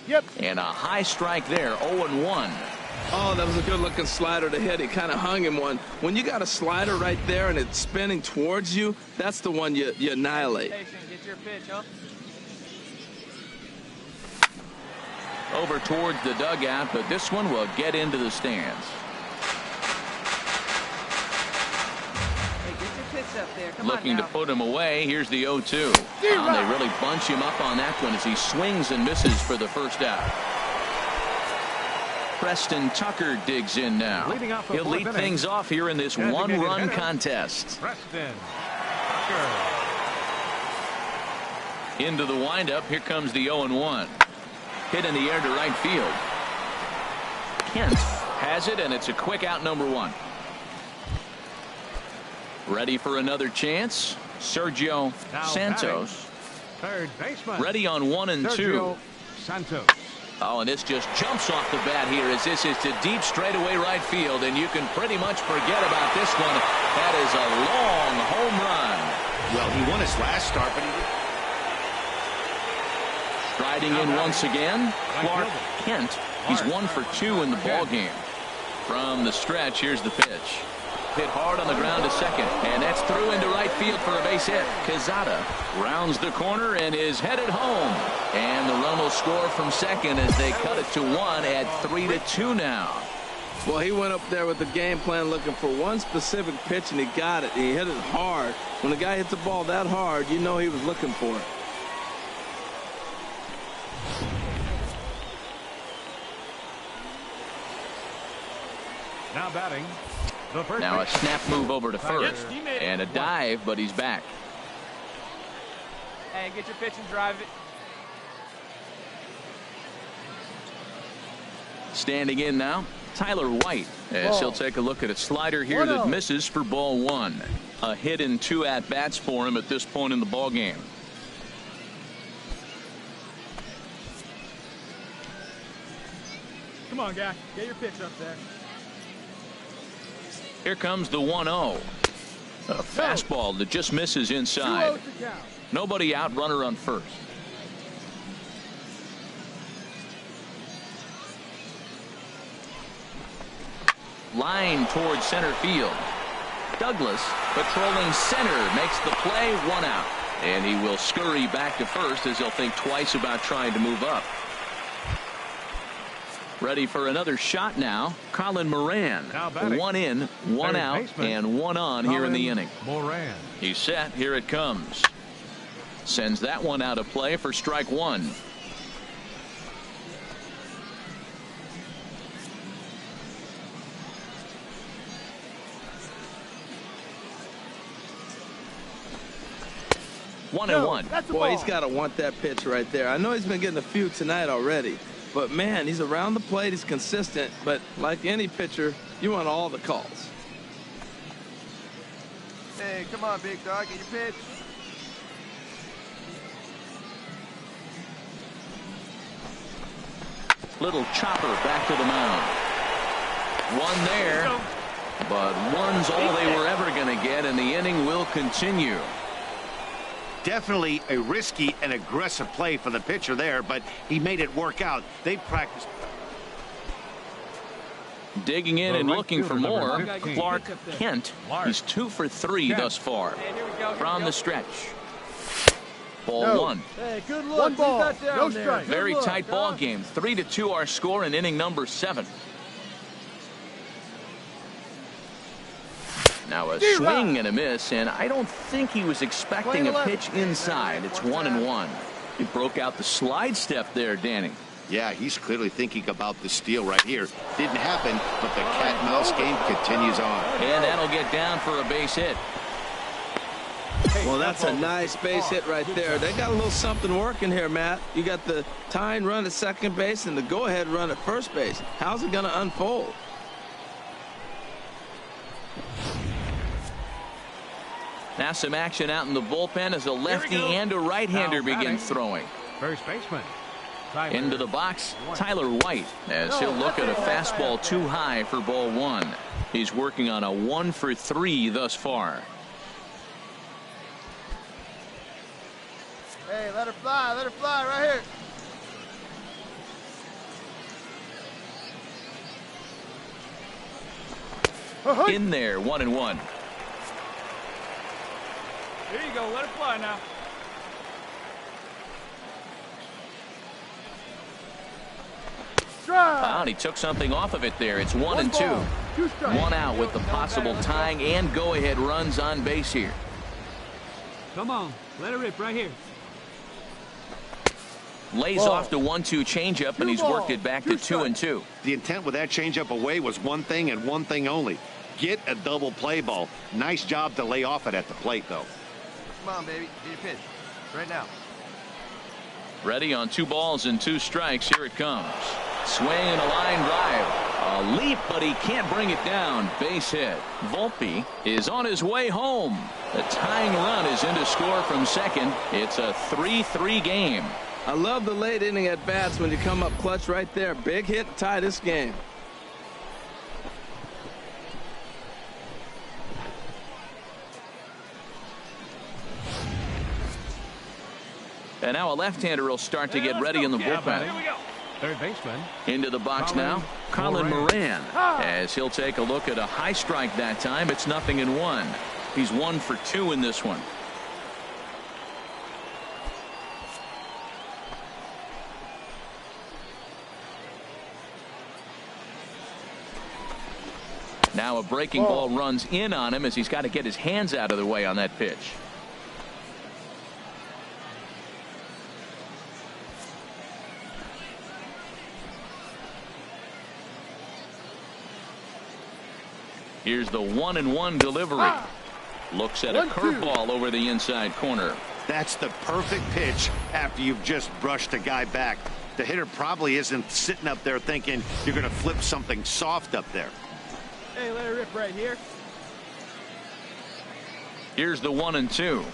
Yep. And a high strike there, 0-1. Oh, that was a good-looking slider to hit. He kind of hung him one. When you got a slider right there and it's spinning towards you, that's the one you annihilate. Get your pitch, huh? Over towards the dugout, but this one will get into the stands. Hey, get your pitch up there. Come Looking on to now. put him away. Here's the 0-2. They really bunch him up on that one as he swings and misses for the first out. Preston Tucker digs in now. He'll lead things off here in this 1-run contest. Preston Tucker. Into the windup. Here comes the 0-1. Hit in the air to right field. Kent has it, and it's a quick out, number 1. Ready for another chance. Sergio Santos. Third baseman. Ready on 1-2. Sergio Santos. Oh, and this just jumps off the bat here as this is to deep straightaway right field, and you can pretty much forget about this one. That is a long home run. Well, he won his last start, but he didn't. Striding in once again, Clark Kent. He's 1 for 2 in the ball game. From the stretch, here's the pitch. Hit hard on the ground to second, and that's through into right field for a base hit. Quezada rounds the corner and is headed home. And the run will score from second as they cut it to 1 at 3-2 now. Well, he went up there with the game plan looking for one specific pitch, and he got it. He hit it hard. When the guy hits the ball that hard, you know he was looking for it. Now batting. The first Now a baseman. snap move over to first. And a dive, but he's back. Hey, get your pitch and drive it. Standing in now, Tyler White, as he'll take a look at a slider here that misses for ball 1. A hit in 2 at-bats for him at this point in the ball game. Come on, guy. Get your pitch up there. Here comes the 1-0. A fastball that just misses inside. Nobody out, runner on first. Line towards center field. Douglas patrolling center makes the play, 1 out. And he will scurry back to first as he'll think twice about trying to move up. Ready for another shot now. Colin Moran. 1 in, 1 out, and 1 on here in the inning. Moran. He's set. Here it comes. Sends that one out of play for strike 1. One and one. Boy, he's got to want that pitch right there. I know he's been getting a few tonight already, but man, he's around the plate. He's consistent, but like any pitcher, you want all the calls. Hey, come on, big dog. Get your pitch. Little chopper back to the mound. One there, but one's all they were ever going to get, and the inning will continue. Definitely a risky and aggressive play for the pitcher there, but he made it work out. They practiced. Digging in and looking for more, Clark Kent. He's 2 for 3 thus far from the stretch. Ball No. one. Hey, good look. One ball, Leave that down no there. strike. Good Very look, tight ball huh? game. 3-2 our score in inning number 7. Now a swing and a miss, and I don't think he was expecting a pitch inside. It's 1-1. He broke out the slide step there, Danny. Yeah, he's clearly thinking about the steal right here. Didn't happen, but the cat-and-mouse game continues on. And that'll get down for a base hit. Well, that's a nice base hit right there. They got a little something working here, Matt. You got the tying run at second base and the go-ahead run at first base. How's it going to unfold? Now some action out in the bullpen as a lefty and a right-hander begin throwing. First baseman. Into the box, Tyler White, as he'll look at a fastball too high for ball one. He's working on a 1-for-3 thus far. Hey, let her fly right here. In there, 1-1. Here you go. Let it fly now. Wow, and he took something off of it there. It's 1-2. One out with the possible tying and go-ahead runs on base here. Come on. Let it rip right here. Lays off the 1-2 changeup, and he's worked it back to 2-2. The intent with that changeup away was one thing and one thing only. Get a double play ball. Nice job to lay off it at the plate, though. Come on, baby. Get your pitch. Right now. Ready on 2 balls and 2 strikes. Here it comes. Swing and a line drive. A leap, but he can't bring it down. Base hit. Volpe is on his way home. The tying run is in to score from second. It's a 3-3 game. I love the late inning at bats when you come up clutch right there. Big hit, tie this game. And now a left-hander will start to get ready in the bullpen. Here we go. Third baseman. Into the box now, Colin Moran, as he'll take a look at a high strike that time. It's 0-1. He's 1 for 2 in this one. Now a breaking ball runs in on him as he's got to get his hands out of the way on that pitch. Here's the 1-1 delivery. Looks at a curveball over the inside corner. That's the perfect pitch after you've just brushed a guy back. The hitter probably isn't sitting up there thinking you're going to flip something soft up there. Hey, let it rip right here. Here's the 1-2.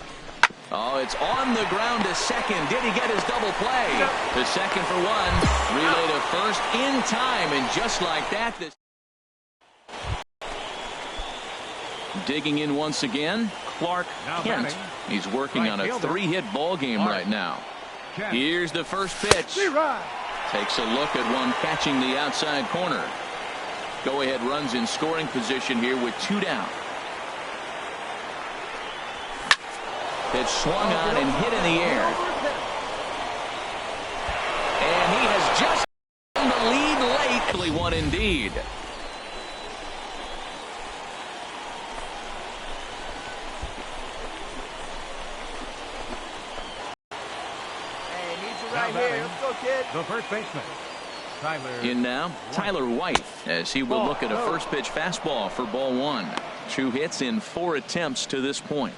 Oh, it's on the ground to second. Did he get his double play? The second for 1. Relay to first in time, and just like that, this digging in once again, Clark Kent. He's working on a 3-hit ball game right now. Here's the first pitch. Takes a look at one catching the outside corner. Go-ahead runs in scoring position here with 2 down. Pitch swung on and hit in the air. And he has just gotten the lead late. One indeed. Right here. Let's go, kid. The first baseman. Tyler. In now, Tyler White, as he will look at a first pitch fastball for ball 1. 2 hits in 4 attempts to this point.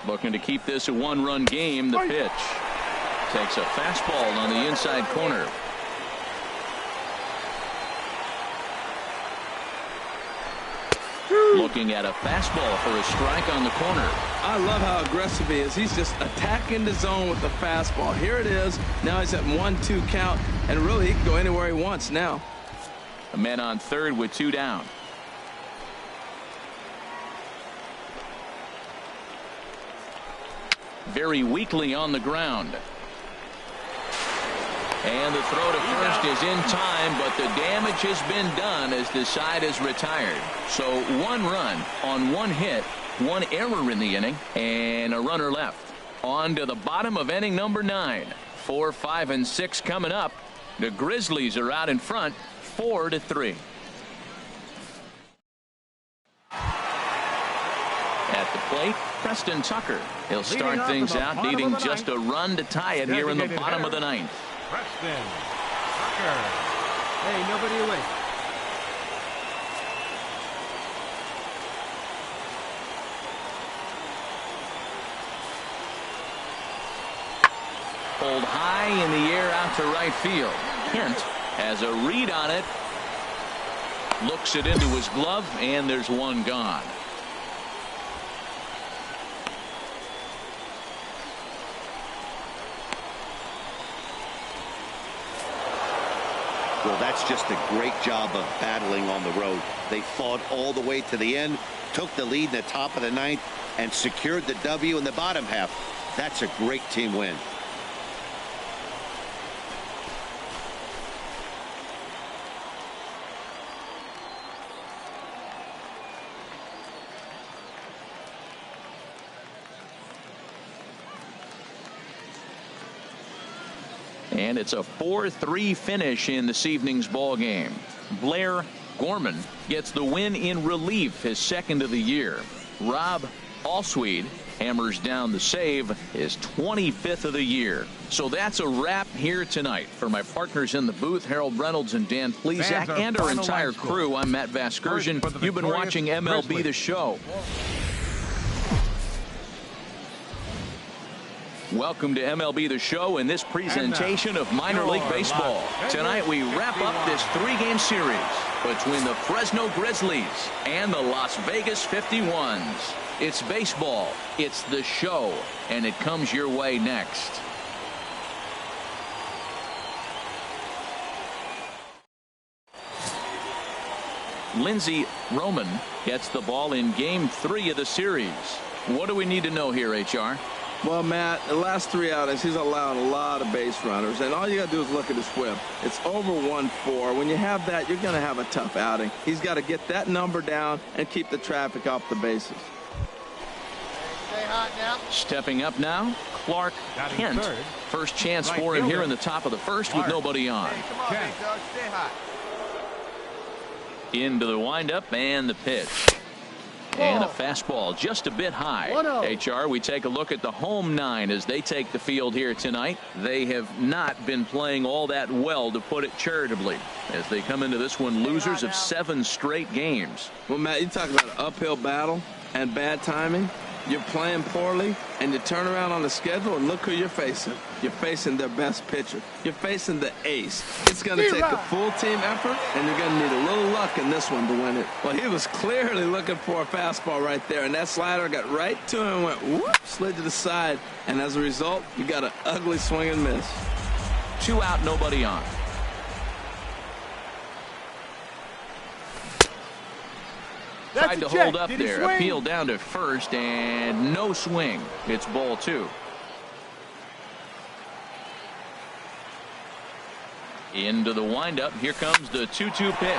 Looking to keep this a 1-run game. The pitch. Takes a fastball on the inside corner. Looking at a fastball for a strike on the corner. I love how aggressive he is. He's just attacking the zone with the fastball. Here it is. Now he's at 1-2 count, and really he can go anywhere he wants now. A man on third with 2 down. Very weakly on the ground. And the throw to first is in time, but the damage has been done as the side is retired. So 1 run on 1 hit, 1 error in the inning, and a runner left. On to the bottom of inning number 9. 4, 5, and 6 coming up. The Grizzlies are out in front, 4-3. At the plate, Preston Tucker. He'll start things out, needing just a run to tie it here in the bottom of the 9th. Preston Tucker. Hey, nobody away. Pulled high in the air out to right field. Kent has a read on it. Looks it into his glove, and there's 1 gone. Well, that's just a great job of battling on the road. They fought all the way to the end, took the lead in the top of the 9th, and secured the W in the bottom half. That's a great team win. And it's a 4-3 finish in this evening's ball game. Blair Gorman gets the win in relief, his 2nd of the year. Rob Alsweed hammers down the save, his 25th of the year. So that's a wrap here tonight. For my partners in the booth, Harold Reynolds and Dan Plesac, and our entire crew, I'm Matt Vasgersian. You've been watching MLB The Show. Welcome to MLB The Show in this presentation of minor league baseball. Tonight we wrap up this 3-game series between the Fresno Grizzlies and the Las Vegas 51s. It's baseball, it's the show, and it comes your way next. Lindsey Roman gets the ball in Game 3 of the series. What do we need to know here, HR? Well, Matt, the last 3 outings, he's allowed a lot of base runners, and all you got to do is look at his whip. It's over 1-4. When you have that, you're going to have a tough outing. He's got to get that number down and keep the traffic off the bases. Stay hot now. Stepping up now, Clark Kent. First chance for him here in the top of the 1st with nobody on. Hey, come on, big dog. Stay hot. Into the windup and the pitch. And a fastball just a bit high. HR, we take a look at the home 9 as they take the field here tonight. They have not been playing all that well, to put it charitably, as they come into this one losers of 7 straight games. Well, Matt, you talk about an uphill battle and bad timing. You're playing poorly, and you turn around on the schedule, and look who you're facing. You're facing their best pitcher. You're facing the ace. It's going to take a full team effort, and you're going to need a little luck in this one to win it. Well, he was clearly looking for a fastball right there, and that slider got right to him and went whoop, slid to the side, and as a result, you got an ugly swing and miss. 2 out, nobody on. Tried to hold up there, appeal down to first, and no swing. It's ball 2. Into the windup, here comes the 2-2 pitch.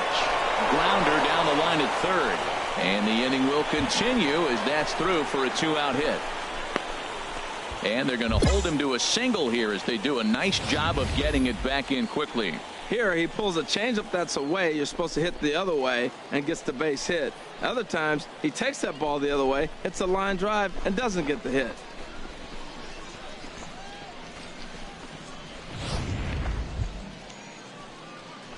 Grounder down the line at 3rd, and the inning will continue as that's through for a 2-out hit. And they're going to hold him to a single here as they do a nice job of getting it back in quickly. Here he pulls a changeup that's away. You're supposed to hit the other way and gets the base hit. Other times he takes that ball the other way, hits a line drive, and doesn't get the hit.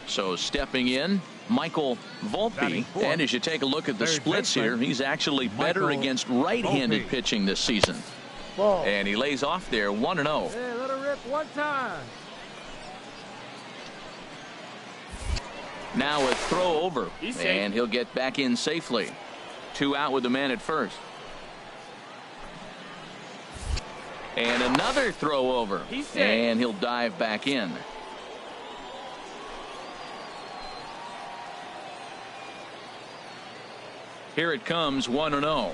So stepping in, Michael Volpe. And as you take a look at the splits here, he's actually better against right-handed pitching this season. And he lays off there 1-0. Hey, let her rip one time. Now a throw over, and he'll get back in safely. 2 out with the man at first. And another throw over, and he'll dive back in. Here it comes, 1-0.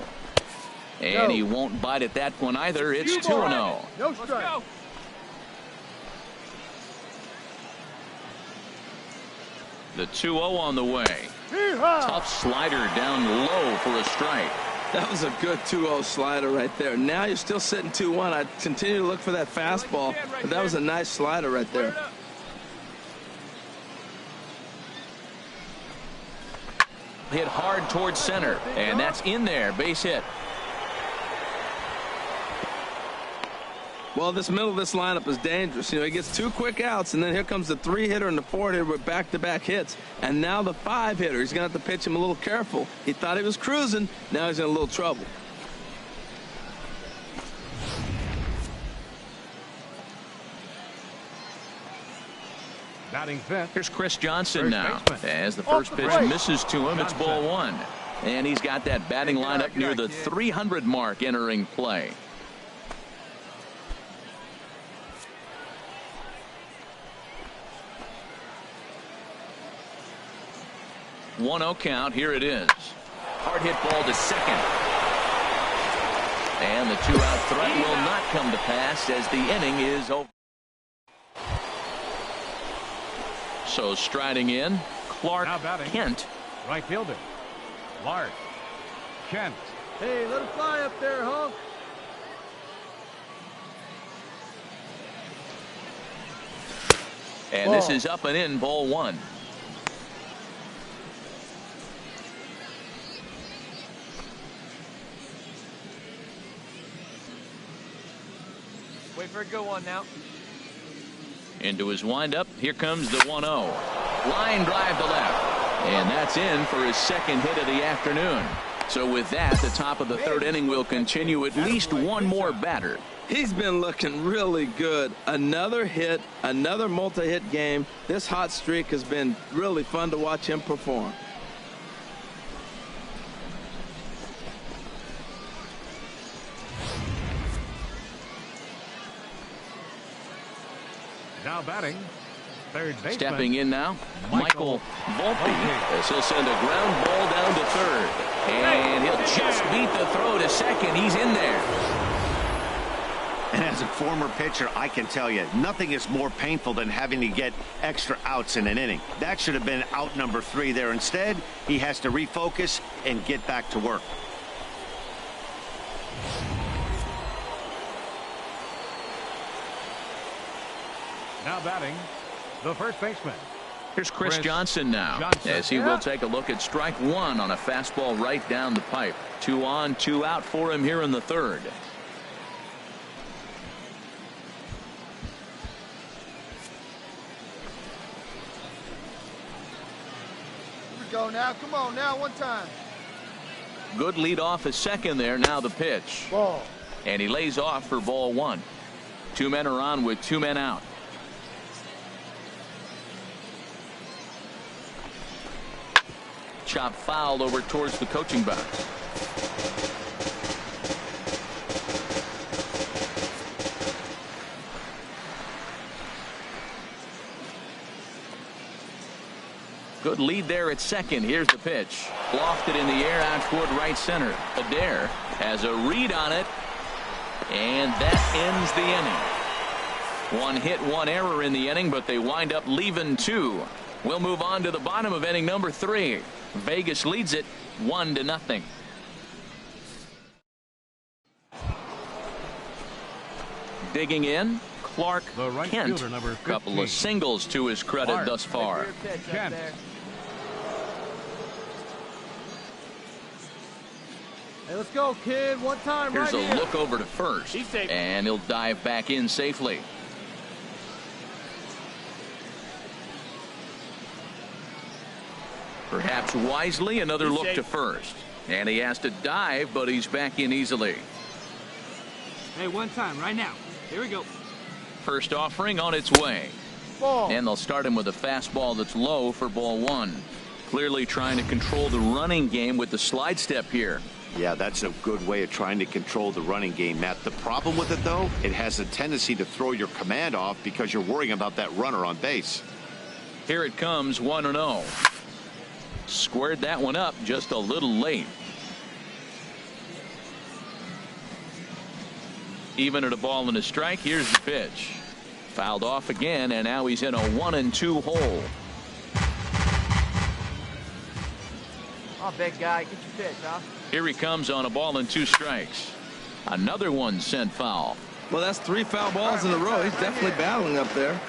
And he won't bite at that one either. It's 2-0. No strike. The 2-0 on the way. Tough slider down low for a strike. That was a good 2-0 slider right there. Now you're still sitting 2-1. I continue to look for that fastball, but that was a nice slider right there. Hit hard towards center, and that's in there. Base hit. Well, this middle of this lineup is dangerous. You know, he gets 2 quick outs, and then here comes the 3-hitter and the 4-hitter with back-to-back hits. And now the 5-hitter. He's going to have to pitch him a little careful. He thought he was cruising. Now he's in a little trouble. Batting fifth. Here's Chris Johnson now. As the first pitch misses to him, it's ball 1. And he's got that batting lineup near the 300 mark entering play. One-0 count. Here it is. Hard hit ball to second. And the 2-out threat will not come to pass as the inning is over. So striding in, Clark Kent. Right fielder. Clark Kent. Hey, let him fly up there, Hulk. And this is up and in, ball 1. Wait for a good one now. Into his windup. Here comes the 1-0. Line drive to left. And that's in for his second hit of the afternoon. So with that, the top of the 3rd inning will continue. At least one more batter. He's been looking really good. Another hit, another multi-hit game. This hot streak has been really fun to watch him perform. Now batting, third baseman. Stepping in now, Michael Volpe. As he'll send a ground ball down to third. And he'll just beat the throw to second. He's in there. And as a former pitcher, I can tell you, nothing is more painful than having to get extra outs in an inning. That should have been out number 3 there. Instead, he has to refocus and get back to work. Now batting, the first baseman. Here's Chris Johnson now, as he will take a look at strike 1 on a fastball right down the pipe. 2 on, 2 out for him here in the 3rd. Here we go now. Come on now, one time. Good lead off at second there. Now the pitch. Ball. And he lays off for ball 1. 2 men are on with 2 men out. Chop fouled over towards the coaching box. Good lead there at second. Here's the pitch. Lofted in the air out toward right center. Adair has a read on it. And that ends the inning. 1 hit, 1 error in the inning, but they wind up leaving 2. We'll move on to the bottom of inning number 3. Vegas leads it 1-0. Digging in, Clark Kent. Couple of singles to his credit thus far. Kent. Hey, let's go, kid. One time Here's right a here. look over to first. And he'll dive back in safely. Perhaps wisely, another look to first. And he has to dive, but he's back in easily. Hey, one time, right now. Here we go. First offering on its way. Ball. And they'll start him with a fastball that's low for ball 1. Clearly trying to control the running game with the slide step here. Yeah, that's a good way of trying to control the running game, Matt. The problem with it, though, it has a tendency to throw your command off because you're worrying about that runner on base. Here it comes, 1-0. Squared that one up just a little late. Even at a ball and a strike. Here's the pitch. Fouled off again, and now he's in a 1-2 hole. Oh, big guy, get your pitch, huh? Here he comes on a ball and 2 strikes. Another one sent foul. Well, that's 3 foul balls in a row. He's definitely battling up there.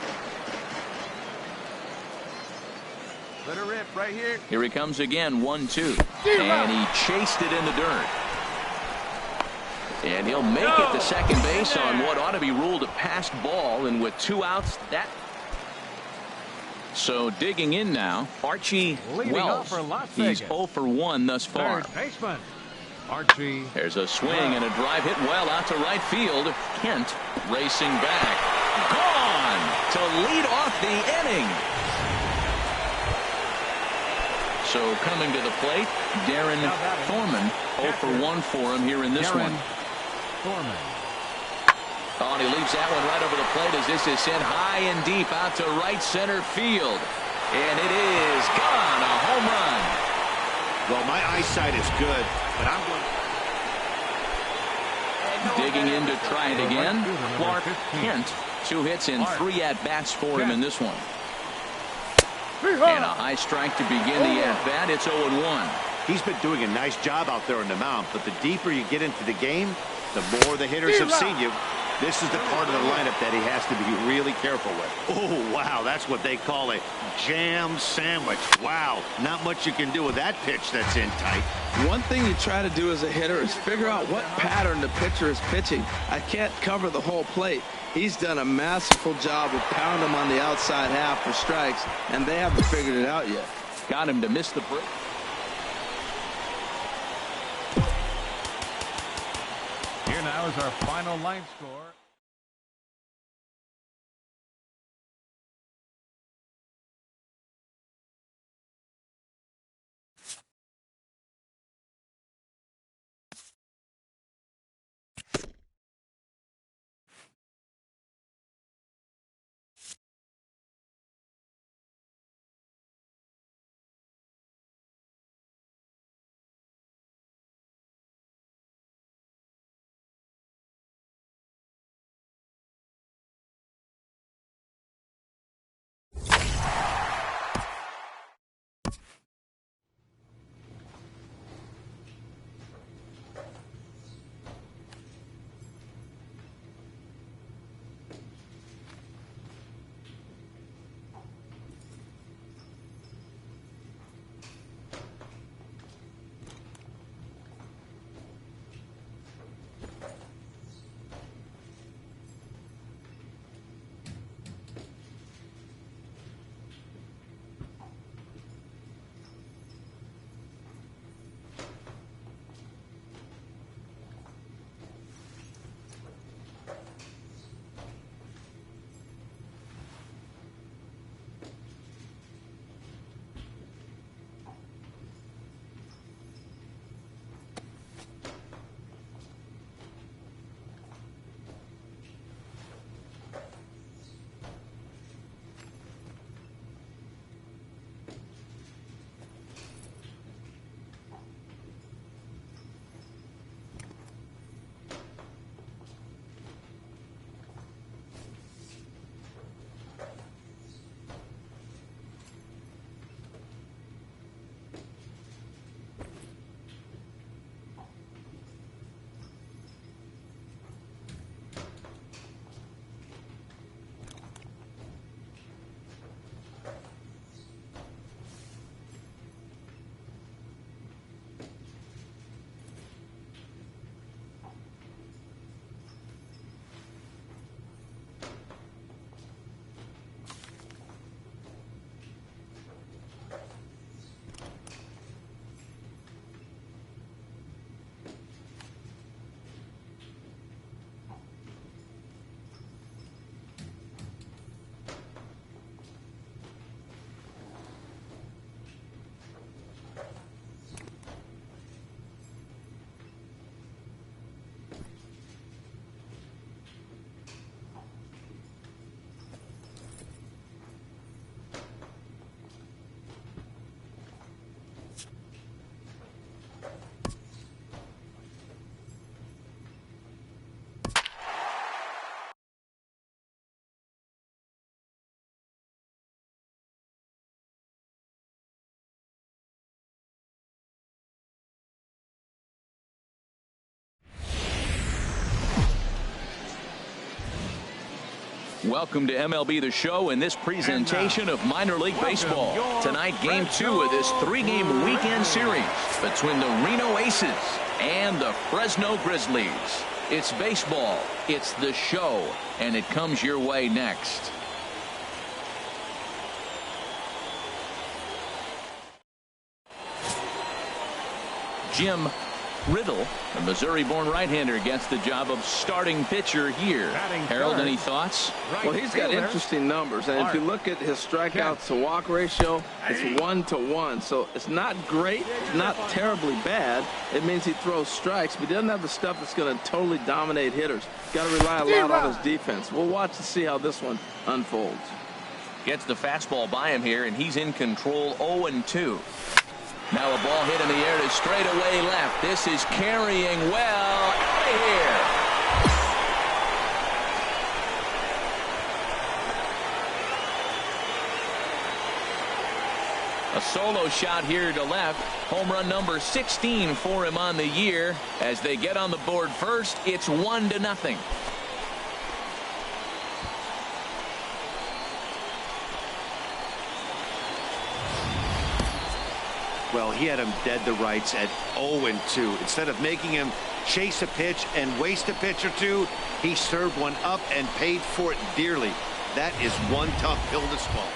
Let her rip right here. Here he comes again, 1-2. And he chased it in the dirt. And he'll make it to second base on what ought to be ruled a passed ball. And with 2 outs, that. So digging in now, Archie Wells. He's 0 for 1 thus far. Third baseman, Archie. There's a swing and a drive hit well out to right field. Kent racing back. Gone to lead off the inning. So coming to the plate, Darren Thorman. 0 for 1 for him here in this one. Thorman. Oh, and he leaves that one right over the plate as this is sent high and deep out to right center field. And it is gone. A home run. Well, my eyesight is good, but I'm going. Digging in to try it again. Clark Kent. 2 hits and 3 at-bats for him in this one. And a high strike to begin the at-bat. It's 0-1. He's been doing a nice job out there on the mound, but the deeper you get into the game, the more the hitters have seen you. This is the part of the lineup that he has to be really careful with. Oh, wow, that's what they call a jam sandwich. Wow, not much you can do with that pitch that's in tight. One thing you try to do as a hitter is figure out what pattern the pitcher is pitching. I can't cover the whole plate. He's done a masterful job of pounding him on the outside half for strikes, and they haven't figured it out yet. Got him to miss the break. Here now is our final line score. Welcome to MLB The Show in this presentation of minor league baseball. Tonight, game 2 of this 3-game weekend series between the Reno Aces and the Fresno Grizzlies. It's baseball, it's the show, and it comes your way next. Jim Riddle, a Missouri-born right-hander, gets the job of starting pitcher here. Harold, any thoughts? Well, he's got interesting numbers, and if you look at his strikeouts to walk ratio, it's 1-to-1. So it's not great, it's not terribly bad. It means he throws strikes, but he doesn't have the stuff that's going to totally dominate hitters. Got to rely a lot on his defense. We'll watch to see how this one unfolds. Gets the fastball by him here, and he's in control. 0-2. Now a ball hit in the air to straightaway left. This is carrying well out of here. A solo shot here to left. Home run number 16 for him on the year. As they get on the board first, it's 1-0. Well, he had him dead to rights at 0-2. Instead of making him chase a pitch and waste a pitch or two, he served one up and paid for it dearly. That is one tough pill to swallow.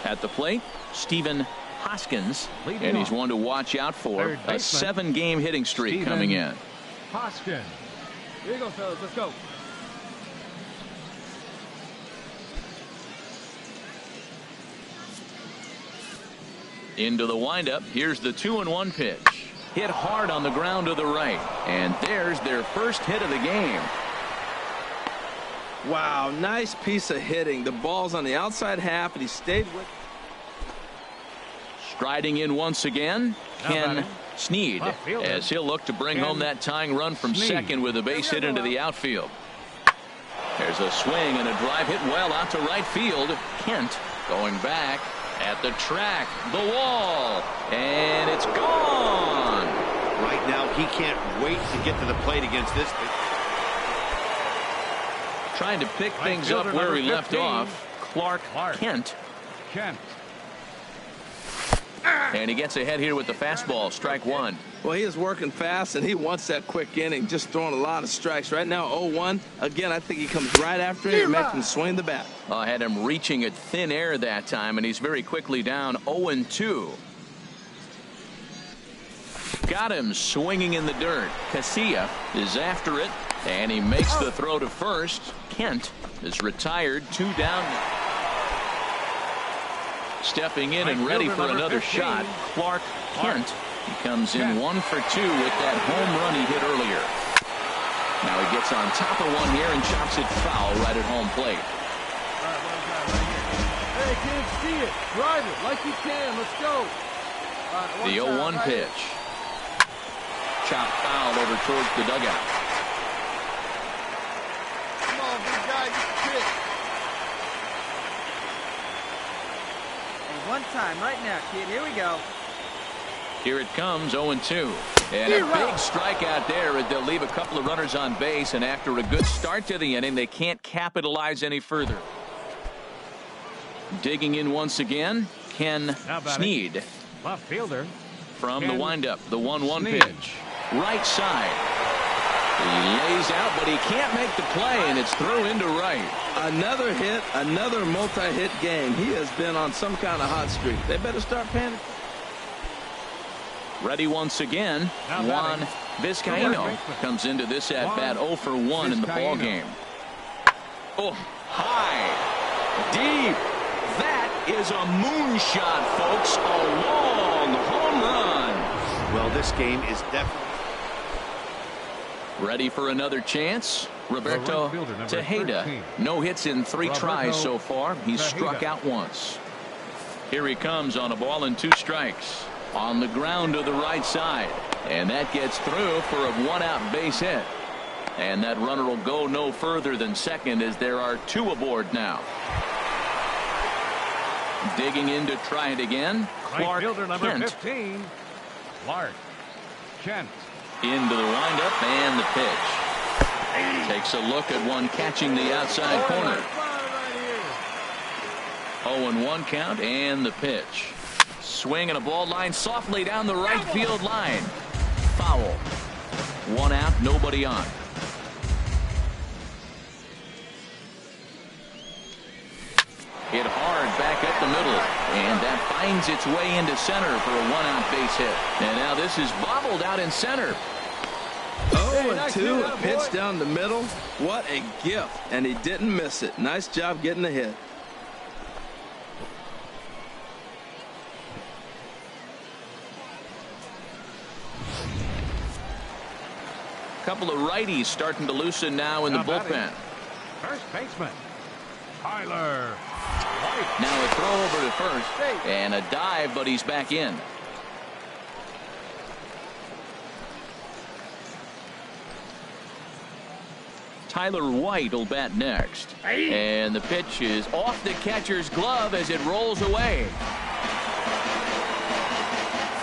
At the plate, Stephen Hoskins, and he's one to watch out for. A 7-game hitting streak coming in. Hoskins. Here you go, fellas. Let's go. Into the windup. Here's the 2-1 pitch. Hit hard on the ground to the right. And there's their first hit of the game. Wow, nice piece of hitting. The ball's on the outside half, and he stayed with. Striding in once again, Ken Sneed, as he'll look to bring home that tying run from second with a base hit into the outfield. There's a swing and a drive hit well out to right field. Kent going back at the track, the wall, and it's gone. Right now, he can't wait to get to the plate against this pitch. Trying to pick things up where he left off. Clark Kent. And he gets ahead here with the fastball. Strike one. Well, he is working fast, and he wants that quick inning, just throwing a lot of strikes. Right now, 0-1. Again, I think he comes right after him and makes him swing the bat. I had him reaching at thin air that time, and he's very quickly down 0-2. Got him swinging in the dirt. Casilla is after it, and he makes the throw to first. Kent is retired, 2 down. Stepping in and ready for another shot, Clark Kent. He comes in 1 for 2 with that home run he hit earlier. Now he gets on top of one here and chops it foul right at home plate. Hey, kid, see it. Drive it like you can. Let's go. The 0-1 pitch. Chopped foul over towards the dugout. Come on, big guy, get the pitch. One time, right now, kid. Here we go. Here it comes, 0-2. And a big strikeout there as they'll leave a couple of runners on base, and after a good start to the inning, they can't capitalize any further. Digging in once again, Ken Sneed. Left fielder. From the windup, the 1-1 pitch. Right side. He lays out, but he can't make the play, and it's through into right. Another hit, another multi-hit game. He has been on some kind of hot streak. They better start panicking. Ready once again, Juan Vizcaíno comes into this at-bat 0 for 1 in the ball game. Oh, high, deep. That is a moonshot, folks. A long home run. Well, this game is definitely ready for another chance. Roberto Tejeda. No hits in 3 tries so far. He's struck out once. Here he comes on a ball and 2 strikes. On the ground to the right side. And that gets through for a 1-out base hit. And that runner will go no further than second as there are 2 aboard now. Digging in to try it again. Clark Kent. 15. Clark Kent. Into the windup and the pitch. Takes a look at one catching the outside corner. 0-1 count and the pitch. Swing and a ball line softly down the right field line. Foul. 1 out, nobody on. Hit hard back up the middle, and that finds its way into center for a 1-out base hit. And now this is bobbled out in center. 0-2, a pitch down the middle. What a gift, and he didn't miss it. Nice job getting the hit. Couple of righties starting to loosen now in the bullpen. First baseman, Tyler. Now a throw over to first and a dive, but he's back in. Tyler White will bat next. And the pitch is off the catcher's glove as it rolls away.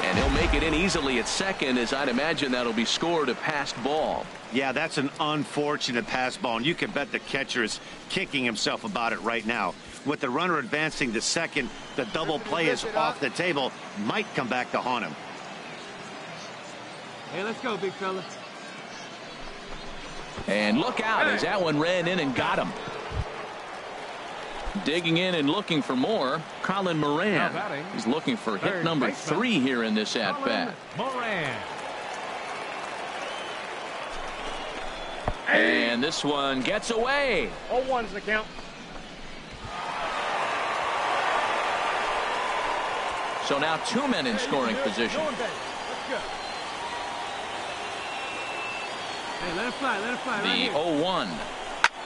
And he'll make it in easily at second, as I'd imagine that'll be scored a passed ball. Yeah, that's an unfortunate pass ball, and you can bet the catcher is kicking himself about it right now. With the runner advancing to second, the double play is off the table. Might come back to haunt him. Hey, let's go, big fella. And look out as that one ran in and got him. Digging in and looking for more, Colin Moran. He's looking for hit number 3 here in this at-bat. Moran. And this one gets away. 0-1's the count. So now 2 men in scoring position. Hey, let it fly, let it fly. The 0-1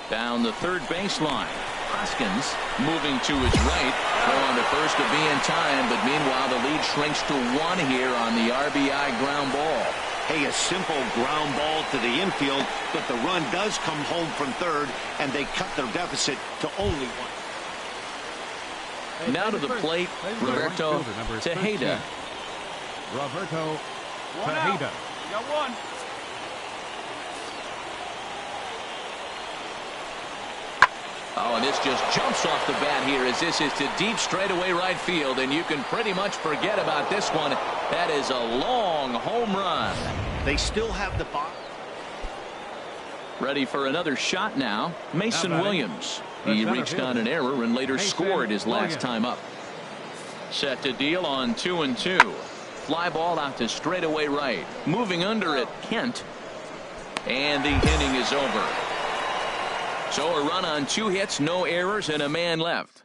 down the third baseline. Hoskins moving to his right, throwing to first to be in time, but meanwhile the lead shrinks to 1 here on the RBI ground ball. Hey, a simple ground ball to the infield, but the run does come home from third, and they cut their deficit to only 1. Hey, now to the plate, Roberto Tejeda. Roberto Tejeda. You got 1. Oh, and this just jumps off the bat here as this is to deep straightaway right field, and you can pretty much forget about this one. That is a long home run. They still have the ball. Ready for another shot now, Mason Williams. He reached on an error and later scored his last time up. Set to deal on 2-2. Fly ball out to straightaway right. Moving under it, Kent. And the inning is over. So a run on 2 hits, no errors, and a man left.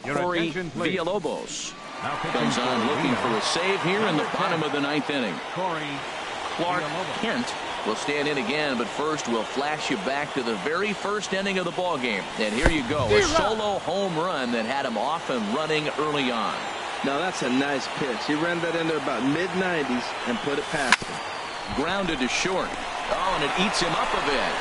Corey Villalobos comes on looking for a save here in the bottom of the 9th inning. Clark Kent will stand in again, but first we'll flash you back to the very first inning of the ball game. And here you go, a solo home run that had him off and running early on. Now that's a nice pitch. He ran that into about mid-90s and put it past him. Grounded to short. Oh, and it eats him up a bit.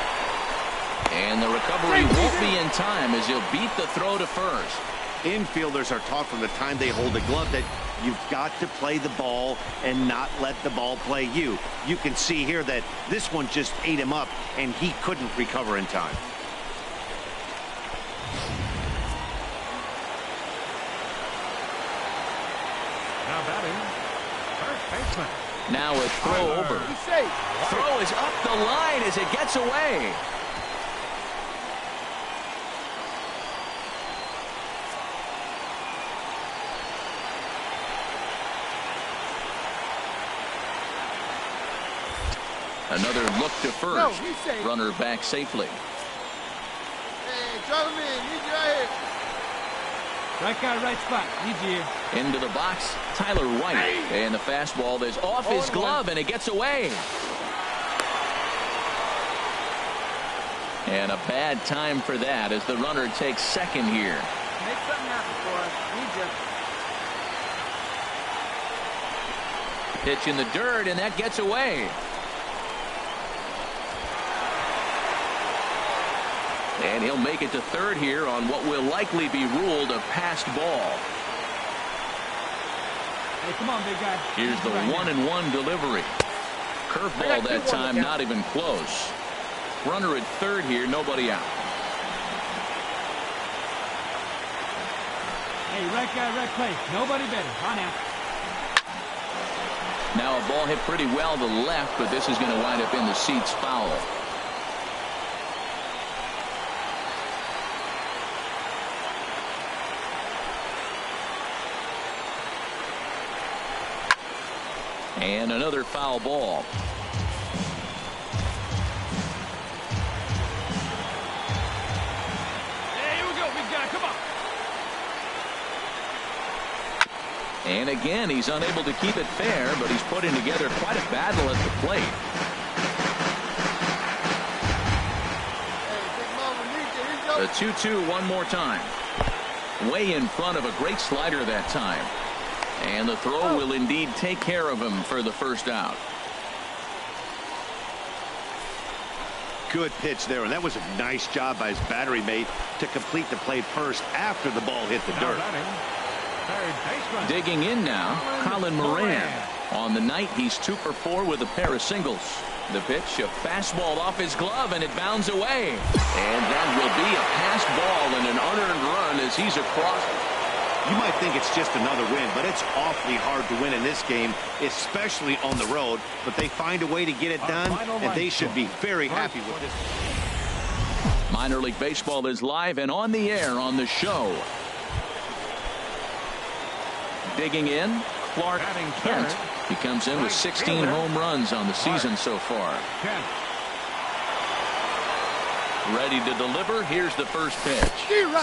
And the recovery won't be in time as he'll beat the throw to first. Infielders are taught from the time they hold the glove that you've got to play the ball and not let the ball play you. You can see here that this one just ate him up and he couldn't recover in time. Now batting, first baseman. Now a throw over. Throw is up the line as it gets away. Another look to first. Runner back safely. Hey, drop him in. Need you right here. Right guy, right spot. Need you here. Into the box, Tyler White. And the fastball is off his glove, and it gets away. And a bad time for that as the runner takes second here. Make something happen for us. Need you. Pitch in the dirt, and that gets away. And he'll make it to third here on what will likely be ruled a passed ball. Hey, come on, big guy. Here's the 1-1 delivery. Curveball that time, not even close. Runner at third here, nobody out. Hey, right guy, right place. Nobody better. On out. Now a ball hit pretty well to the left, but this is going to wind up in the seats foul. And another foul ball. Hey, here we go, big guy. Come on. And again, he's unable to keep it fair, but he's putting together quite a battle at the plate. The 2-2 one more time. Way in front of a great slider that time. And the throw will indeed take care of him for the first out. Good pitch there, and that was a nice job by his battery mate to complete the play first after the ball hit the dirt. Digging in now, Colin Moran. On the night, he's 2 for 4 with a pair of singles. The pitch, a fastball off his glove, and it bounds away. And that will be a pass ball and an unearned run as he's across. You might think it's just another win, but it's awfully hard to win in this game, especially on the road. But they find a way to get it done, and they should be very happy with this. Minor League Baseball is live and on the air on the show. Digging in, Clark Kent. He comes in with 16 home runs on the season so far. Ready to deliver. Here's the first pitch.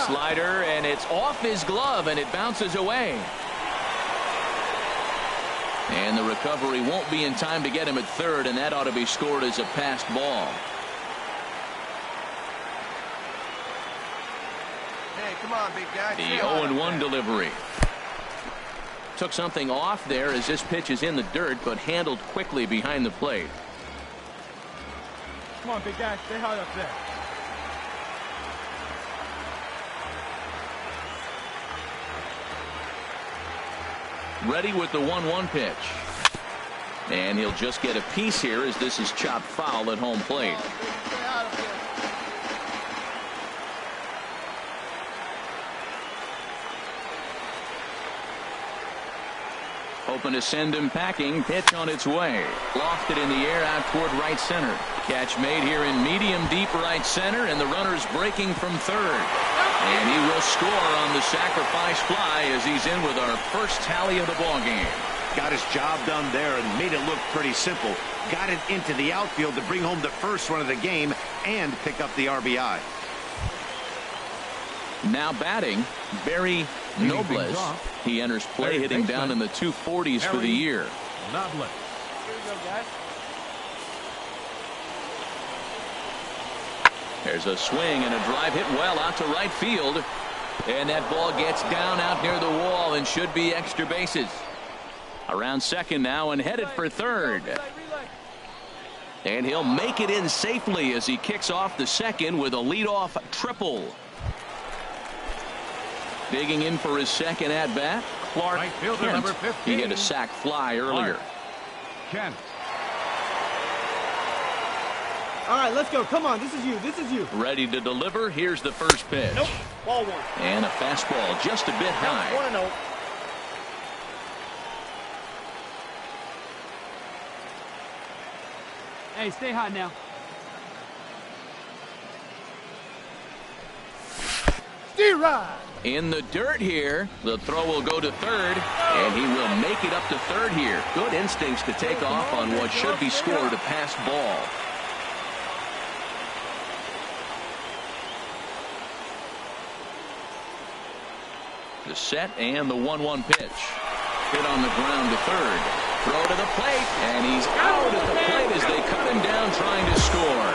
Slider, and it's off his glove, and it bounces away. And the recovery won't be in time to get him at third, and that ought to be scored as a passed ball. Hey, come on, big guy. The 0-1 delivery. Took something off there as this pitch is in the dirt, but handled quickly behind the plate. Come on, big guy. Stay hard up there. Ready with the 1-1 pitch. And he'll just get a piece here as this is chopped foul at home plate. Hoping to send him packing. Pitch on its way. Lofted in the air out toward right center. Catch made here in medium deep right center, and the runner's breaking from third. And he will score on the sacrifice fly as he's in with our first tally of the ball game. Got his job done there and made it look pretty simple. Got it into the outfield to bring home the first run of the game and pick up the RBI. Now batting, Barry Nobles. He enters play hitting down in the 240s for the year. Here we go, guys. There's a swing and a drive hit well out to right field. And that ball gets down out near the wall and should be extra bases. Around second now and headed for third. And he'll make it in safely as he kicks off the second with a leadoff triple. Digging in for his second at bat, Clark Kent. He hit a sac fly earlier. Kent. All right, let's go. Come on, this is you. This is you. Ready to deliver. Here's the first pitch. Nope. Ball one. And a fastball just a bit high. 1-0. Hey, stay hot now. D-Rod. In the dirt here. The throw will go to third, and he will make it up to third here. Good instincts to take off on what should be scored a passed ball. The set and the 1-1 pitch. Hit on the ground to third. Throw to the plate, and he's out at the plate as they cut him down trying to score.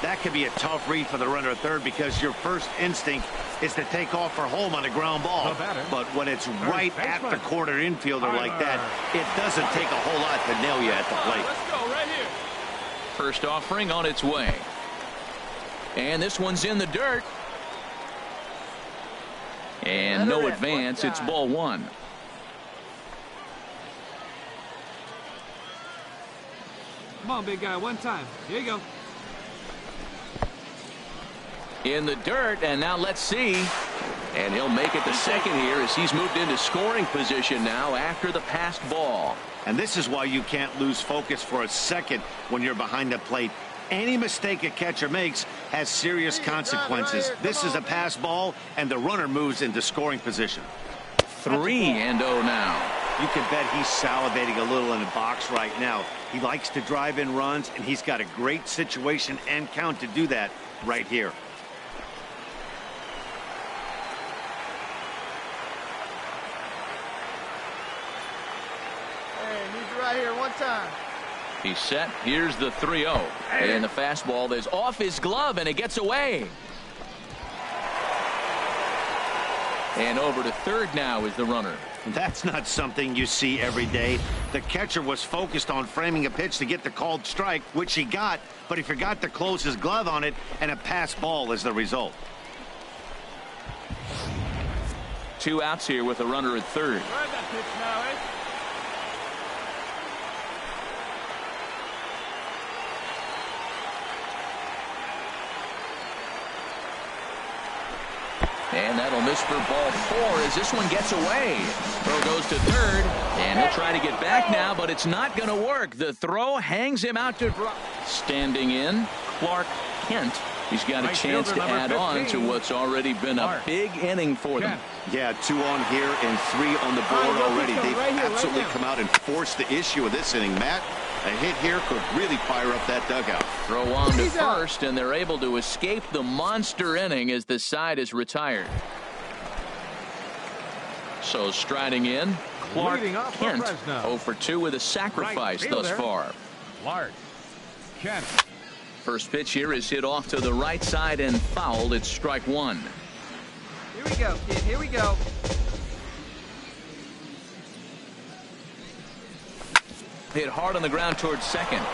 That could be a tough read for the runner at third because your first instinct is to take off for home on a ground ball. But when it's right at the corner infielder like that, it doesn't take a whole lot to nail you at the plate. Let's go right here. First offering on its way. And this one's in the dirt. And no advance. It's ball one. Come on, big guy, one time. Here you go. In the dirt, and now let's see. And he'll make it to second here as he's moved into scoring position now after the passed ball. And this is why you can't lose focus for a second when you're behind the plate. Any mistake a catcher makes has serious consequences. This is a pass ball, and the runner moves into scoring position. 3-0 now. You can bet he's salivating a little in the box right now. He likes to drive in runs, and he's got a great situation and count to do that right here. Hey, need you right here one time. He's set. Here's the 3-0. And the fastball is off his glove, and it gets away. And over to third now is the runner. That's not something you see every day. The catcher was focused on framing a pitch to get the called strike, which he got, but he forgot to close his glove on it, and a pass ball is the result. 2 outs here with a runner at third. Grab that pitch now, eh? And that'll miss for ball 4 as this one gets away. Throw goes to third, and he'll try to get back now, but it's not going to work. The throw hangs him out to dry. Standing in, Clark Kent. He's got a chance to add on to what's already been a big inning for them. Yeah, 2 on here and 3 on the board already. They've absolutely come out and forced the issue of this inning, Matt. A hit here could really fire up that dugout. Throw on to first, and they're able to escape the monster inning as the side is retired. So striding in, Clark Kent, 0 for 2 with a sacrifice thus far. Clark Kent. First pitch here is hit off to the right side and fouled. It's strike 1. Here we go, kid. Here we go. Hit hard on the ground towards second.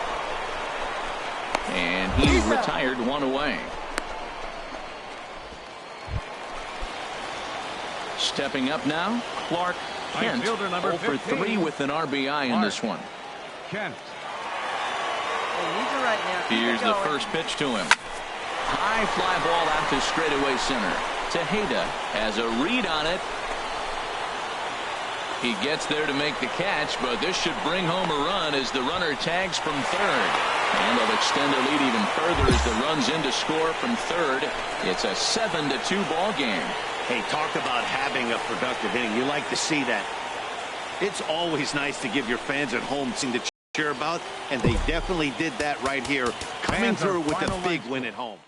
And he's retired, 1 away. Stepping up now, Clark Kent, 0 for 3 with an RBI in this one. Kent. Hey, right now. Here's the first pitch to him. High fly ball out to straightaway center. Tejeda has a read on it. He gets there to make the catch, but this should bring home a run as the runner tags from third. And they'll extend their lead even further as the run's in to score from third. It's a 7-2 ball game. Hey, talk about having a productive inning. You like to see that. It's always nice to give your fans at home something to cheer about, and they definitely did that right here, coming through with a big win at home.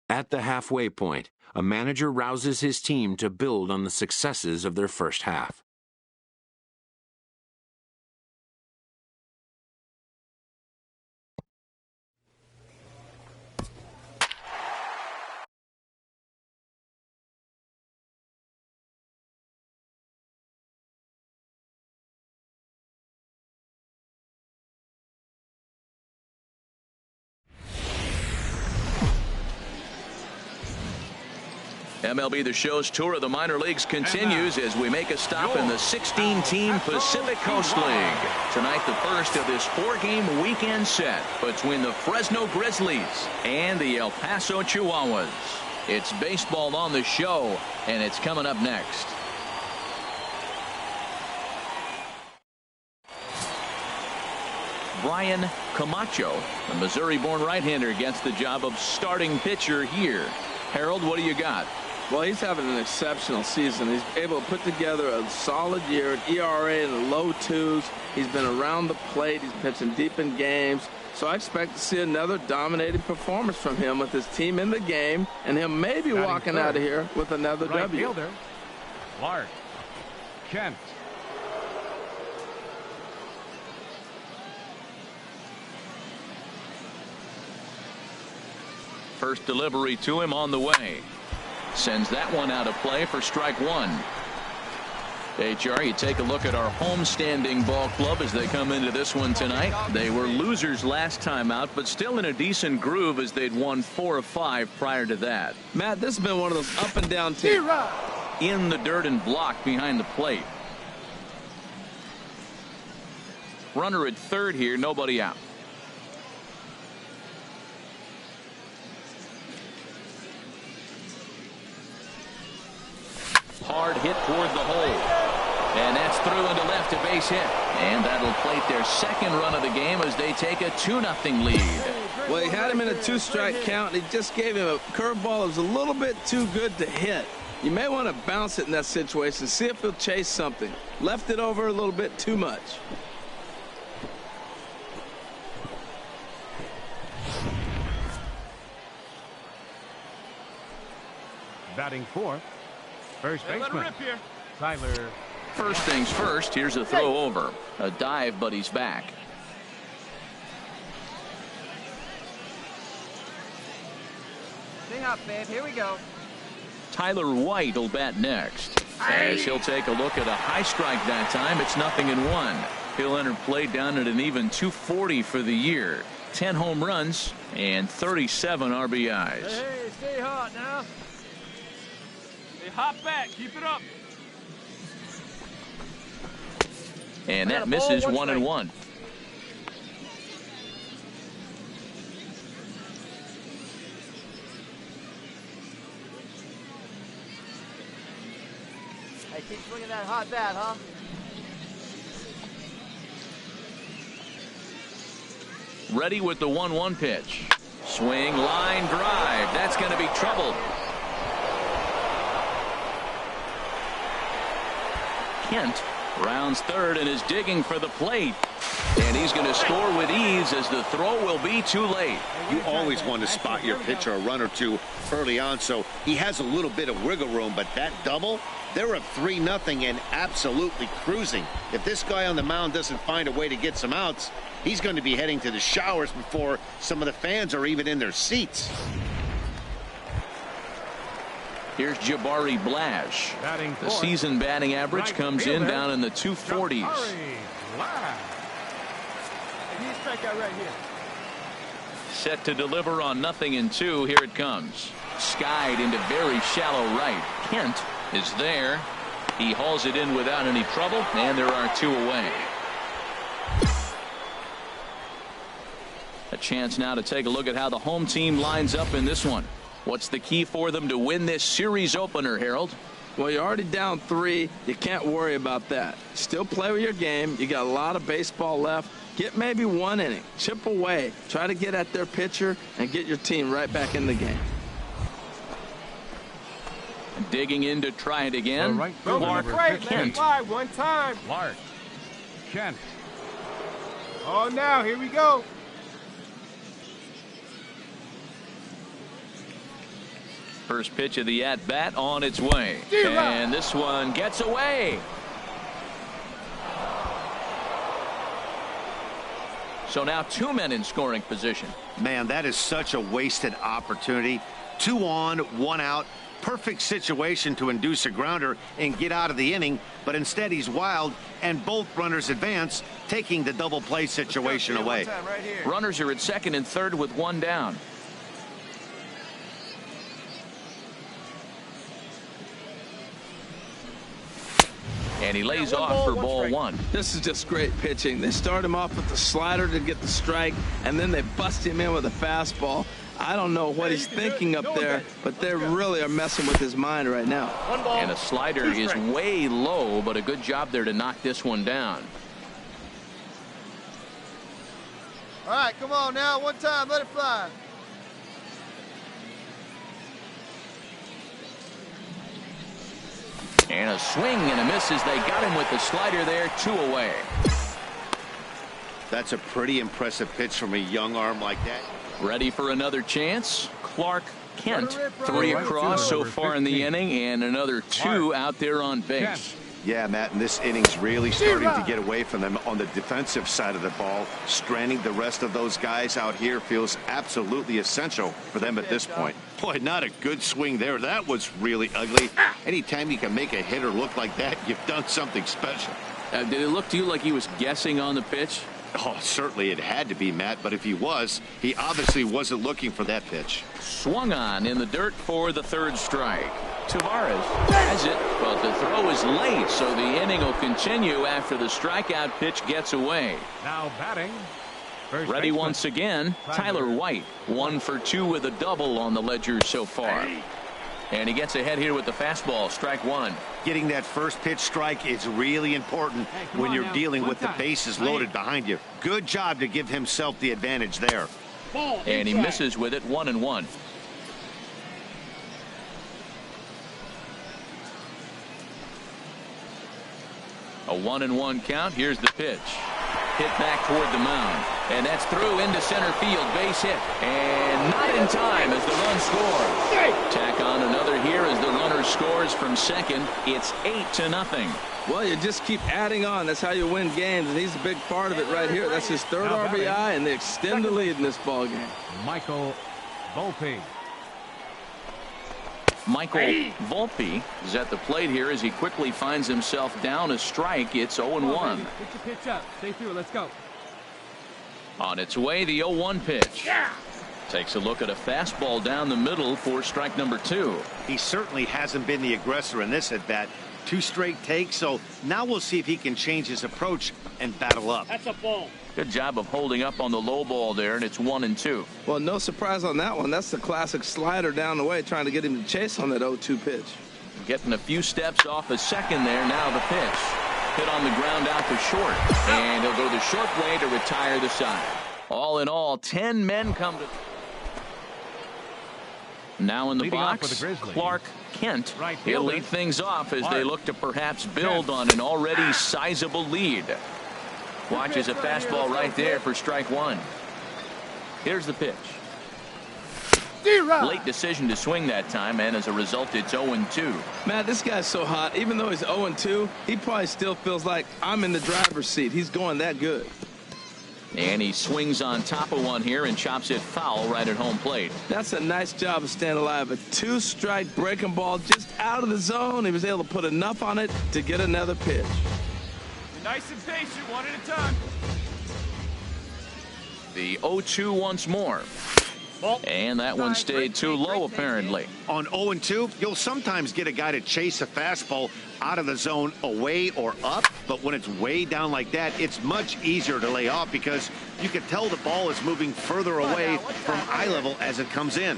At the halfway point, a manager rouses his team to build on the successes of their first half. MLB The Show's tour of the minor leagues continues as we make a stop in the 16-team Pacific Coast League. Tonight, the first of this 4-game weekend set between the Fresno Grizzlies and the El Paso Chihuahuas. It's baseball on the show, and it's coming up next. Brian Camacho, the Missouri-born right-hander, gets the job of starting pitcher here. Harold, what do you got? Well, he's having an exceptional season. He's able to put together a solid year, an ERA in the low 2s. He's been around the plate. He's pitching deep in games. So I expect to see another dominating performance from him with his team in the game, and him maybe walking out of here with another W. Fielder, Clark Kent. First delivery to him on the way. Sends that one out of play for strike one. HR, you take a look at our homestanding ball club as they come into this one tonight. They were losers last time out, but still in a decent groove as they'd won 4 of 5 prior to that. Matt, this has been one of those up and down teams. In the dirt and blocked behind the plate. Runner at third here, nobody out. Hard hit toward the hole. And that's through into left, a base hit. And that'll plate their second run of the game as they take a 2-0 lead. Well, he had him in a 2-strike count, and he just gave him a curveball that was a little bit too good to hit. You may want to bounce it in that situation, see if he'll chase something. Left it over a little bit too much. Batting fourth, first baseman, Tyler. First things first, here's a throw over. A dive, but he's back. Stay hot, babe. Here we go. Tyler White will bat next. As he'll take a look at a high strike that time. It's 0-1. He'll enter play down at an even 240 for the year. 10 home runs and 37 RBIs. Hey, stay hot now. Stay hot back. Keep it up. And that misses 1-1. Hey, keep swinging that hot bat, huh? Ready with the 1-1 pitch. Swing, line, drive. That's going to be trouble. Kent rounds third and is digging for the plate. And he's going to score with ease as the throw will be too late. You always want to spot your pitcher a run or two early on, so he has a little bit of wiggle room, but that double, they're up 3-0 and absolutely cruising. If this guy on the mound doesn't find a way to get some outs, he's going to be heading to the showers before some of the fans are even in their seats. Here's Jabari Blash. The season batting average comes in down in the 240s. Set to deliver on 0-2. Here it comes. Skied into very shallow right. Kent is there. He hauls it in without any trouble, and there are 2 away. A chance now to take a look at how the home team lines up in this one. What's the key for them to win this series opener, Harold? Well, you're already down 3. You can't worry about that. Still play with your game. You got a lot of baseball left. Get maybe 1 inning. Chip away. Try to get at their pitcher and get your team right back in the game. Digging in to try it again. Clark Kent. One time. Clark Kent. Oh, now here we go. First pitch of the at-bat on its way. And this one gets away. So now 2 men in scoring position. Man, that is such a wasted opportunity. 2 on, 1 out. Perfect situation to induce a grounder and get out of the inning, but instead he's wild and both runners advance, taking the double play situation away. Runners are at second and third with 1 down. And he lays off for ball 1. This is just great pitching. They start him off with the slider to get the strike, and then they bust him in with a fastball. I don't know what he's thinking up there, but they really are messing with his mind right now. And a slider is way low, but a good job there to knock this one down. All right, come on now. 1 time. Let it fly. And a swing and a miss as they got him with the slider there. 2 away. That's a pretty impressive pitch from a young arm like that. Ready for another chance. Clark Kent. 3 across so far in the inning, and another 2 out there on base. Yeah, Matt, and this inning's really starting to get away from them on the defensive side of the ball. Stranding the rest of those guys out here feels absolutely essential for them at this point. Boy, not a good swing there. That was really ugly. Anytime you can make a hitter look like that, you've done something special. Did it look to you like he was guessing on the pitch? Oh, certainly it had to be, Matt, but if he was, he obviously wasn't looking for that pitch. Swung on in the dirt for the third strike. Tavares has it, but the throw is late, so the inning will continue after the strikeout pitch gets away. Now batting. Ready once again, Tyler White. 1 for 2 with a double on the ledger so far. And he gets ahead here with the fastball, strike 1. Getting that first pitch strike is really important when you're dealing with the bases loaded behind you. Good job to give himself the advantage there. And he misses with it, 1-1. A 1-1 count. Here's the pitch. Hit back toward the mound. And that's through into center field. Base hit. And not in time as the run scores. Tack on another here as the runner scores from second. It's 8-0. Well, you just keep adding on. That's how you win games, and he's a big part of it right here. That's his third RBI, and they extend the lead in this ball game. Michael Volpe. Michael Volpe is at the plate here as he quickly finds himself down a strike. It's 0-1. Get your pitch up. Stay through. Let's go. On its way, the 0-1 pitch. Takes a look at a fastball down the middle for strike number 2. He certainly hasn't been the aggressor in this at bat. 2 straight takes, so now we'll see if he can change his approach and battle up. That's a ball. Good job of holding up on the low ball there, and it's 1-2. Well, no surprise on that one. That's the classic slider down the way, trying to get him to chase on that 0-2 pitch. Getting a few steps off a second there. Now the pitch. Hit on the ground out to short. And he'll go the short way to retire the side. All in all, 10 men come to... Now in the box, Clark Kent. He'll lead things off as they look to perhaps build on an already sizable lead. Watches a fastball right there for strike 1. Here's the pitch. Late decision to swing that time, and as a result, it's 0-2. Man, this guy's so hot. Even though he's 0-2, he probably still feels like I'm in the driver's seat. He's going that good. And he swings on top of one here and chops it foul right at home plate. That's a nice job of staying alive. A 2-strike breaking ball just out of the zone. He was able to put enough on it to get another pitch. You're nice and patient, one at a time. The 0-2 once more. And that one stayed too low, apparently. On 0-2, you'll sometimes get a guy to chase a fastball out of the zone away or up, but when it's way down like that, it's much easier to lay off because you can tell the ball is moving further away from eye level as it comes in.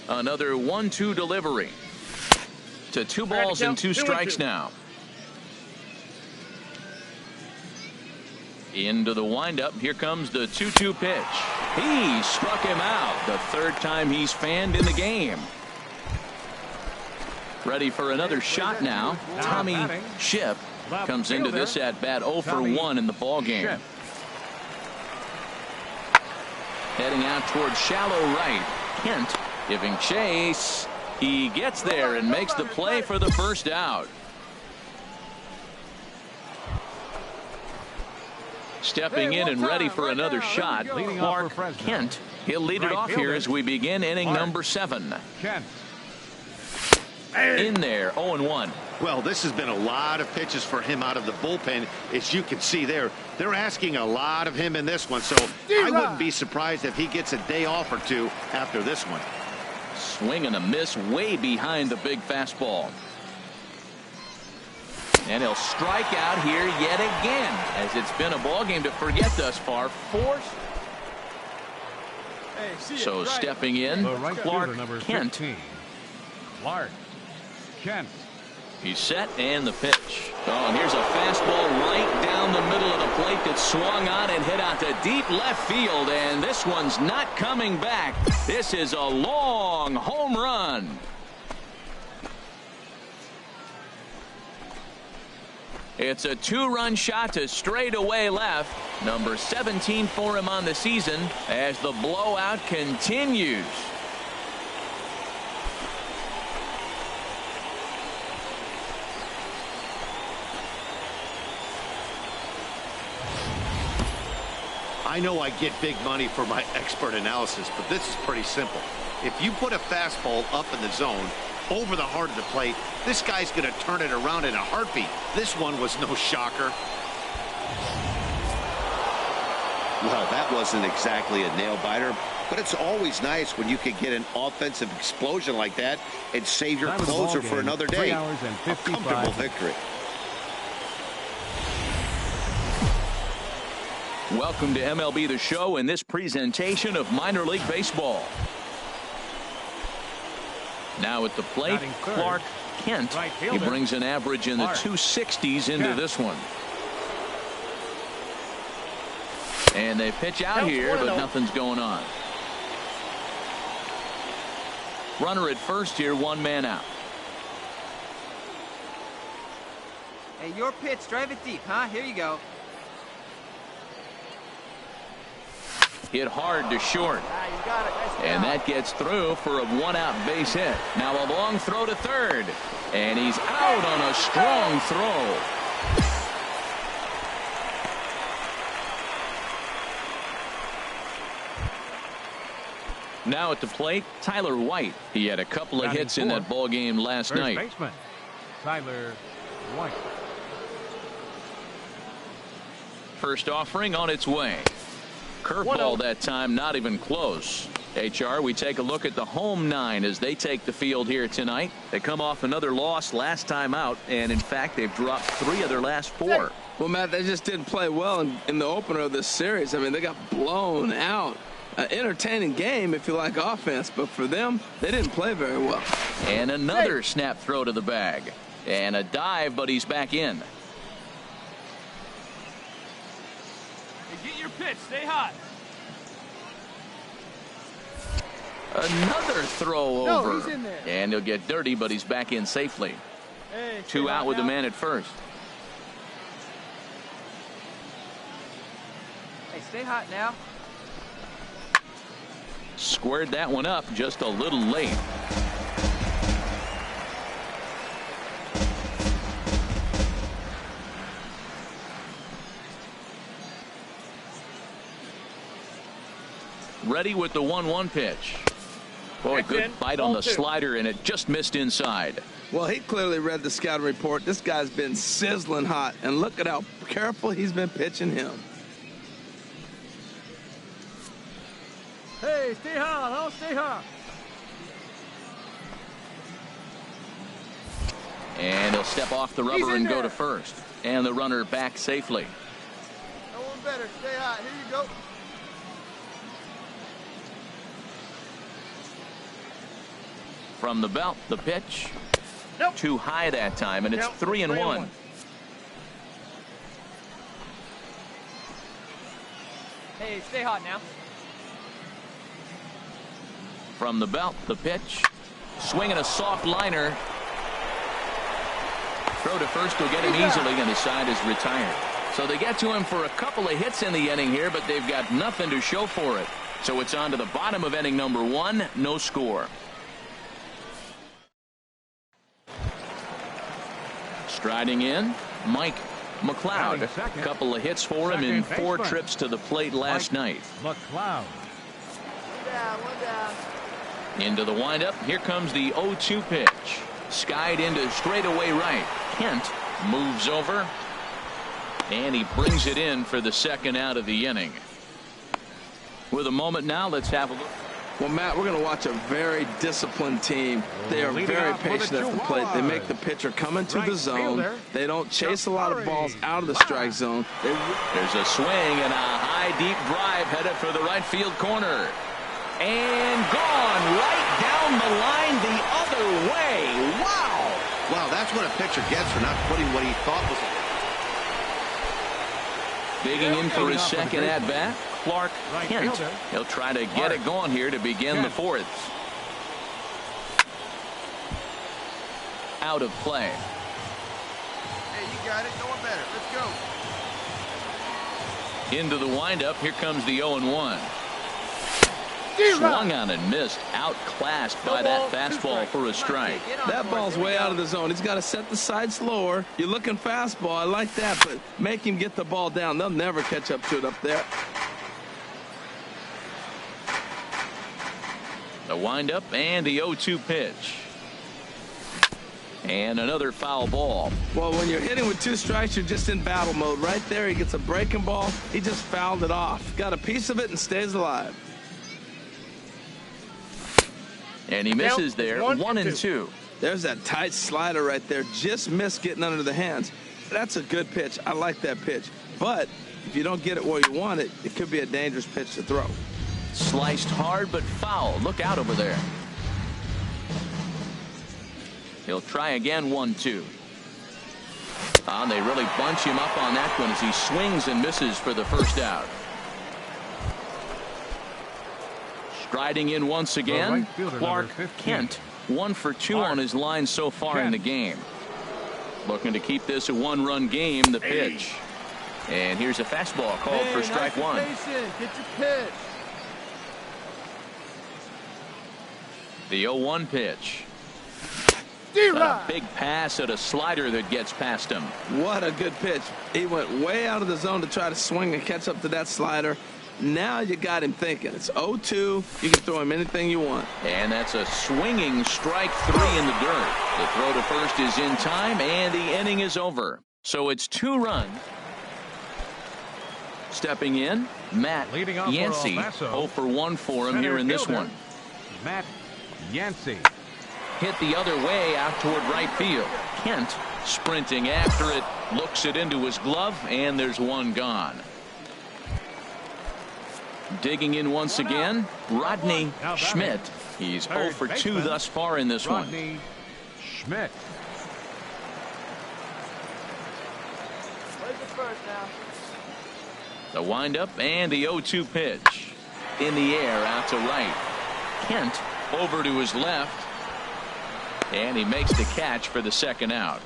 Another 1-2 delivery. To 2 balls and 2 strikes now. Into the windup. Here comes the 2-2 pitch. He struck him out. The 3rd time he's fanned in the game. Ready for another shot now. Tommy Shipp comes into this at bat 0 for 1 in the ball game. Heading out towards shallow right. Kent giving chase. He gets there and makes the play for the first out. Stepping in and ready for another shot, Clark Kent. He'll lead it off here as we begin inning number 7. In there, 0-1. Well, this has been a lot of pitches for him out of the bullpen. As you can see there, they're asking a lot of him in this one, so I wouldn't be surprised if he gets a day off or 2 after this one. Swing and a miss way behind the big fastball. And he'll strike out here yet again, as it's been a ball game to forget thus far. So stepping in, Clark Kent. Clark Kent. He's set, and the pitch. Oh, and here's a fastball right down the middle of the plate that swung on and hit out to deep left field, and this one's not coming back. This is a long home run. It's a 2-run shot to straightaway left. Number 17 for him on the season as the blowout continues. I know I get big money for my expert analysis, but this is pretty simple. If you put a fastball up in the zone over the heart of the plate, this guy's going to turn it around in a heartbeat. This one was no shocker. Well, that wasn't exactly a nail-biter, but it's always nice when you can get an offensive explosion like that and save your closer for another day. 3 hours and 55 A comfortable victory. Welcome to MLB The Show in this presentation of minor league baseball. Now at the plate, Clark Kent. He brings an average in the 260s into this one. And they pitch out here, but nothing's going on. Runner at first here, 1 man out. Hey, your pitch. Drive it deep, huh? Here you go. Hit hard to short. And that gets through for a 1-out base hit. Now a long throw to third. And he's out on a strong throw. Now at the plate, Tyler White. He had a couple of hits in that ball game last night. First baseman, Tyler White. First offering on its way. Curveball that time, not even close. HR, we take a look at the home 9 as they take the field here tonight. They come off another loss last time out, and in fact, they've dropped 3 of their last 4. Well, Matt, they just didn't play well in the opener of this series. I mean, they got blown out. An entertaining game if you like offense, but for them, they didn't play very well. And another snap throw to the bag. And a dive, but he's back in. Hey, get your pitch. Stay hot. Another throw over. He's in there. And he'll get dirty, but he's back in safely. Hey, 2 out with the man at first. Hey, stay hot now. Squared that one up just a little late. Ready with the 1-1 pitch. Boy, good bite on the slider, and it just missed inside. Well, he clearly read the scouting report. This guy's been sizzling hot, and look at how careful he's been pitching him. Hey, stay hot, huh? Stay hot. And he'll step off the rubber and go to first. And the runner back safely. No one better. Stay hot. Here you go. From the belt, the pitch. Too high that time, and it's 3-1. Hey, stay hot now. From the belt, the pitch. Swinging a soft liner. Throw to first will get him easily, and the side is retired. So they get to him for a couple of hits in the inning here, but they've got nothing to show for it. So it's on to the bottom of inning number 1, no score. Striding in, Mike McLeod. A couple of hits for him in 4 trips to the plate last night. McLeod. One down. Into the windup. Here comes the 0-2 pitch. Skied into straightaway right. Kent moves over. And he brings it in for the 2nd out of the inning. With a moment now, let's have a look. Well, Matt, we're going to watch a very disciplined team. They are very patient at the plate. They make the pitcher come into the zone. They don't chase a lot of balls out of the strike zone. There's a swing and a high, deep drive headed for the right field corner. And gone right down the line the other way. Wow. Wow, that's what a pitcher gets for not putting what he thought was. Digging in for his 2nd at-bat, Clark Kent. He'll try to get it going here to begin the 4th. Out of play. Hey, you got it. No one better. Let's go. Into the windup. Here comes the 0-1. Swung on and missed. Outclassed by that fastball for a strike. That ball's way out of the zone. He's got to set the side slower. You're looking fastball. I like that, but make him get the ball down. They'll never catch up to it up there. The windup and the 0-2 pitch. And another foul ball. Well, when you're hitting with 2 strikes, you're just in battle mode. Right there, he gets a breaking ball. He just fouled it off. Got a piece of it and stays alive. And he misses there. 1-2. There's that tight slider right there. Just missed getting under the hands. That's a good pitch. I like that pitch. But if you don't get it where you want it, it could be a dangerous pitch to throw. Sliced hard but foul. Look out over there. He'll try again. 1-2. They really bunch him up on that one as he swings and misses for the first out. Striding in once again, Clark Kent. 1 for 2 on his line so far in the game. Looking to keep this a 1-run game. The pitch. And here's a fastball called for strike 1. Get your pitch. The 0-1 pitch. A big pass at a slider that gets past him. What a good pitch. He went way out of the zone to try to swing and catch up to that slider. Now you got him thinking. It's 0-2. You can throw him anything you want. And that's a swinging strike 3 in the dirt. The throw to first is in time, and the inning is over. So it's 2 runs. Stepping in, Matt Yancey. 0 for 1 for him here in this one. Matt Yancey. Hit the other way out toward right field. Kent sprinting after it, looks it into his glove, and there's one gone. Digging in once again, Rodney Schmidt. He's 0 for 2 thus far in this one. Rodney Schmidt. The windup and the 0-2 pitch. In the air out to right. Kent over to his left. And he makes the catch for the second out.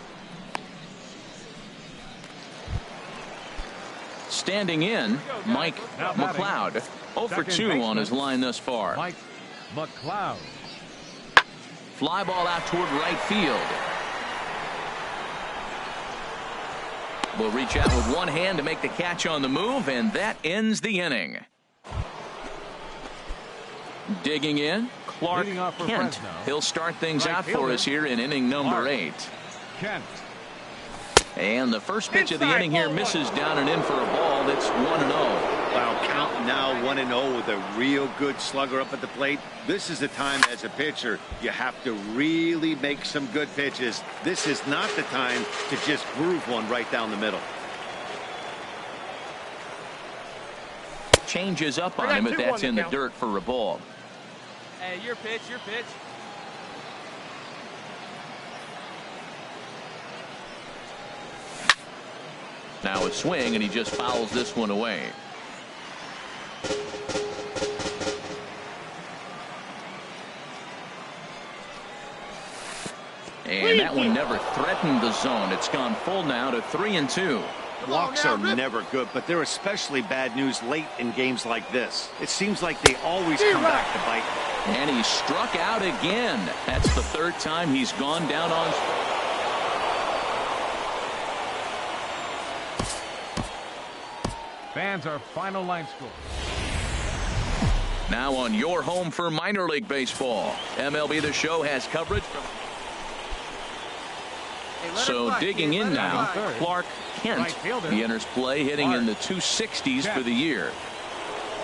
Standing in, Mike McLeod. 0 for 2 on his line thus far. Mike McLeod. Fly ball out toward right field. Will reach out with one hand to make the catch on the move, and that ends the inning. Digging in, Clark Kent. He'll start things out for us here in inning number 8. Kent. And the first pitch of the inning here misses down and in for a ball. That's 1-0. Wow, count now 1-0 with a real good slugger up at the plate. This is the time as a pitcher you have to really make some good pitches. This is not the time to just groove one right down the middle. Changes up on him, but that's in the dirt for a ball. Hey, your pitch, your pitch. Now a swing, and he just fouls this one away. And that one never threatened the zone. It's gone full now to 3-2. Walks are never good, but they're especially bad news late in games like this. It seems like they always come back to bite. And he struck out again. That's the third time he's gone down on. Fans, our final line score. Now on your home for minor league baseball. MLB The Show has coverage from. So digging in now, Clark Kent. He enters play hitting in the 260s for the year.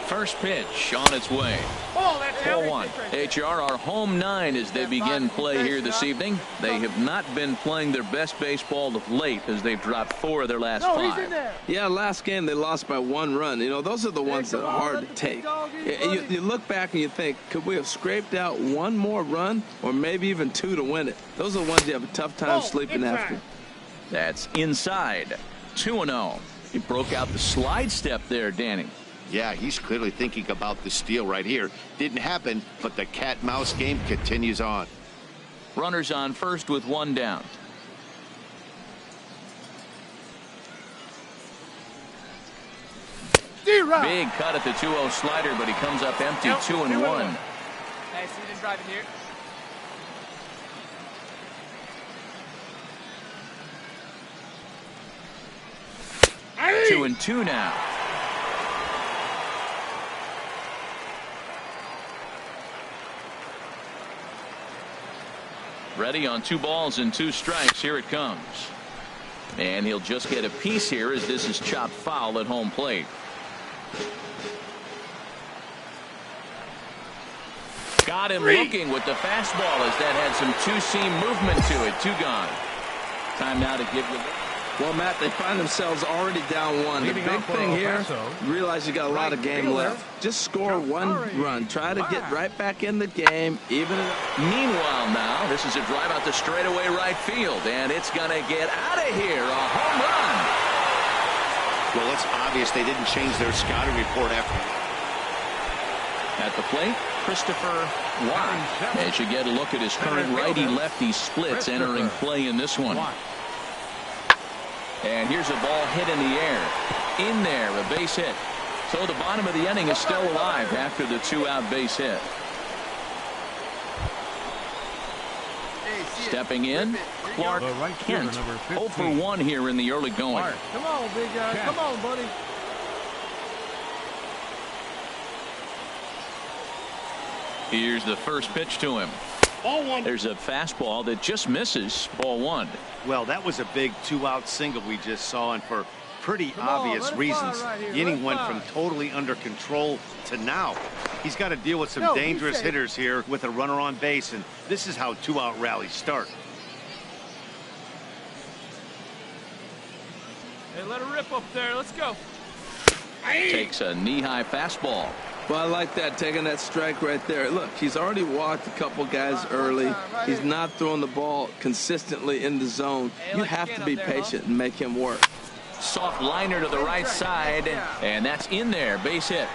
First pitch on its way. 4-1. HR are home 9 as they begin play here this evening. They have not been playing their best baseball of late as they've dropped 4 of their last 5. Yeah, last game they lost by 1 run. You know, those are the ones that are hard to take. You look back and you think, could we have scraped out 1 more run or maybe even 2 to win it? Those are the ones you have a tough time sleeping after. That's inside. 2-0. He broke out the slide step there, Danny. Yeah, he's clearly thinking about the steal right here. Didn't happen, but the cat-mouse game continues on. Runners on first with 1 down. Big cut at the 2-0 slider, but he comes up empty. 2-1. Hey, so you didn't drive in here? 2-2 now. Ready on 2 balls and 2 strikes. Here it comes. And he'll just get a piece here as this is chopped foul at home plate. Got him looking with the fastball as that had some two-seam movement to it. 2 gone. Time now to give the... Well, Matt, they find themselves already down 1. The big thing here, realize you got a lot of game left. Just score 1 run. Try to get right back in the game. Even meanwhile, now this is a drive out to straightaway right field, and it's gonna get out of here. A home run. Well, it's obvious they didn't change their scouting report after. At the plate, Christopher Watt. As you get a look at his current righty-lefty splits entering play in this one. And here's a ball hit in the air. In there, a base hit. So the bottom of the inning is still alive after the 2-out base hit. Stepping in, Clark Kent. 0 for 1 here in the early going. Come on, big guy. Come on, buddy. Here's the first pitch to him. Ball 1. There's a fastball that just misses. Ball 1. Well, that was a big 2-out single we just saw, and for pretty obvious reasons. The inning went from totally under control to now. He's got to deal with some dangerous hitters here with a runner on base, and this is how 2-out rallies start. Hey, let her rip up there. Let's go. Takes a knee-high fastball. Well, I like that, taking that strike right there. Look, he's already walked a couple guys early. He's not throwing the ball consistently in the zone. You have to be patient and make him work. Soft liner to the right side, and that's in there. Base hit.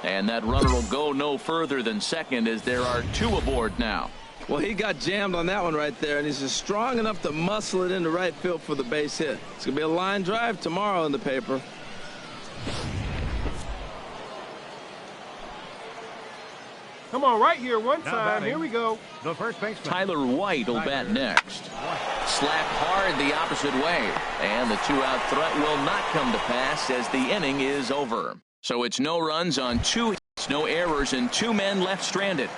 And that runner will go no further than second as there are 2 aboard now. Well, he got jammed on that one right there, and he's just strong enough to muscle it into right field for the base hit. It's going to be a line drive tomorrow in the paper. Come on, right here, one time. Here we go. The first baseman. Tyler White will bat next. Slapped hard the opposite way. And the 2-out threat will not come to pass as the inning is over. So it's no runs on 2 hits, no errors, and 2 men left stranded.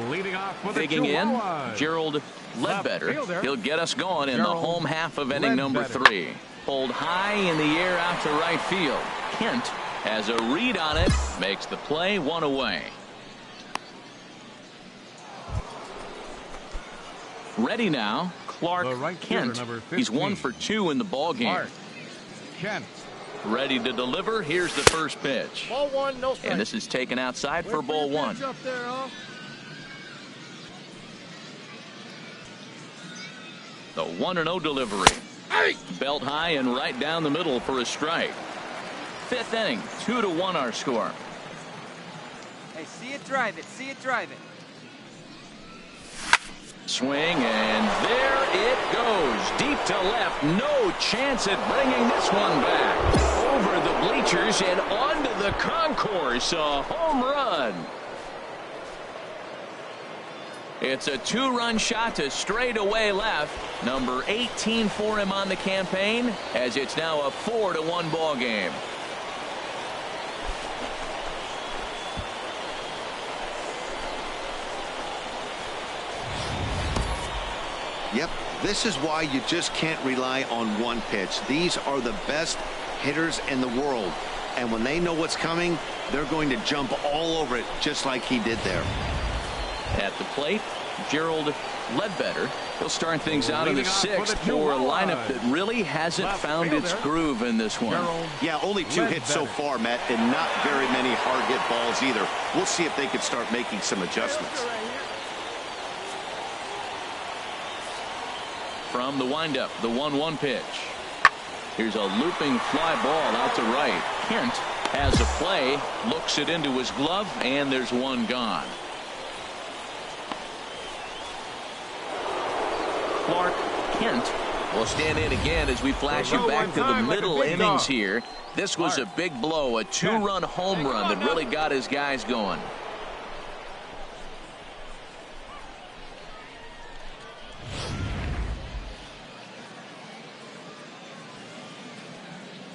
Leading off with digging in, Gerald Ledbetter. He'll get us going in the home half of inning number 3. Pulled high in the air out to right field. Kent has a read on it, makes the play, 1 away. Ready now, Clark Kent. He's 1 for 2 in the ball game. Kent. Ready to deliver. Here's the first pitch. Ball 1, no strike. And this is taken outside for ball 1. Up there, huh? The 1-0 delivery. Belt high and right down the middle for a strike. 5th inning, 2-1 our score. Hey, see it, drive it. See it, drive it. Swing, and there it goes. Deep to left. No chance at bringing this one back. Over the bleachers and onto the concourse. A home run. It's a 2-run shot to straightaway left. Number 18 for him on the campaign, as it's now a 4-1 ball game. Yep, this is why you just can't rely on one pitch. These are the best hitters in the world. And when they know what's coming, they're going to jump all over it just like he did there. At the plate, Gerald Ledbetter. He'll start things out in the 6th for a lineup that really hasn't found its groove in this one. Yeah, only 2 hits so far, Matt, and not very many hard hit balls either. We'll see if they can start making some adjustments. From the windup, the 1-1 pitch. Here's a looping fly ball out to right. Kent has a play, looks it into his glove, and there's 1 gone. Clark Kent will stand in again as we flash you back to the middle innings here. This was a big blow, a 2-run home run that really got his guys going.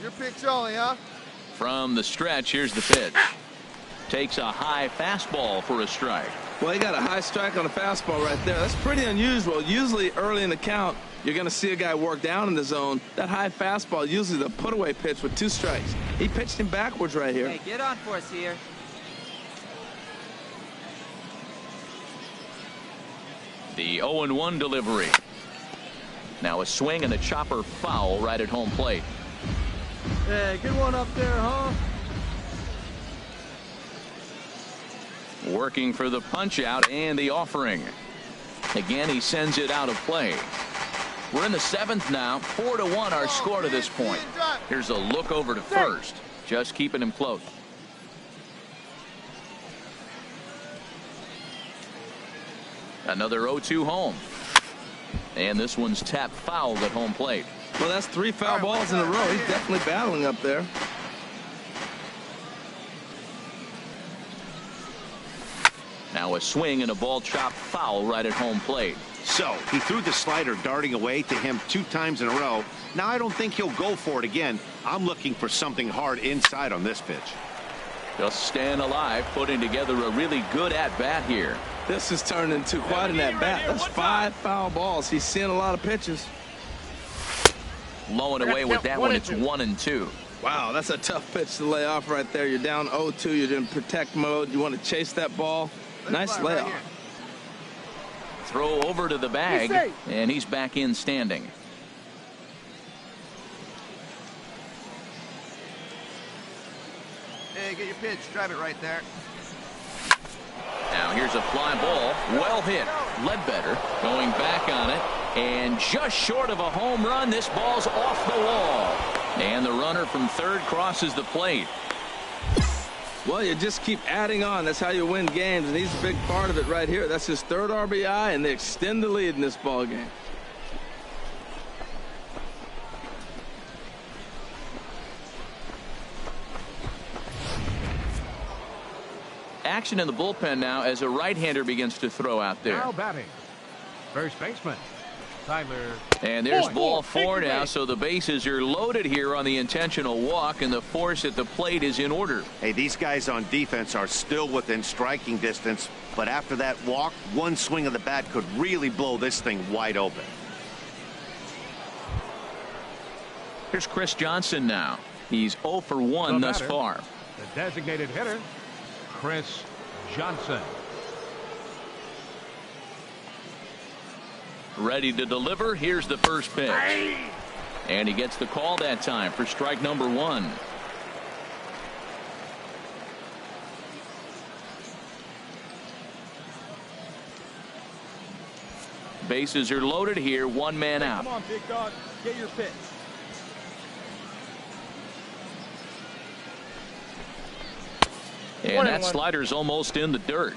Your pitch only, huh? From the stretch, here's the pitch. Takes a high fastball for a strike. Well, he got a high strike on a fastball right there. That's pretty unusual. Usually early in the count, you're going to see a guy work down in the zone. That high fastball, usually the put-away pitch with 2 strikes. He pitched him backwards right here. Hey, get on for us here. The 0-1 delivery. Now a swing and a chopper foul right at home plate. Hey, good one up there, huh? Working for the punch out and the offering. Again, he sends it out of play. We're in the 7th now. 4-1 our score to this point. Here's a look over to first. Just keeping him close. Another 0-2 home. And this one's tapped foul at home plate. Well, that's 3 foul balls in a row. He's definitely battling up there. Now a swing and a ball chopped foul right at home plate. So he threw the slider darting away to him 2 times in a row. Now I don't think he'll go for it again. I'm looking for something hard inside on this pitch. Just staying alive, putting together a really good at-bat here. This has turned into quite an at-bat. That's 5 foul balls. He's seeing a lot of pitches. Low and away with that one. It's 1-2. Wow, that's a tough pitch to lay off right there. You're down 0-2. You're in protect mode. You want to chase that ball. Nice layoff. Throw over to the bag, and he's back in standing. Hey, get your pitch. Drive it right there. Now here's a fly ball. Well hit. Ledbetter going back on it. And just short of a home run, this ball's off the wall. And the runner from third crosses the plate. Well, you just keep adding on. That's how you win games, and he's a big part of it right here. That's his 3rd RBI, and they extend the lead in this ball game. Action in the bullpen now as a right-hander begins to throw out there. Now batting, first baseman Tyler. And there's ball 4 now, so the bases are loaded here on the intentional walk, and the force at the plate is in order. Hey, these guys on defense are still within striking distance, but after that walk, one swing of the bat could really blow this thing wide open. Here's Chris Johnson now. He's 0 for 1 thus far. The designated hitter, Chris Johnson. Ready to deliver. Here's the first pitch. And he gets the call that time for strike number 1. Bases are loaded here. 1 man out. Come on, big dog. Get your pitch. And that slider's almost in the dirt.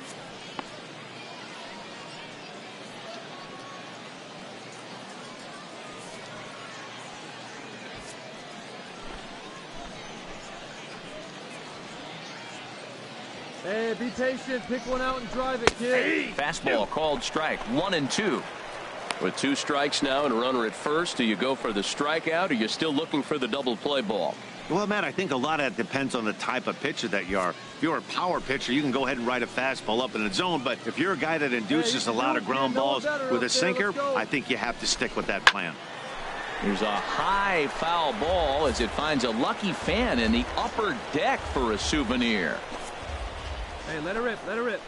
Hey, be patient. Pick one out and drive it, kid. Fastball called strike. 1-2. With 2 strikes now and a runner at first, do you go for the strikeout, or you're still looking for the double play ball? Well, Matt, I think a lot of that depends on the type of pitcher that you are. If you're a power pitcher, you can go ahead and ride a fastball up in the zone. But if you're a guy that induces a lot of ground balls with a sinker, I think you have to stick with that plan. Here's a high foul ball as it finds a lucky fan in the upper deck for a souvenir. Hey, let it rip. Let it rip.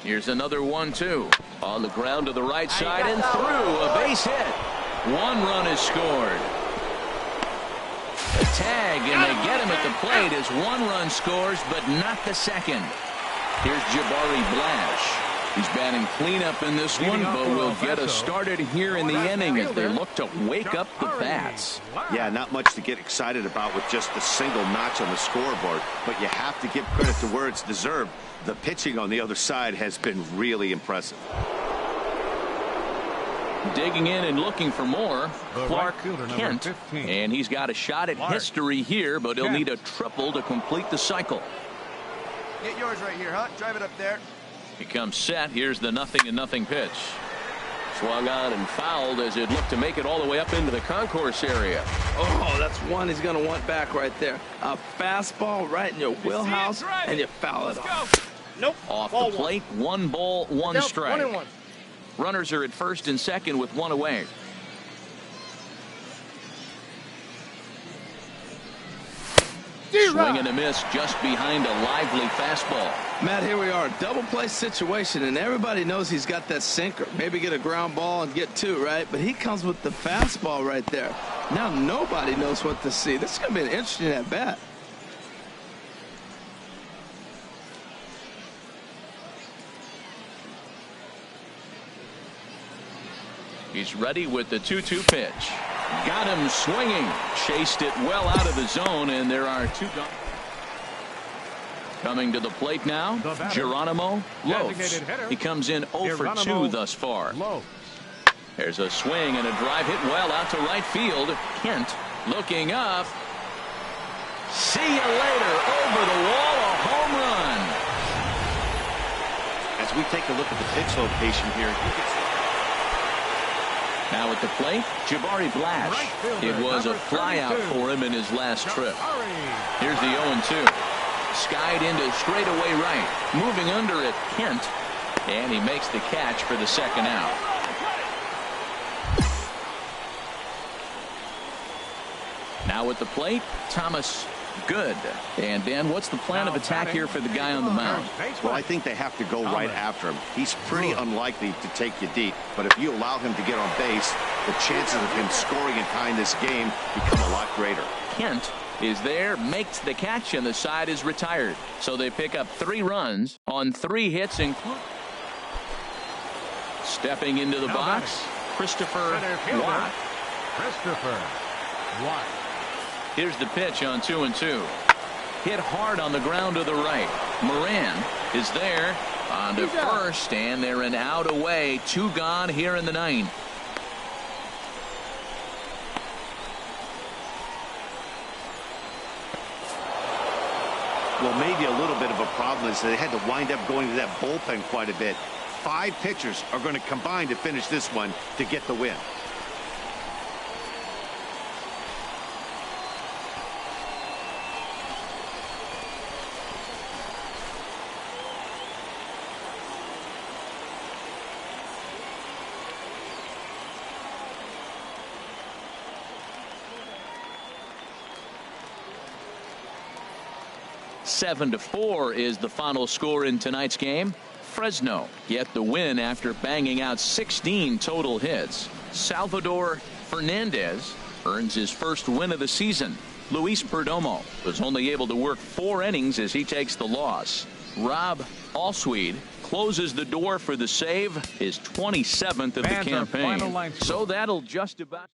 Here's another 1-2. On the ground to the right side and through. A base hit. 1 run is scored. A tag, and they get him at the plate as 1 run scores, but not the second. Here's Jabari Blash. He's batting cleanup in this one, but will get us started here in the inning as they look to wake up the bats. Yeah, not much to get excited about with just a single notch on the scoreboard, but you have to give credit to where it's deserved. The pitching on the other side has been really impressive. Digging in and looking for more, Clark Kent, and he's got a shot at history here, but he'll need a triple to complete the cycle. Get yours right here, huh? Drive it up there. He comes set. Here's the 0-0 pitch. Swung on and fouled as it looked to make it all the way up into the concourse area. Oh, that's one he's going to want back right there. A fastball right in your wheelhouse, and you foul it off. Nope. Off the plate, 1 ball, 1 strike. 1-1. Runners are at first and second with 1 away. Swing and a miss just behind a lively fastball. Matt, here we are, double play situation, and everybody knows he's got that sinker. Maybe get a ground ball and get 2, right? But he comes with the fastball right there. Now nobody knows what to see. This is going to be an interesting at bat. He's ready with the 2-2 pitch. Got him swinging. Chased it well out of the zone, and there are 2 gone. Coming to the plate now, Geronimo Lopes. He comes in 0 for 2 thus far. There's a swing and a drive hit well out to right field. Kent looking up. See you later. Over the wall, a home run. As we take a look at the pitch location here, you can see. Now at the plate, Jabari Blash. It was a flyout for him in his last trip. Here's the 0-2. Skied into straightaway right. Moving under it, Kent. And he makes the catch for the second out. Now at the plate, Thomas Good. And Dan, what's the plan of attack here for the guy on the mound? Well, I think they have to go right after him. He's pretty unlikely to take you deep, but if you allow him to get on base, the chances of him scoring and tying this game become a lot greater. Kent is there, makes the catch, and the side is retired. So they pick up 3 runs on 3 hits, including stepping into the box, Christopher Watt. Here's the pitch on 2-2. Hit hard on the ground to the right. Moran is there on to first, and they're an out away. 2 gone here in the 9th. Well, maybe a little bit of a problem is they had to wind up going to that bullpen quite a bit. 5 pitchers are going to combine to finish this one to get the win. Seven to 4 is the final score in tonight's game. Fresno get the win after banging out 16 total hits. Salvador Fernandez earns his first win of the season. Luis Perdomo was only able to work 4 innings as he takes the loss. Rob Alsweed closes the door for the save, his 27th of the campaign. So that'll just about